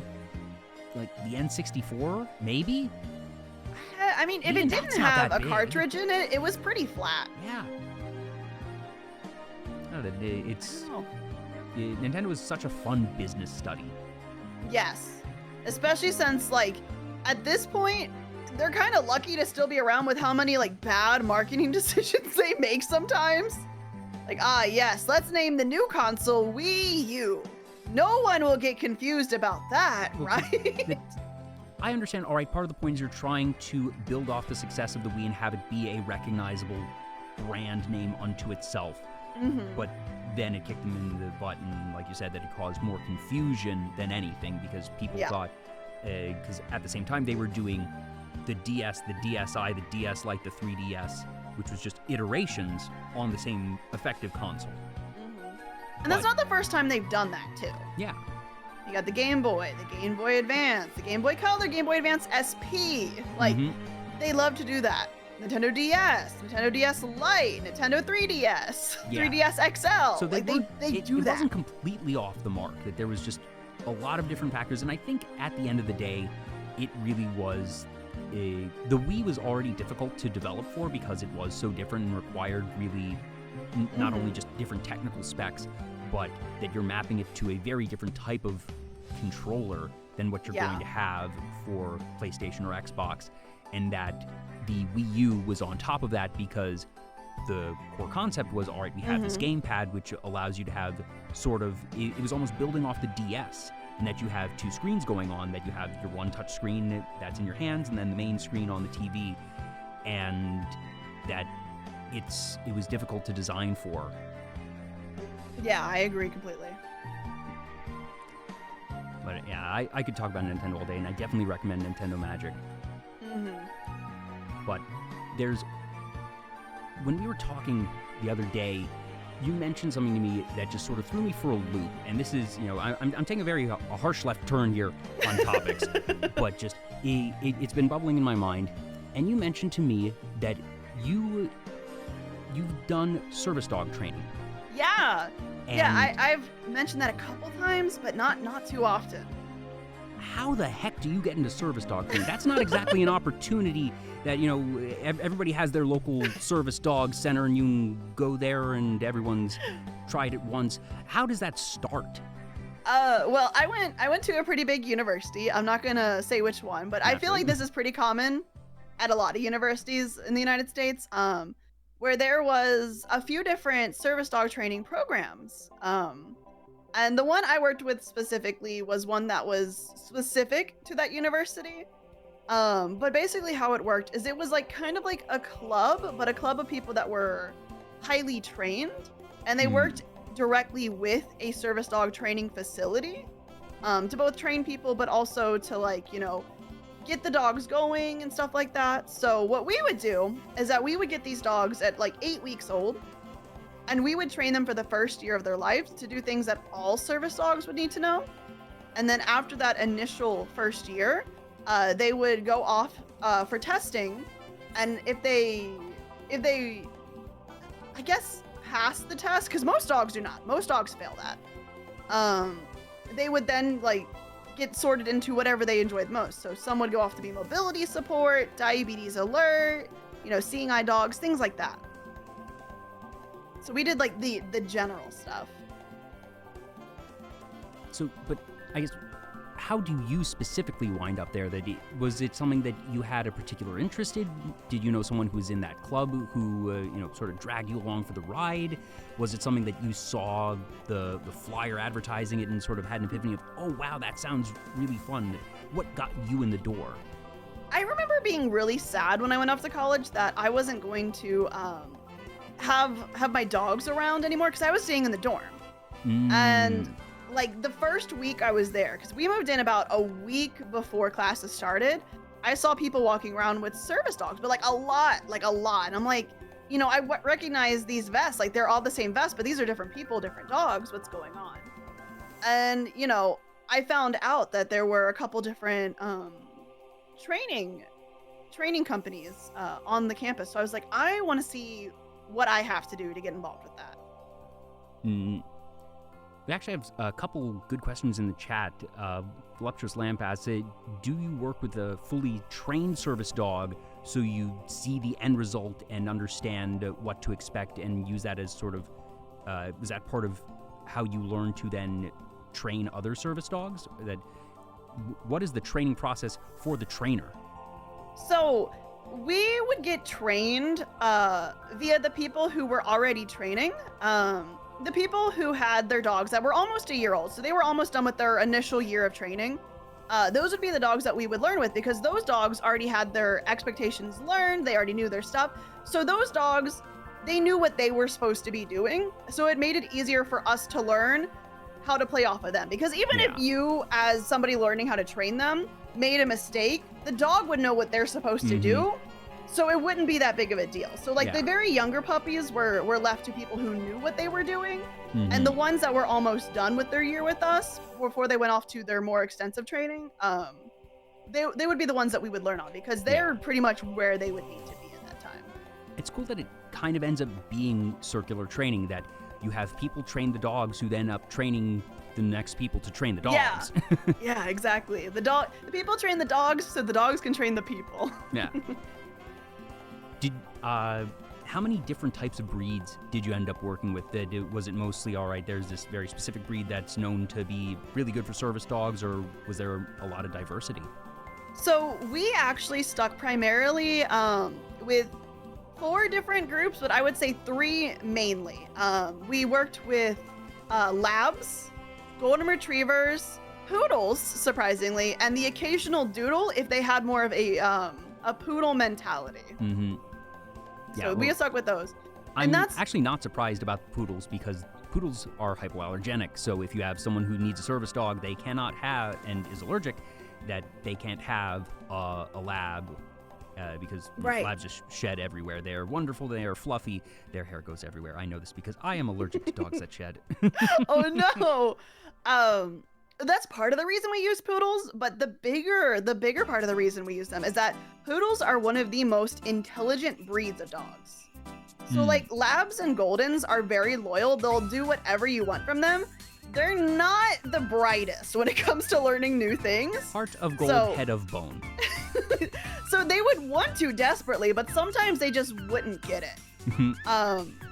like the N64, maybe? I mean, if Even it didn't that's not have that a big. cartridge in it, it was pretty flat. Yeah. No, it's Oh. Nintendo is such a fun business study. Yes. Especially since, like, at this point, they're kind of lucky to still be around with how many, like, bad marketing decisions they make sometimes. Like, yes, let's name the new console Wii U. No one will get confused about that, Well, right? I understand, all right, part of the point is you're trying to build off the success of the Wii and have it be a recognizable brand name unto itself. Mm-hmm. But then it kicked them in the butt, and like you said, that it caused more confusion than anything, because people thought, because at the same time they were doing the DS, the DSi, the DS Lite, the 3DS, which was just iterations on the same effective console. Mm-hmm. And that's not the first time they've done that, too. Yeah. You got the Game Boy, the Game Boy Advance, the Game Boy Color, Game Boy Advance SP. Like, Mhm. they love to do that. Nintendo DS, Nintendo DS Lite, Nintendo 3DS, Yeah. 3DS XL. So like, it do that. wasn't completely off the mark, that there was just a lot of different factors, and I think at the end of the day, it really was the Wii was already difficult to develop for because it was so different and required really not only just different technical specs, but that you're mapping it to a very different type of controller than what you're going to have for PlayStation or Xbox, and that the Wii U was on top of that because the core concept was, all right, we have this gamepad which allows you to have sort of, it was almost building off the DS, and that you have two screens going on, that you have your one touch screen that's in your hands and then the main screen on the TV, and that it was difficult to design for. Yeah, I agree completely. But yeah, I could talk about Nintendo all day, and I definitely recommend Nintendo Magic. But when we were talking the other day, you mentioned something to me that just sort of threw me for a loop. And this is, I'm taking a harsh left turn here on topics, but just it's been bubbling in my mind. And you mentioned to me that you've done service dog training. Yeah. And Yeah, I've mentioned that a couple times, but not too often. how the heck do you get into service dog training? That's not exactly an opportunity that, everybody has their local service dog center and you can go there and everyone's tried it once. How does that start? Well, I went to a pretty big university. I'm not gonna say which one, but I feel like this is pretty common at a lot of universities in the United States, where there was a few different service dog training programs. And the one I worked with specifically was one that was specific to that university. But basically how it worked is it was like kind of like a club, but a club of people that were highly trained, and they worked directly with a service dog training facility, to both train people, but also to get the dogs going and stuff like that. So what we would do is that we would get these dogs at like 8 weeks old, and we would train them for the first year of their lives to do things that all service dogs would need to know. And then after that initial first year, they would go off for testing, and if they I guess pass the test, because most dogs do not. Most dogs fail that. They would then get sorted into whatever they enjoyed most. So some would go off to be mobility support, diabetes alert, seeing eye dogs, things like that. So we did the general stuff. So, but I guess, how do you specifically wind up there? Was it something that you had a particular interest in? Did you know someone who was in that club who, sort of dragged you along for the ride? Was it something that you saw the flyer advertising it and sort of had an epiphany of, oh, wow, that sounds really fun? What got you in the door? I remember being really sad when I went off to college that I wasn't going to have my dogs around anymore because I was staying in the dorm. And like the first week I was there, because we moved in about a week before classes started, I saw people walking around with service dogs, but like a lot. And I'm like, I recognize these vests, like they're all the same vest, but these are different people, different dogs. What's going on? And, I found out that there were a couple different training companies on the campus. So I was like, I want to see what I have to do to get involved with that. We actually have a couple good questions in the chat. Voluptuous Lamp asks, do you work with a fully trained service dog so you see the end result and understand what to expect and use that as sort of, is that part of how you learn to then train other service dogs? What is the training process for the trainer? So we would get trained via the people who were already training. The people who had their dogs that were almost a year old, so they were almost done with their initial year of training. Those would be the dogs that we would learn with, because those dogs already had their expectations learned. They already knew their stuff. So those dogs, they knew what they were supposed to be doing. So it made it easier for us to learn how to play off of them. Because even if you, as somebody learning how to train them, made a mistake, the dog would know what they're supposed to do. So it wouldn't be that big of a deal. So like the very younger puppies were left to people who knew what they were doing. And the ones that were almost done with their year with us before they went off to their more extensive training, they would be the ones that we would learn on, because they're pretty much where they would need to be at that time. It's cool that it kind of ends up being circular training, that you have people train the dogs who then up training the next people to train the dogs. Yeah, exactly. The people train the dogs so the dogs can train the people. Yeah. How many different types of breeds did you end up working with? Was it mostly, all right, there's this very specific breed that's known to be really good for service dogs, or was there a lot of diversity? So we actually stuck primarily with 4 different groups, but I would say 3 mainly. We worked with labs, golden retrievers, poodles, surprisingly, and the occasional doodle if they had more of a poodle mentality. So we stuck with those. I'm actually not surprised about poodles, because poodles are hypoallergenic. So if you have someone who needs a service dog they cannot have and is allergic, that they can't have a lab, because labs just shed everywhere. They're wonderful. They are fluffy. Their hair goes everywhere. I know this because I am allergic to dogs that shed. Oh no. That's part of the reason we use poodles, but the bigger part of the reason we use them is that poodles are one of the most intelligent breeds of dogs. So like labs and goldens are very loyal. They'll do whatever you want from them. They're not the brightest when it comes to learning new things. Heart of gold, head of bone. So they would want to desperately, but sometimes they just wouldn't get it.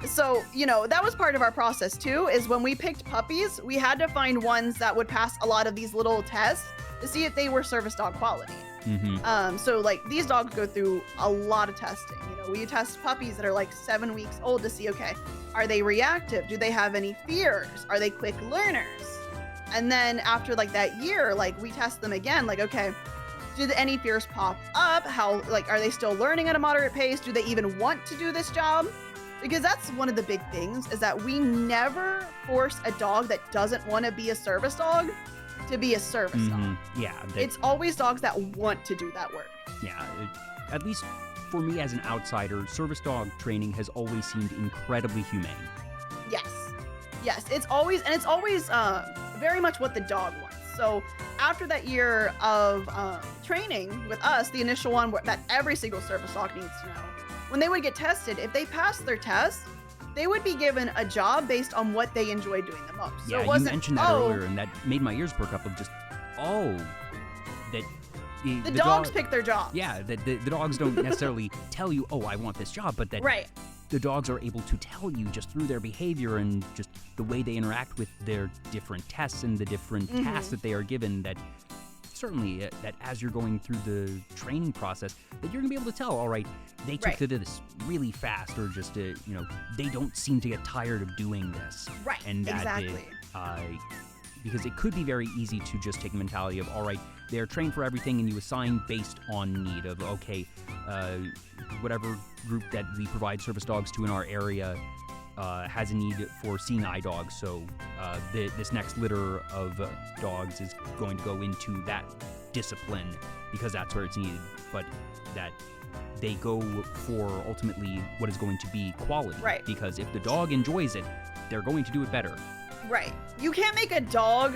So, that was part of our process too, is when we picked puppies, we had to find ones that would pass a lot of these little tests to see if they were service dog quality. So like these dogs go through a lot of testing. We test puppies that are like 7 weeks old to see, okay, are they reactive? Do they have any fears? Are they quick learners? And then after like that year, like we test them again, like, okay, do any fears pop up? How, like, are they still learning at a moderate pace? Do they even want to do this job? Because that's one of the big things, is that we never force a dog that doesn't want to be a service dog to be a service dog. Yeah. It's always dogs that want to do that work. Yeah. At least for me as an outsider, service dog training has always seemed incredibly humane. Yes. It's always very much what the dog wants. So after that year of training with us, the initial one that every single service dog needs to know, when they would get tested, if they passed their test, they would be given a job based on what they enjoyed doing the most. Yeah, so you mentioned that earlier, and that made my ears perk up of just, that the dogs pick their jobs. Yeah, the dogs don't necessarily tell you, I want this job, but that the dogs are able to tell you just through their behavior and just the way they interact with their different tests and the different tasks that they are given, that certainly that as you're going through the training process, that you're gonna be able to tell, all right, they took to this really fast, or just they don't seem to get tired of doing this. Right. And that exactly. Because it could be very easy to just take the mentality of, all right, they're trained for everything, and you assign based on need of, okay, whatever group that we provide service dogs to in our area has a need for seeing eye dogs, so this next litter of dogs is going to go into that discipline because that's where it's needed, but that they go for ultimately what is going to be quality. Right. Because if the dog enjoys it, they're going to do it better. Right. You can't make a dog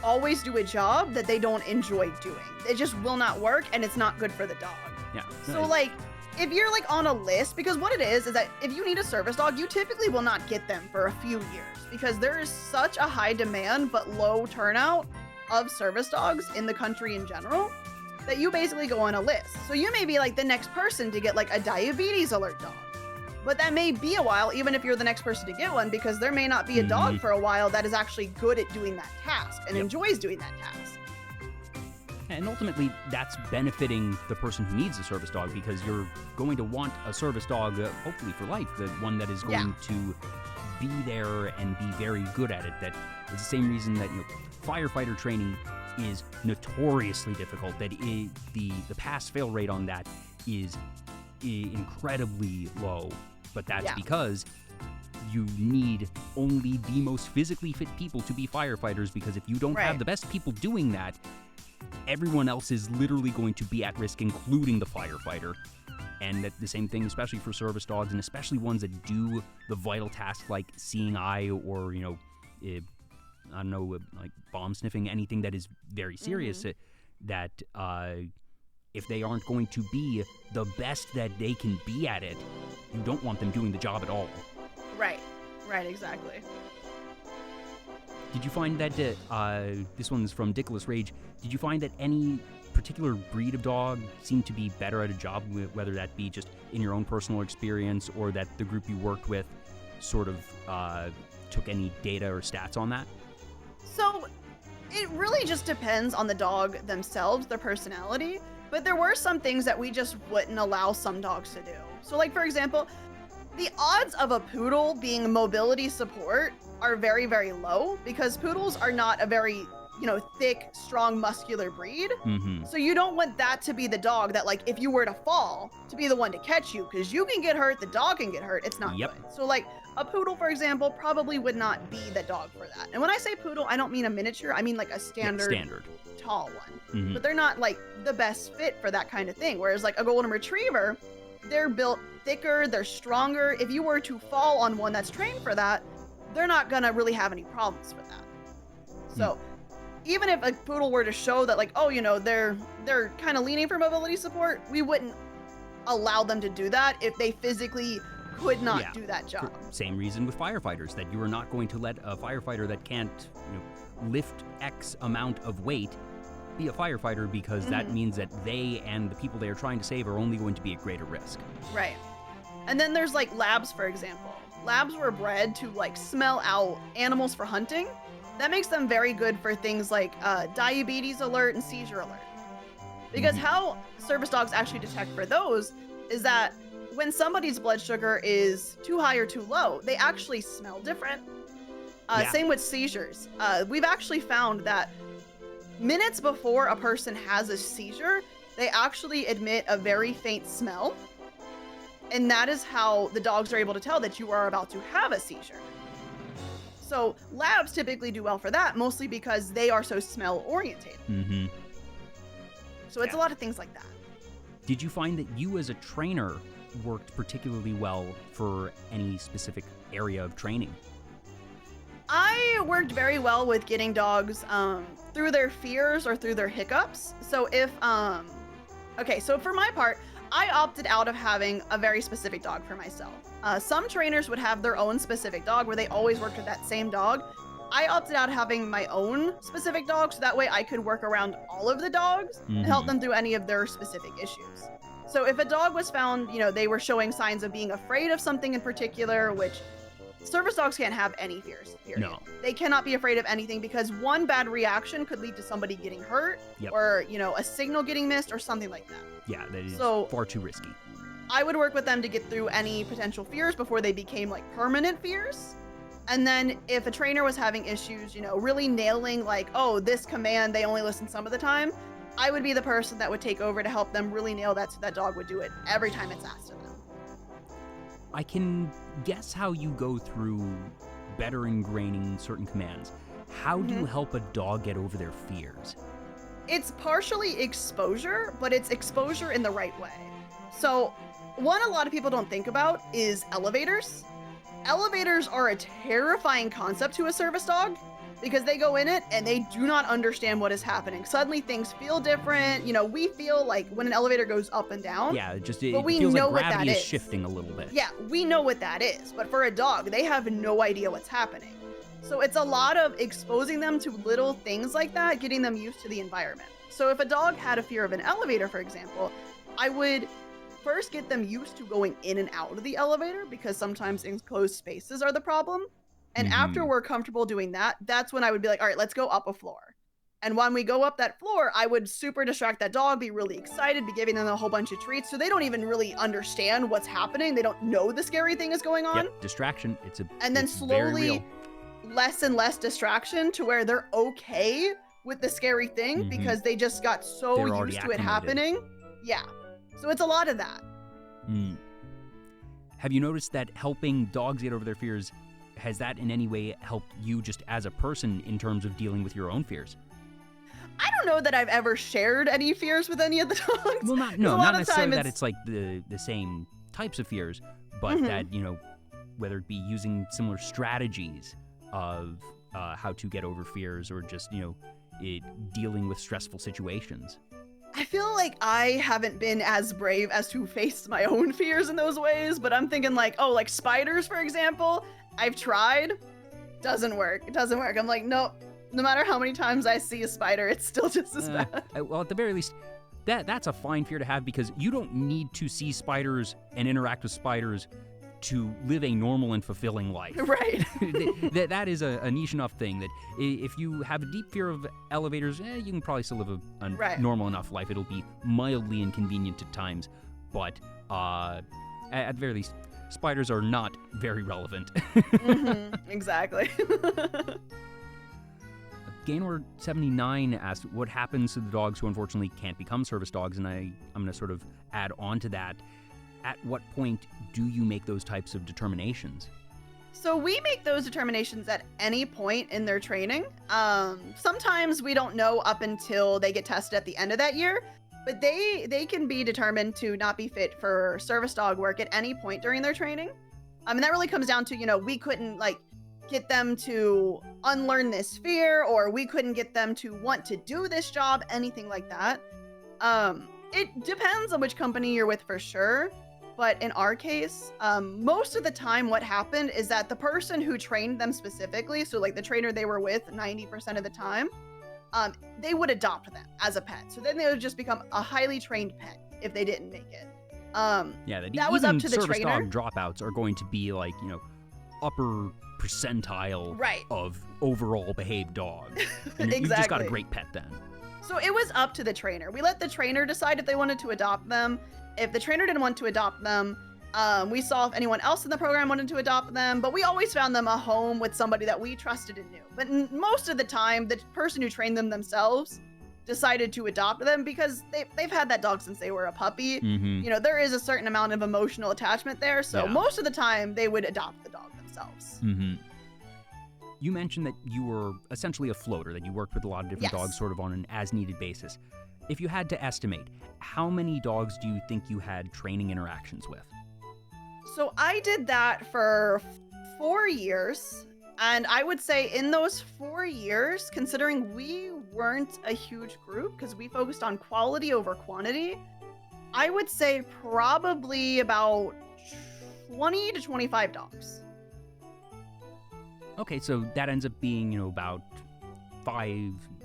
always do a job that they don't enjoy doing. It just will not work, and it's not good for the dog. Yeah. So, like, if you're, like, on a list, because what it is that if you need a service dog, you typically will not get them for a few years, because there is such a high demand but low turnout of service dogs in the country in general that you basically go on a list. So you may be, like, the next person to get, like, a diabetes alert dog. But that may be a while, even if you're the next person to get one, because there may not be a dog for a while that is actually good at doing that task and enjoys doing that task. And ultimately, that's benefiting the person who needs a service dog, because you're going to want a service dog, hopefully for life, the one that is going to be there and be very good at it. That is the same reason that firefighter training is notoriously difficult. That the pass-fail rate on that is incredibly low, but that's because you need only the most physically fit people to be firefighters, because if you don't have the best people doing that, everyone else is literally going to be at risk, including the firefighter. And that the same thing, especially for service dogs, and especially ones that do the vital tasks like seeing eye, or I don't know, like bomb sniffing, anything that is very serious, that if they aren't going to be the best that they can be at it, you don't want them doing the job at all. Right, exactly. Did you find that, this one's from Dickless Rage, did you find that any particular breed of dog seemed to be better at a job, whether that be just in your own personal experience, or that the group you worked with sort of took any data or stats on that? So, it really just depends on the dog themselves, their personality. But there were some things that we just wouldn't allow some dogs to do. So, like, for example, the odds of a poodle being mobility support are very, very low, because poodles are not a very, thick, strong, muscular breed. So you don't want that to be the dog that, like, if you were to fall, to be the one to catch you, because you can get hurt, the dog can get hurt. It's not good. So, like, a poodle, for example, probably would not be the dog for that. And when I say poodle, I don't mean a miniature. I mean, like, a standard. Tall one. But they're not, like, the best fit for that kind of thing. Whereas, like, a golden retriever, they're built thicker, they're stronger. If you were to fall on one that's trained for that, they're not gonna really have any problems with that. So even if a poodle were to show that, like, oh, they're kind of leaning for mobility support, we wouldn't allow them to do that if they physically could not do that job. Same reason with firefighters, that you are not going to let a firefighter that can't lift X amount of weight be a firefighter, because that means that they and the people they are trying to save are only going to be at greater risk. Right. And then there's, like, labs, for example. Labs were bred to, like, smell out animals for hunting. That makes them very good for things like diabetes alert and seizure alert. Because how service dogs actually detect for those is that when somebody's blood sugar is too high or too low, they actually smell different. Same with seizures. We've actually found that minutes before a person has a seizure, they actually emit a very faint smell. And that is how the dogs are able to tell that you are about to have a seizure. So labs typically do well for that, mostly because they are so smell orientated. So it's a lot of things like that. Did you find that you as a trainer worked particularly well for any specific area of training? I worked very well with getting dogs through their fears or through their hiccups. So if, so for my part, I opted out of having a very specific dog for myself. Some trainers would have their own specific dog where they always worked with that same dog. I opted out having my own specific dog, so that way I could work around all of the dogs and help them through any of their specific issues. So if a dog was found, they were showing signs of being afraid of something in particular, which service dogs can't have any fears, period. No. They cannot be afraid of anything because one bad reaction could lead to somebody getting hurt or, a signal getting missed or something like that. Yeah, that is So, far too risky. I would work with them to get through any potential fears before they became like permanent fears. And then if a trainer was having issues, really nailing like, oh, this command, they only listen some of the time, I would be the person that would take over to help them really nail that so that dog would do it every time it's asked of them. I can guess how you go through better ingraining certain commands. How do you help a dog get over their fears? It's partially exposure, but it's exposure in the right way. So one a lot of people don't think about is elevators. Elevators are a terrifying concept to a service dog because they go in it and they do not understand what is happening. Suddenly things feel different. We feel like when an elevator goes up and down. Yeah, it but feels know like what gravity that is shifting a little bit. Yeah, we know what that is. But for a dog, they have no idea what's happening. So it's a lot of exposing them to little things like that, getting them used to the environment. So if a dog had a fear of an elevator, for example, I would first get them used to going in and out of the elevator because sometimes enclosed spaces are the problem. And after we're comfortable doing that, that's when I would be like, all right, let's go up a floor. And when we go up that floor, I would super distract that dog, be really excited, be giving them a whole bunch of treats. So they don't even really understand what's happening. They don't know the scary thing is going on. Yep, distraction. And then it's very slowly real. less and less distraction to where they're okay with the scary thing because they just got so They're used to it acclimated. happening. Yeah. So it's a lot of that. Have you noticed that helping dogs get over their fears, has that in any way helped you just as a person in terms of dealing with your own fears? I don't know that I've ever shared any fears with any of the dogs. Well, not necessarily that it's like the same types of fears, but that, whether it be using similar strategies of how to get over fears or just, dealing with stressful situations. I feel like I haven't been as brave as to face my own fears in those ways, but I'm thinking like spiders, for example. I've tried. Doesn't work. It doesn't work. I'm like, nope. No matter how many times I see a spider, it's still just as bad. Well, at the very least, that's a fine fear to have because you don't need to see spiders and interact with spiders to live a normal and fulfilling life. Right. that is a niche enough thing that if you have a deep fear of elevators, you can probably still live a normal enough life. It'll be mildly inconvenient at times, but at the very least, spiders are not very relevant. Exactly. Gaynor79 asked, what happens to the dogs who unfortunately can't become service dogs? And I'm going to sort of add on to that. At what point do you make those types of determinations? So we make those determinations at any point in their training. Sometimes we don't know up until they get tested at the end of that year, but they can be determined to not be fit for service dog work at any point during their training. And that really comes down to, we couldn't get them to unlearn this fear, or we couldn't get them to want to do this job, anything like that. It depends on which company you're with for sure. But in our case, most of the time what happened is that the person who trained them specifically, so the trainer they were with 90% of the time, they would adopt them as a pet. So then they would just become a highly trained pet if they didn't make it. That was up to the service trainer. Dog dropouts are going to be upper percentile of overall behaved dogs. And Exactly. You've just got a great pet then. So it was up to the trainer. We let the trainer decide if they wanted to adopt them. If the trainer didn't want to adopt them, we saw if anyone else in the program wanted to adopt them, but we always found them a home with somebody that we trusted and knew. But most of the time, the person who trained them themselves decided to adopt them because they've had that dog since they were a puppy. There is a certain amount of emotional attachment there, so most of the time they would adopt the dog themselves. You mentioned that you were essentially a floater, that you worked with a lot of different dogs sort of on an as-needed basis. If you had to estimate, how many dogs do you think you had training interactions with? So I did that for 4 years, and I would say in those 4 years, considering we weren't a huge group because we focused on quality over quantity, I would say probably about 20 to 25 dogs. Okay, so that ends up being, about 5,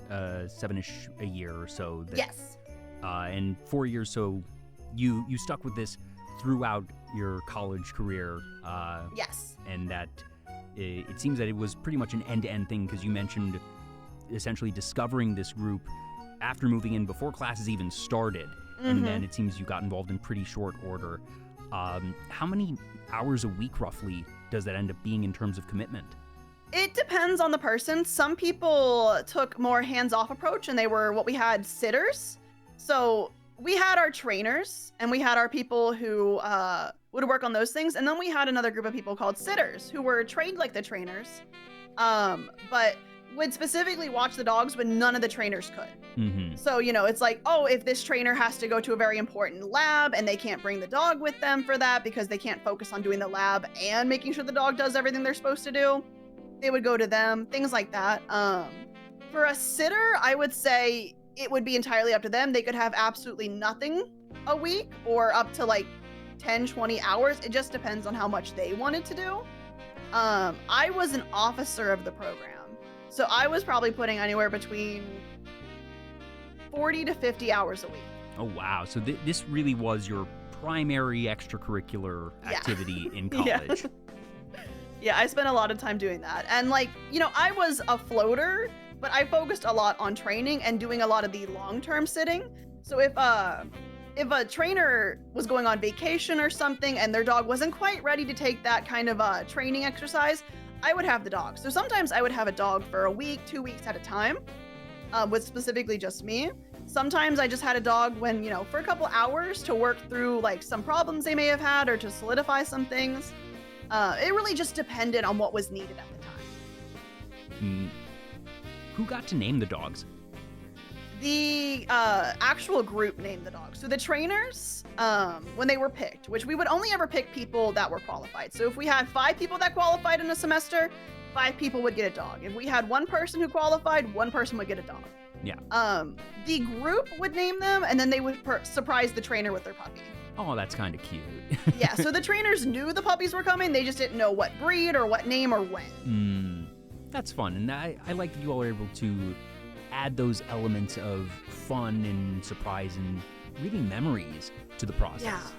7-ish a year or so. Yes. And 4 years, so you stuck with this throughout your college career. Yes. And that it seems that it was pretty much an end-to-end thing, because you mentioned essentially discovering this group after moving in before classes even started, and then it seems you got involved in pretty short order. How many hours a week roughly does that end up being in terms of commitment? It depends on the person. Some people took more hands-off approach, and they were what we had sitters. So we had our trainers, and we had our people who would work on those things, and then we had another group of people called sitters who were trained like the trainers, but would specifically watch the dogs when none of the trainers could. So, you know, it's like, oh, if this trainer has to go to a very important lab and they can't bring the dog with them for that because they can't focus on doing the lab and making sure the dog does everything they're supposed to do, they would go to them, things like that. For a sitter, I would say it would be entirely up to them. They could have absolutely nothing a week or up to like 10, 20 hours. It just depends on how much they wanted to do. I was an officer of the program, so I was probably putting anywhere between 40 to 50 hours a week. Oh, wow. So this really was your primary extracurricular activity in college. Yeah, I spent a lot of time doing that. And like, you know, I was a floater, but I focused a lot on training and doing a lot of the long-term sitting. So if a trainer was going on vacation or something and their dog wasn't quite ready to take that kind of training exercise, I would have the dog. So sometimes I would have a dog for a week, 2 weeks at a time, with specifically just me. Sometimes I just had a dog when, you know, for a couple hours to work through like some problems they may have had or to solidify some things. It really just depended on what was needed at the time. Who got to name the dogs? The actual group named the dogs. So the trainers, when they were picked, which we would only ever pick people that were qualified. So if we had 5 people that qualified in a semester, 5 people would get a dog. If we had 1 person who qualified, 1 person would get a dog. Yeah. The group would name them, and then they would surprise the trainer with their puppy. Oh, that's kind of cute. Yeah, so the trainers knew the puppies were coming. They just didn't know what breed or what name or when. That's fun, and I like that you all are able to add those elements of fun and surprise and really memories to the process.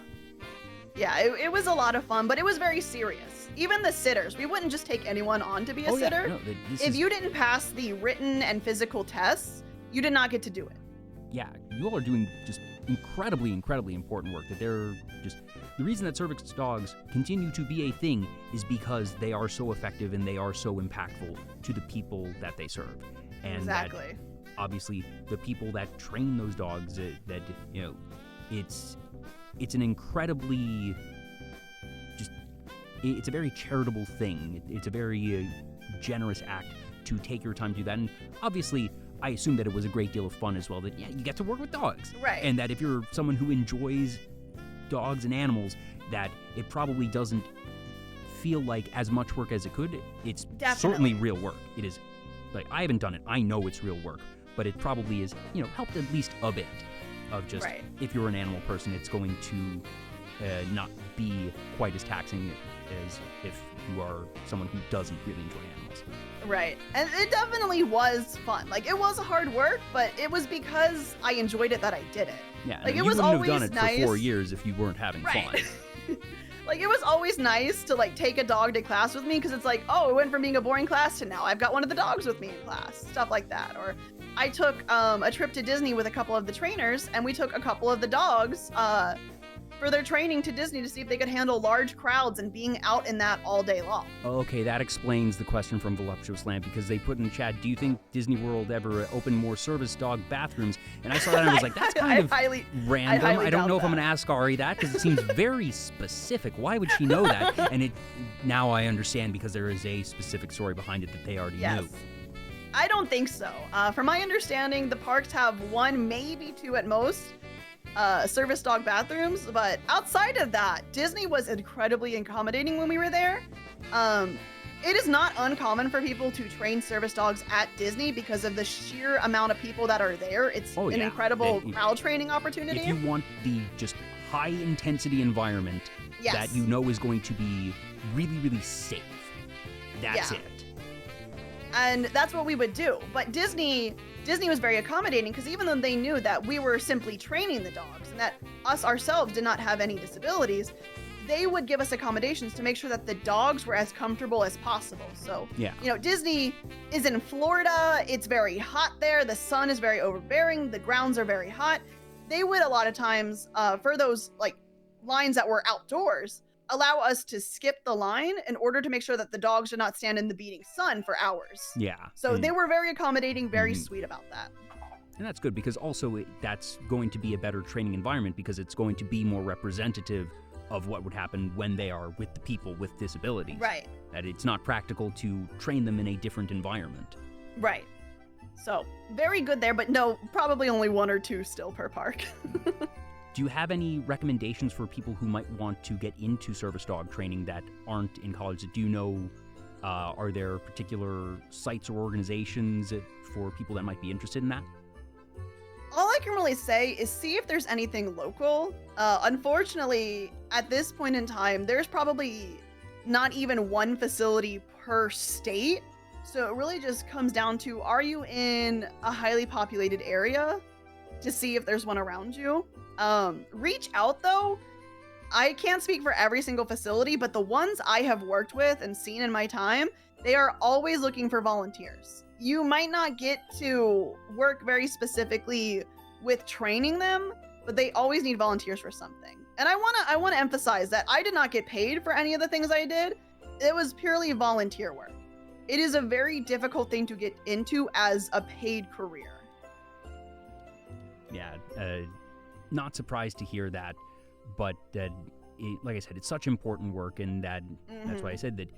Yeah, it was a lot of fun, but it was very serious. Even the sitters, we wouldn't just take anyone on to be a sitter. No, if you didn't pass the written and physical tests, you did not get to do it. Yeah, you all are doing just incredibly important work. That they're just the reason that service dogs continue to be a thing is because they are so effective and they are so impactful to the people that they serve. And exactly. That, obviously, the people that train those dogs, that you know, it's an incredibly it's a very charitable thing. It's a very generous act to take your time to do that. And obviously, I assume that it was a great deal of fun as well, that, yeah, you get to work with dogs. Right. And that if you're someone who enjoys dogs and animals, that it probably doesn't feel like as much work as it could. It's Definitely. Certainly real work. It is, like, I haven't done it. I know it's real work. But it probably is, you know, helped at least a bit of just, if you're an animal person, it's going to not be quite as taxing as if you are someone who doesn't really enjoy animals. Right. And it definitely was fun. Like, it was hard work, but it was because I enjoyed it that I did it. Yeah, like, no, it was you wouldn't always have done it nice. for 4 years if you weren't having fun. Like, it was always nice to, like, take a dog to class with me, because it's like, oh, it went from being a boring class to now I've got one of the dogs with me in class. Stuff like that. Or I took a trip to Disney with a couple of the trainers, and we took a couple of the dogs for their training to Disney to see if they could handle large crowds and being out in that all day long. Okay, that explains the question from Voluptuous Lamp, because they put in the chat, do you think Disney World ever opened more service dog bathrooms? And I saw that and I was like, that's kind of random. I don't know if I'm going to ask Ari that, because it seems very specific. Why would she know that? And now I understand, because there is a specific story behind it that they already knew. I don't think so. From my understanding, the parks have 1, maybe 2 at most, service dog bathrooms, but outside of that, Disney was incredibly accommodating when we were there. It is not uncommon for people to train service dogs at Disney because of the sheer amount of people that are there. It's an incredible crowd training opportunity. If you want the just high intensity environment that you know is going to be really, really safe, that's it. And that's what we would do. But Disney was very accommodating, because even though they knew that we were simply training the dogs and that us ourselves did not have any disabilities, they would give us accommodations to make sure that the dogs were as comfortable as possible. So, Yeah. Disney is in Florida. It's very hot there. The sun is very overbearing. The grounds are very hot. They would a lot of times, for those like lines that were outdoors, allow us to skip the line in order to make sure that the dogs did not stand in the beating sun for hours. Yeah. So they were very accommodating, very Mhm. sweet about that. And that's good because also that's going to be a better training environment because it's going to be more representative of what would happen when they are with the people with disabilities. Right. That it's not practical to train them in a different environment. Right. So, very good there, but no, probably only 1 or 2 still per park. Do you have any recommendations for people who might want to get into service dog training that aren't in college? Do you know, are there particular sites or organizations for people that might be interested in that? All I can really say is see if there's anything local. Unfortunately, at this point in time, there's probably not even one facility per state. So it really just comes down to, are you in a highly populated area to see if there's one around you? Reach out though. I can't speak for every single facility, but the ones I have worked with and seen in my time, they are always looking for volunteers. You might not get to work very specifically with training them, but they always need volunteers for something. And I wanna emphasize that I did not get paid for any of the things I did. It was purely volunteer work. It is a very difficult thing to get into as a paid career. Yeah, not surprised to hear that, but that, like I said, it's such important work, and that's why I said that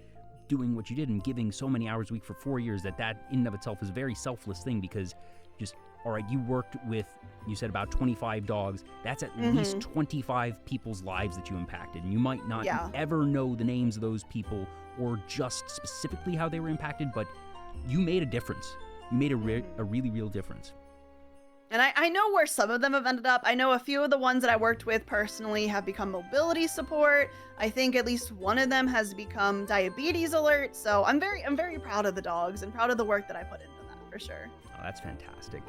doing what you did and giving so many hours a week for 4 years, that in and of itself is a very selfless thing because just, all right, you worked with, you said about 25 dogs. That's at least 25 people's lives that you impacted. And you might not ever know the names of those people or just specifically how they were impacted, but you made a difference. You made a really real difference. And I know where some of them have ended up. I know a few of the ones that I worked with personally have become mobility support. I think at least one of them has become diabetes alert. So I'm very proud of the dogs and proud of the work that I put into that for sure. Oh, that's fantastic.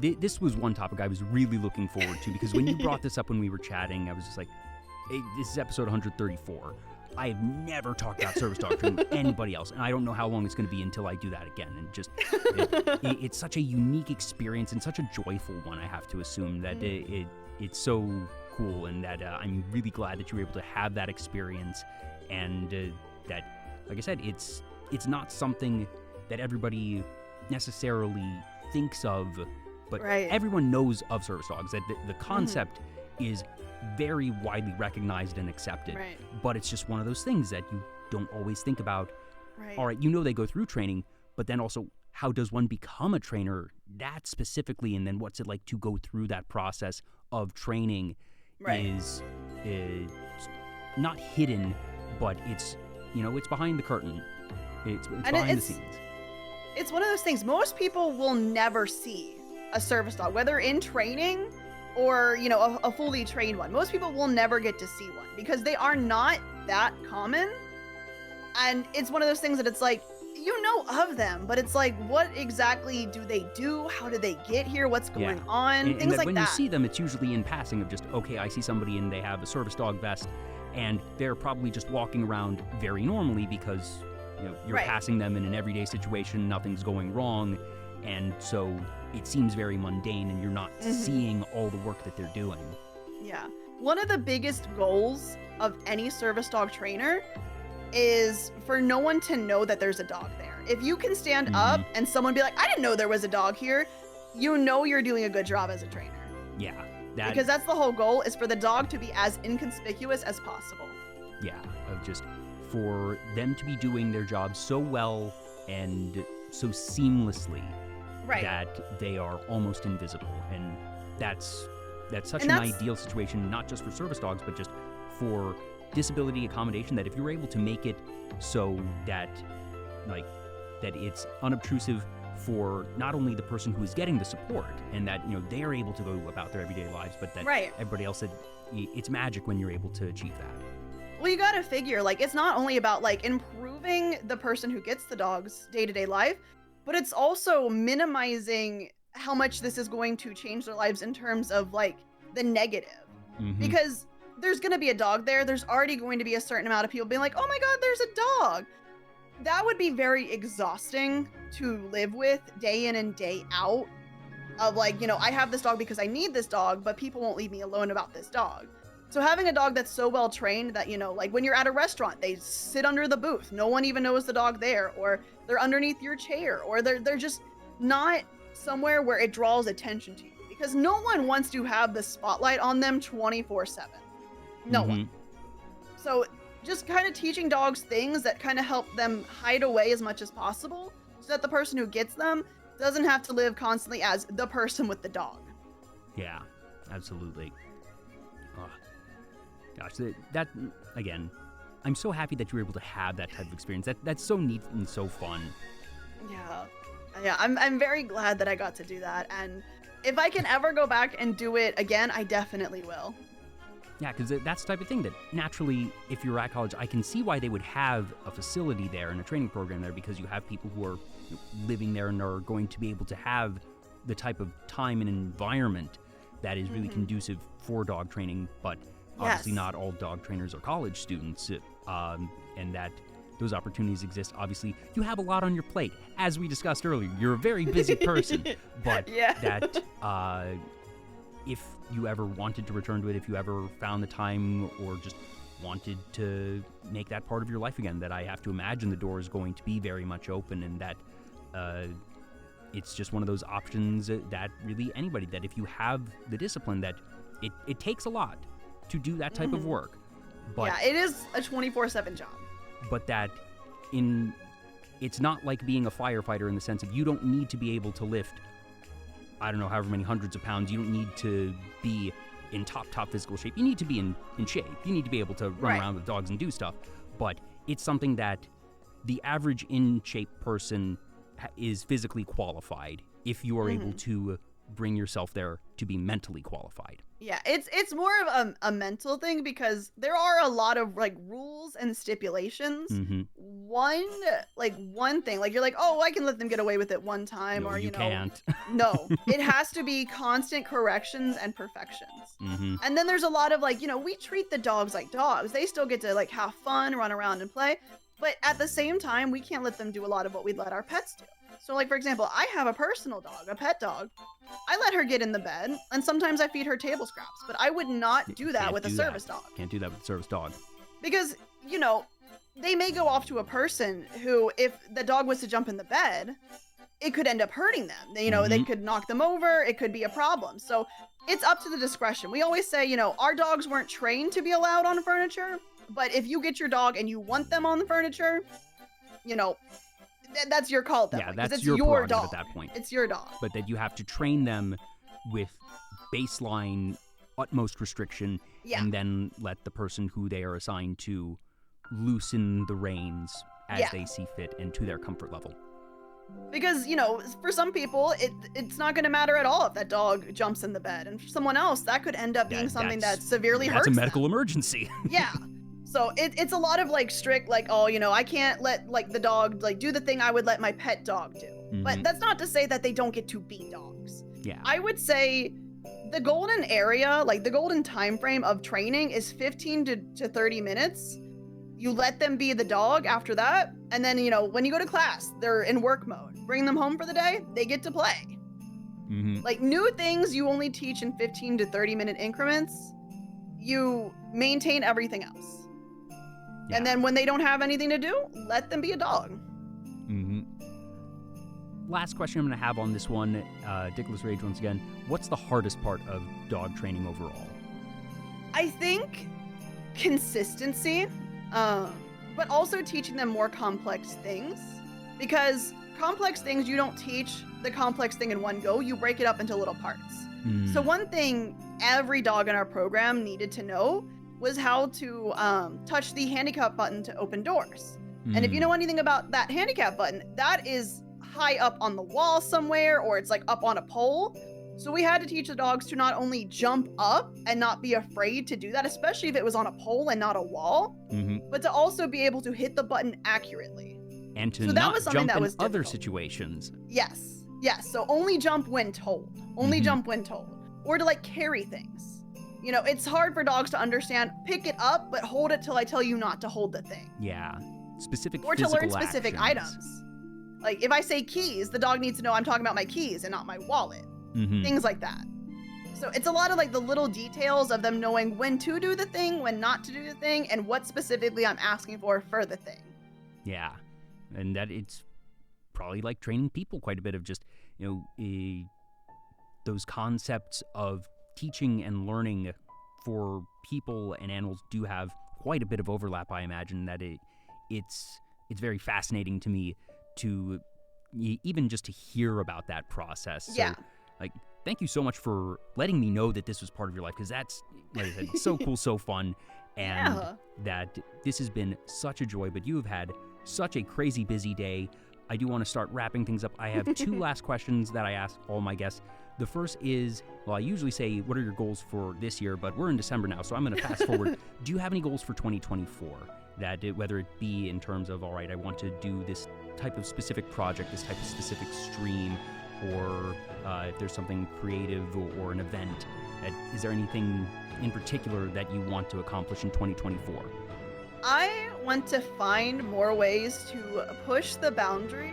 This was one topic I was really looking forward to because when you brought this up when we were chatting, I was just like, hey, this is episode 134. I have never talked about service dog training with anybody else, and I don't know how long it's going to be until I do that again. And just, it's such a unique experience and such a joyful one, I have to assume, that it's so cool, and that I'm really glad that you were able to have that experience, and that, like I said, it's not something that everybody necessarily thinks of, but everyone knows of service dogs, that the concept is very widely recognized and accepted, but it's just one of those things that you don't always think about. All right, they go through training, but then also how does one become a trainer, that specifically, and then what's it like to go through that process of training is not hidden, but it's behind the curtain. It's behind the scenes. It's one of those things most people will never see a service dog, whether in training or, a fully trained one. Most people will never get to see one because they are not that common. And it's one of those things that it's like, of them, but it's like, what exactly do they do? How do they get here? What's going on? And Things like when that. you see them, it's usually in passing of just, okay, I see somebody and they have a service dog vest and they're probably just walking around very normally because, you're passing them in an everyday situation, nothing's going wrong. And so it seems very mundane and you're not seeing all the work that they're doing. Yeah. One of the biggest goals of any service dog trainer is for no one to know that there's a dog there. If you can stand up and someone be like, I didn't know there was a dog here, you're doing a good job as a trainer. Yeah. Because that's the whole goal, is for the dog to be as inconspicuous as possible. Yeah. Of just for them to be doing their job so well and so seamlessly that they are almost invisible. And that's such an ideal situation, not just for service dogs, but just for disability accommodation, that if you're able to make it so that it's unobtrusive for not only the person who is getting the support and that they are able to go about their everyday lives, but that everybody else, it's magic when you're able to achieve that. Well, you gotta figure, it's not only about improving the person who gets the dog's day-to-day life, but it's also minimizing how much this is going to change their lives in terms of the negative. Because there's going to be a dog there. There's already going to be a certain amount of people being like, oh my God, there's a dog. That would be very exhausting to live with day in and day out. Of like, you know, I have this dog because I need this dog, but people won't leave me alone about this dog. So having a dog that's so well trained that, you know, like when you're at a restaurant, they sit under the booth. No one even knows the dog there, or they're underneath your chair, or they're just not somewhere where it draws attention to you, because no one wants to have the spotlight on them 24/7. No one. So just kind of teaching dogs things that kind of help them hide away as much as possible, so that the person who gets them doesn't have to live constantly as the person with the dog. Yeah, absolutely. Oh, gosh, that again, I'm so happy that you were able to have that type of experience. That's so neat and so fun. Yeah, I'm very glad that I got to do that, and if I can ever go back and do it again, I definitely will. Yeah, because that's the type of thing that naturally, if you're at college, I can see why they would have a facility there and a training program there, because you have people who are living there and are going to be able to have the type of time and environment that is really conducive for dog training. But obviously not all dog trainers are college students, and that those opportunities exist. Obviously, you have a lot on your plate. As we discussed earlier, you're a very busy person, but that if you ever wanted to return to it, if you ever found the time or just wanted to make that part of your life again, that I have to imagine the door is going to be very much open, and that it's just one of those options that really anybody, that if you have the discipline, that it takes a lot to do that type of work. But yeah, it is a 24/7 job. But that it's not like being a firefighter in the sense of you don't need to be able to lift, I don't know, however many hundreds of pounds. You don't need to be in top physical shape. You need to be in shape. You need to be able to run around with dogs and do stuff. But it's something that the average in shape person is physically qualified if you are able to bring yourself there to be mentally qualified. Yeah, it's more of a mental thing, because there are a lot of like rules and stipulations. One thing, like you're like, oh, I can let them get away with it one time, No, or you know, can't. No, it has to be constant corrections and perfections. And then there's a lot of like, you know, we treat the dogs like dogs. They still get to like have fun, run around and play, but at the same time, we can't let them do a lot of what we'd let our pets do. So like, for example, I have a personal dog, a pet dog. I let her get in the bed, and sometimes I feed her table scraps, but I would not do that with a service dog. Can't do that with a service dog. Because, you know, they may go off to a person who, if the dog was to jump in the bed, it could end up hurting them. You know, they could knock them over. It could be a problem. So it's up to the discretion. We always say, you know, our dogs weren't trained to be allowed on furniture, but if you get your dog and you want them on the furniture, you know, that's your call at that point. That's it's your dog at that point. It's your dog. But that you have to train them with baseline utmost restriction, and then let the person who they are assigned to loosen the reins as they see fit and to their comfort level. Because, you know, for some people, it's not going to matter at all if that dog jumps in the bed. And for someone else, that could end up being something that severely hurts them. That's a medical them. Emergency. Yeah. So it's a lot of like strict, like, oh, you know, I can't let like the dog like do the thing I would let my pet dog do. But that's not to say that they don't get to be dogs. Yeah. I would say the golden area, like the golden time frame of training is 15 to 30 minutes. You let them be the dog after that. And then, you know, when you go to class, they're in work mode. Bring them home for the day, they get to play. Like new things you only teach in 15 to 30 minute increments. You maintain everything else. Yeah. And then when they don't have anything to do, let them be a dog. Last question I'm going to have on this one, Dickless Rage once again. What's the hardest part of dog training overall? I think consistency, but also teaching them more complex things. Because complex things, you don't teach the complex thing in one go. You break it up into little parts. So one thing every dog in our program needed to know was how to touch the handicap button to open doors. And if you know anything about that handicap button, that is high up on the wall somewhere, or it's like up on a pole. So we had to teach the dogs to not only jump up and not be afraid to do that, especially if it was on a pole and not a wall, but to also be able to hit the button accurately. And to not jump in other situations. Yes. So only jump when told. Only jump when told. Or to like carry things. it's hard for dogs to understand, pick it up, but hold it till I tell you not to hold the thing. Yeah. Specific Or to learn physical specific actions. items. Like, if I say keys, the dog needs to know I'm talking about my keys and not my wallet. Mm-hmm. Things like that. So it's a lot of, like, the little details of them knowing when to do the thing, when not to do the thing, and what specifically I'm asking for the thing. Yeah. And that it's probably like training people quite a bit of just, those concepts of teaching and learning for people and animals do have quite a bit of overlap, I imagine, that it's very fascinating to me to even just to hear about that process. So, Yeah. like, thank you so much for letting me know that this was part of your life, because that's, like I said, so cool, so fun, and that this has been such a joy, but you have had such a crazy busy day. I do want to start wrapping things up. I have two last questions that I ask all my guests. The first is, well, I usually say, what are your goals for this year? But we're in December now, so I'm going to fast forward. Do you have any goals for 2024? Whether it be in terms of, all right, I want to do this type of specific project, this type of specific stream, or if there's something creative or an event. Is there anything in particular that you want to accomplish in 2024? I want to find more ways to push the boundary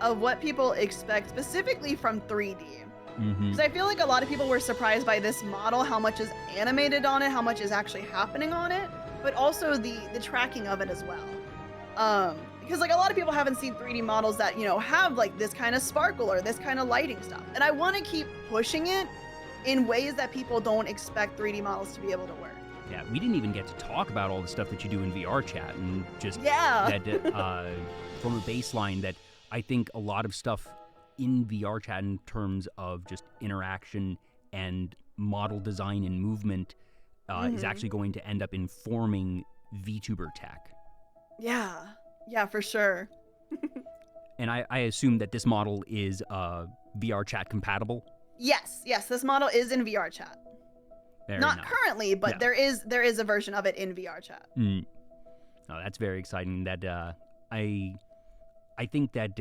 of what people expect, specifically from 3D. Because I feel like a lot of people were surprised by this model, how much is animated on it, how much is actually happening on it, but also the tracking of it as well. Because like a lot of people haven't seen 3D models that, have like this kind of sparkle or this kind of lighting stuff. And I want to keep pushing it in ways that people don't expect 3D models to be able to work. Yeah, we didn't even get to talk about all the stuff that you do in VR chat, and just that from a baseline that I think a lot of stuff in VR chat in terms of just interaction and model design and movement is actually going to end up informing Vtuber tech. Yeah, for sure. And I assume that this model is VR chat compatible? Yes, this model is in VR chat. Very Not nice. currently, but Yeah. there is a version of it in VR chat. Oh, that's very exciting. That I think that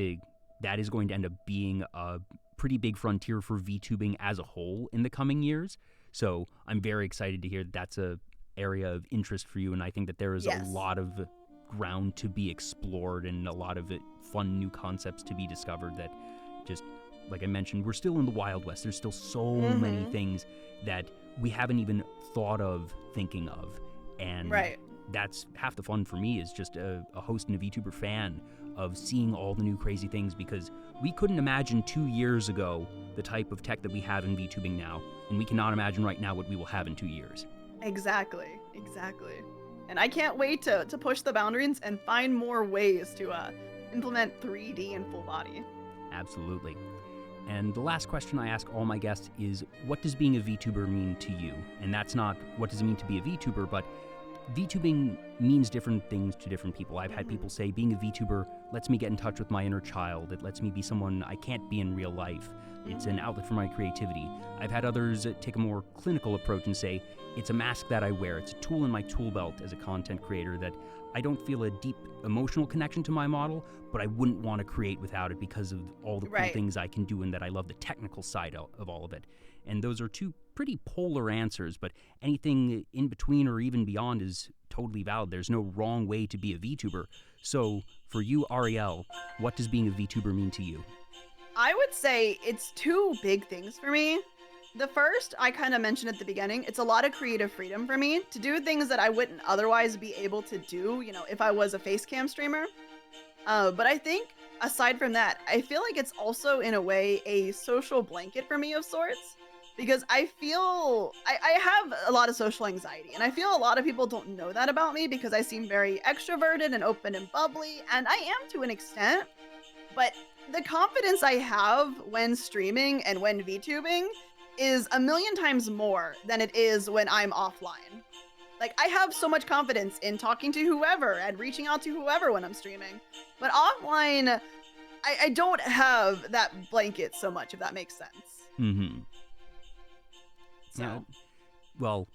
that is going to end up being a pretty big frontier for VTubing as a whole in the coming years. So I'm very excited to hear that that's a area of interest for you, and I think that there is a lot of ground to be explored and a lot of fun new concepts to be discovered that just, like I mentioned, we're still in the Wild West. There's still so many things that we haven't even thought of thinking of. And that's half the fun for me, is just a host and a VTuber fan of seeing all the new crazy things, because we couldn't imagine 2 years ago the type of tech that we have in VTubing now, and we cannot imagine right now what we will have in 2 years. Exactly. And I can't wait to push the boundaries and find more ways to implement 3D in full body. Absolutely. And the last question I ask all my guests is, what does being a VTuber mean to you? And that's not what does it mean to be a VTuber, but VTubing means different things to different people. I've had people say being a VTuber lets me get in touch with my inner child. It lets me be someone I can't be in real life. It's an outlet for my creativity. I've had others take a more clinical approach and say, it's a mask that I wear. It's a tool in my tool belt as a content creator that I don't feel a deep emotional connection to my model, but I wouldn't want to create without it because of all the cool things I can do, and that I love the technical side of all of it. And those are two pretty polar answers, but anything in between or even beyond is totally valid. There's no wrong way to be a VTuber. So for you, Arielle, what does being a VTuber mean to you? I would say it's two big things for me. The first, I kind of mentioned at the beginning, it's a lot of creative freedom for me to do things that I wouldn't otherwise be able to do, if I was a face cam streamer. But I think aside from that, I feel like it's also in a way a social blanket for me of sorts, because I feel I have a lot of social anxiety, and I feel a lot of people don't know that about me because I seem very extroverted and open and bubbly, and I am to an extent, but the confidence I have when streaming and when VTubing is a million times more than it is when I'm offline. Like, I have so much confidence in talking to whoever and reaching out to whoever when I'm streaming. But offline, I don't have that blanket so much, if that makes sense. Mm-hmm. So. Yeah. Well,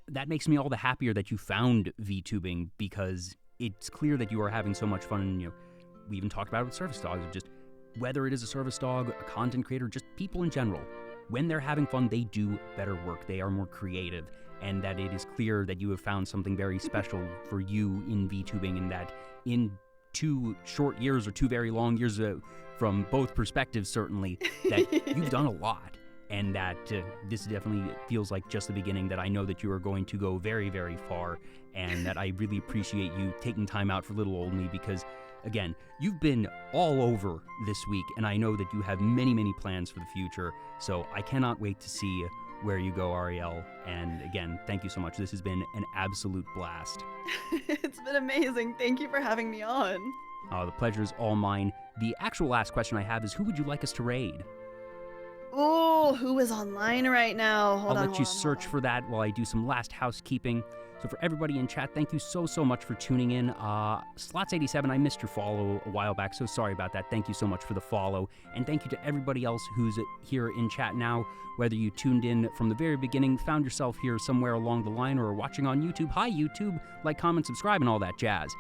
that makes me all the happier that you found VTubing, because it's clear that you are having so much fun. We even talked about it with service dogs, just whether it is a service dog, a content creator, just people in general. when they're having fun, they do better work. They are more creative, and that it is clear that you have found something very special for you in VTubing, and that in 2 short years or 2 very long years from both perspectives, certainly, that you've done a lot. And that this definitely feels like just the beginning, that I know that you are going to go very, very far, and that I really appreciate you taking time out for little old me, because, again, you've been all over this week, and I know that you have many, many plans for the future, so I cannot wait to see where you go, Arielle. And again, thank you so much. This has been an absolute blast. It's been amazing. Thank you for having me on. The pleasure is all mine. The actual last question I have is, who would you like us to raid? Oh, who is online right now? I'll let you search for that while I do some last housekeeping. So for everybody in chat, thank you so much for tuning in. Slots87, I missed your follow a while back, so sorry about that. Thank you so much for the follow. And thank you to everybody else who's here in chat now, whether you tuned in from the very beginning, found yourself here somewhere along the line, or are watching on YouTube. Hi, YouTube. Like, comment, subscribe, and all that jazz.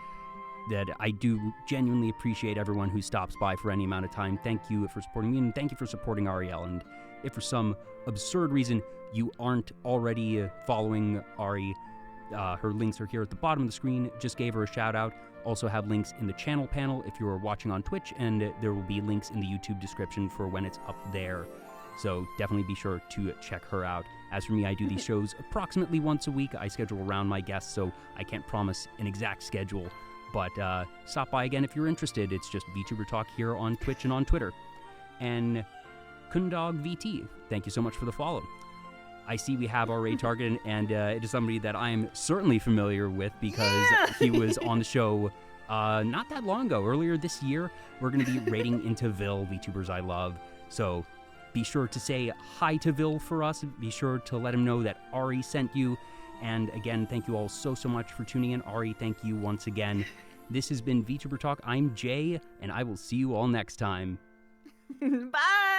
That I do genuinely appreciate everyone who stops by for any amount of time. Thank you for supporting me, and thank you for supporting Arielle. And if for some absurd reason you aren't already following Ari, her links are here at the bottom of the screen. Just gave her a shout out. Also have links in the channel panel if you are watching on Twitch, and there will be links in the YouTube description for when it's up there. So definitely be sure to check her out. As for me, I do these shows approximately once a week. I schedule around my guests, so I can't promise an exact schedule. But stop by again if you're interested. It's just Vtuber Talk here on Twitch and on Twitter. And Kundog VT, thank you so much for the follow. I see we have our raid target, and it is somebody that I am certainly familiar with, because he was on the show not that long ago. Earlier this year, we're going to be raiding into Vil, VTubers I love. So be sure to say hi to Vil for us. Be sure to let him know that Ari sent you. And again, thank you all so much for tuning in. Ari, thank you once again. This has been VTuber Talk. I'm Jay, and I will see you all next time. Bye!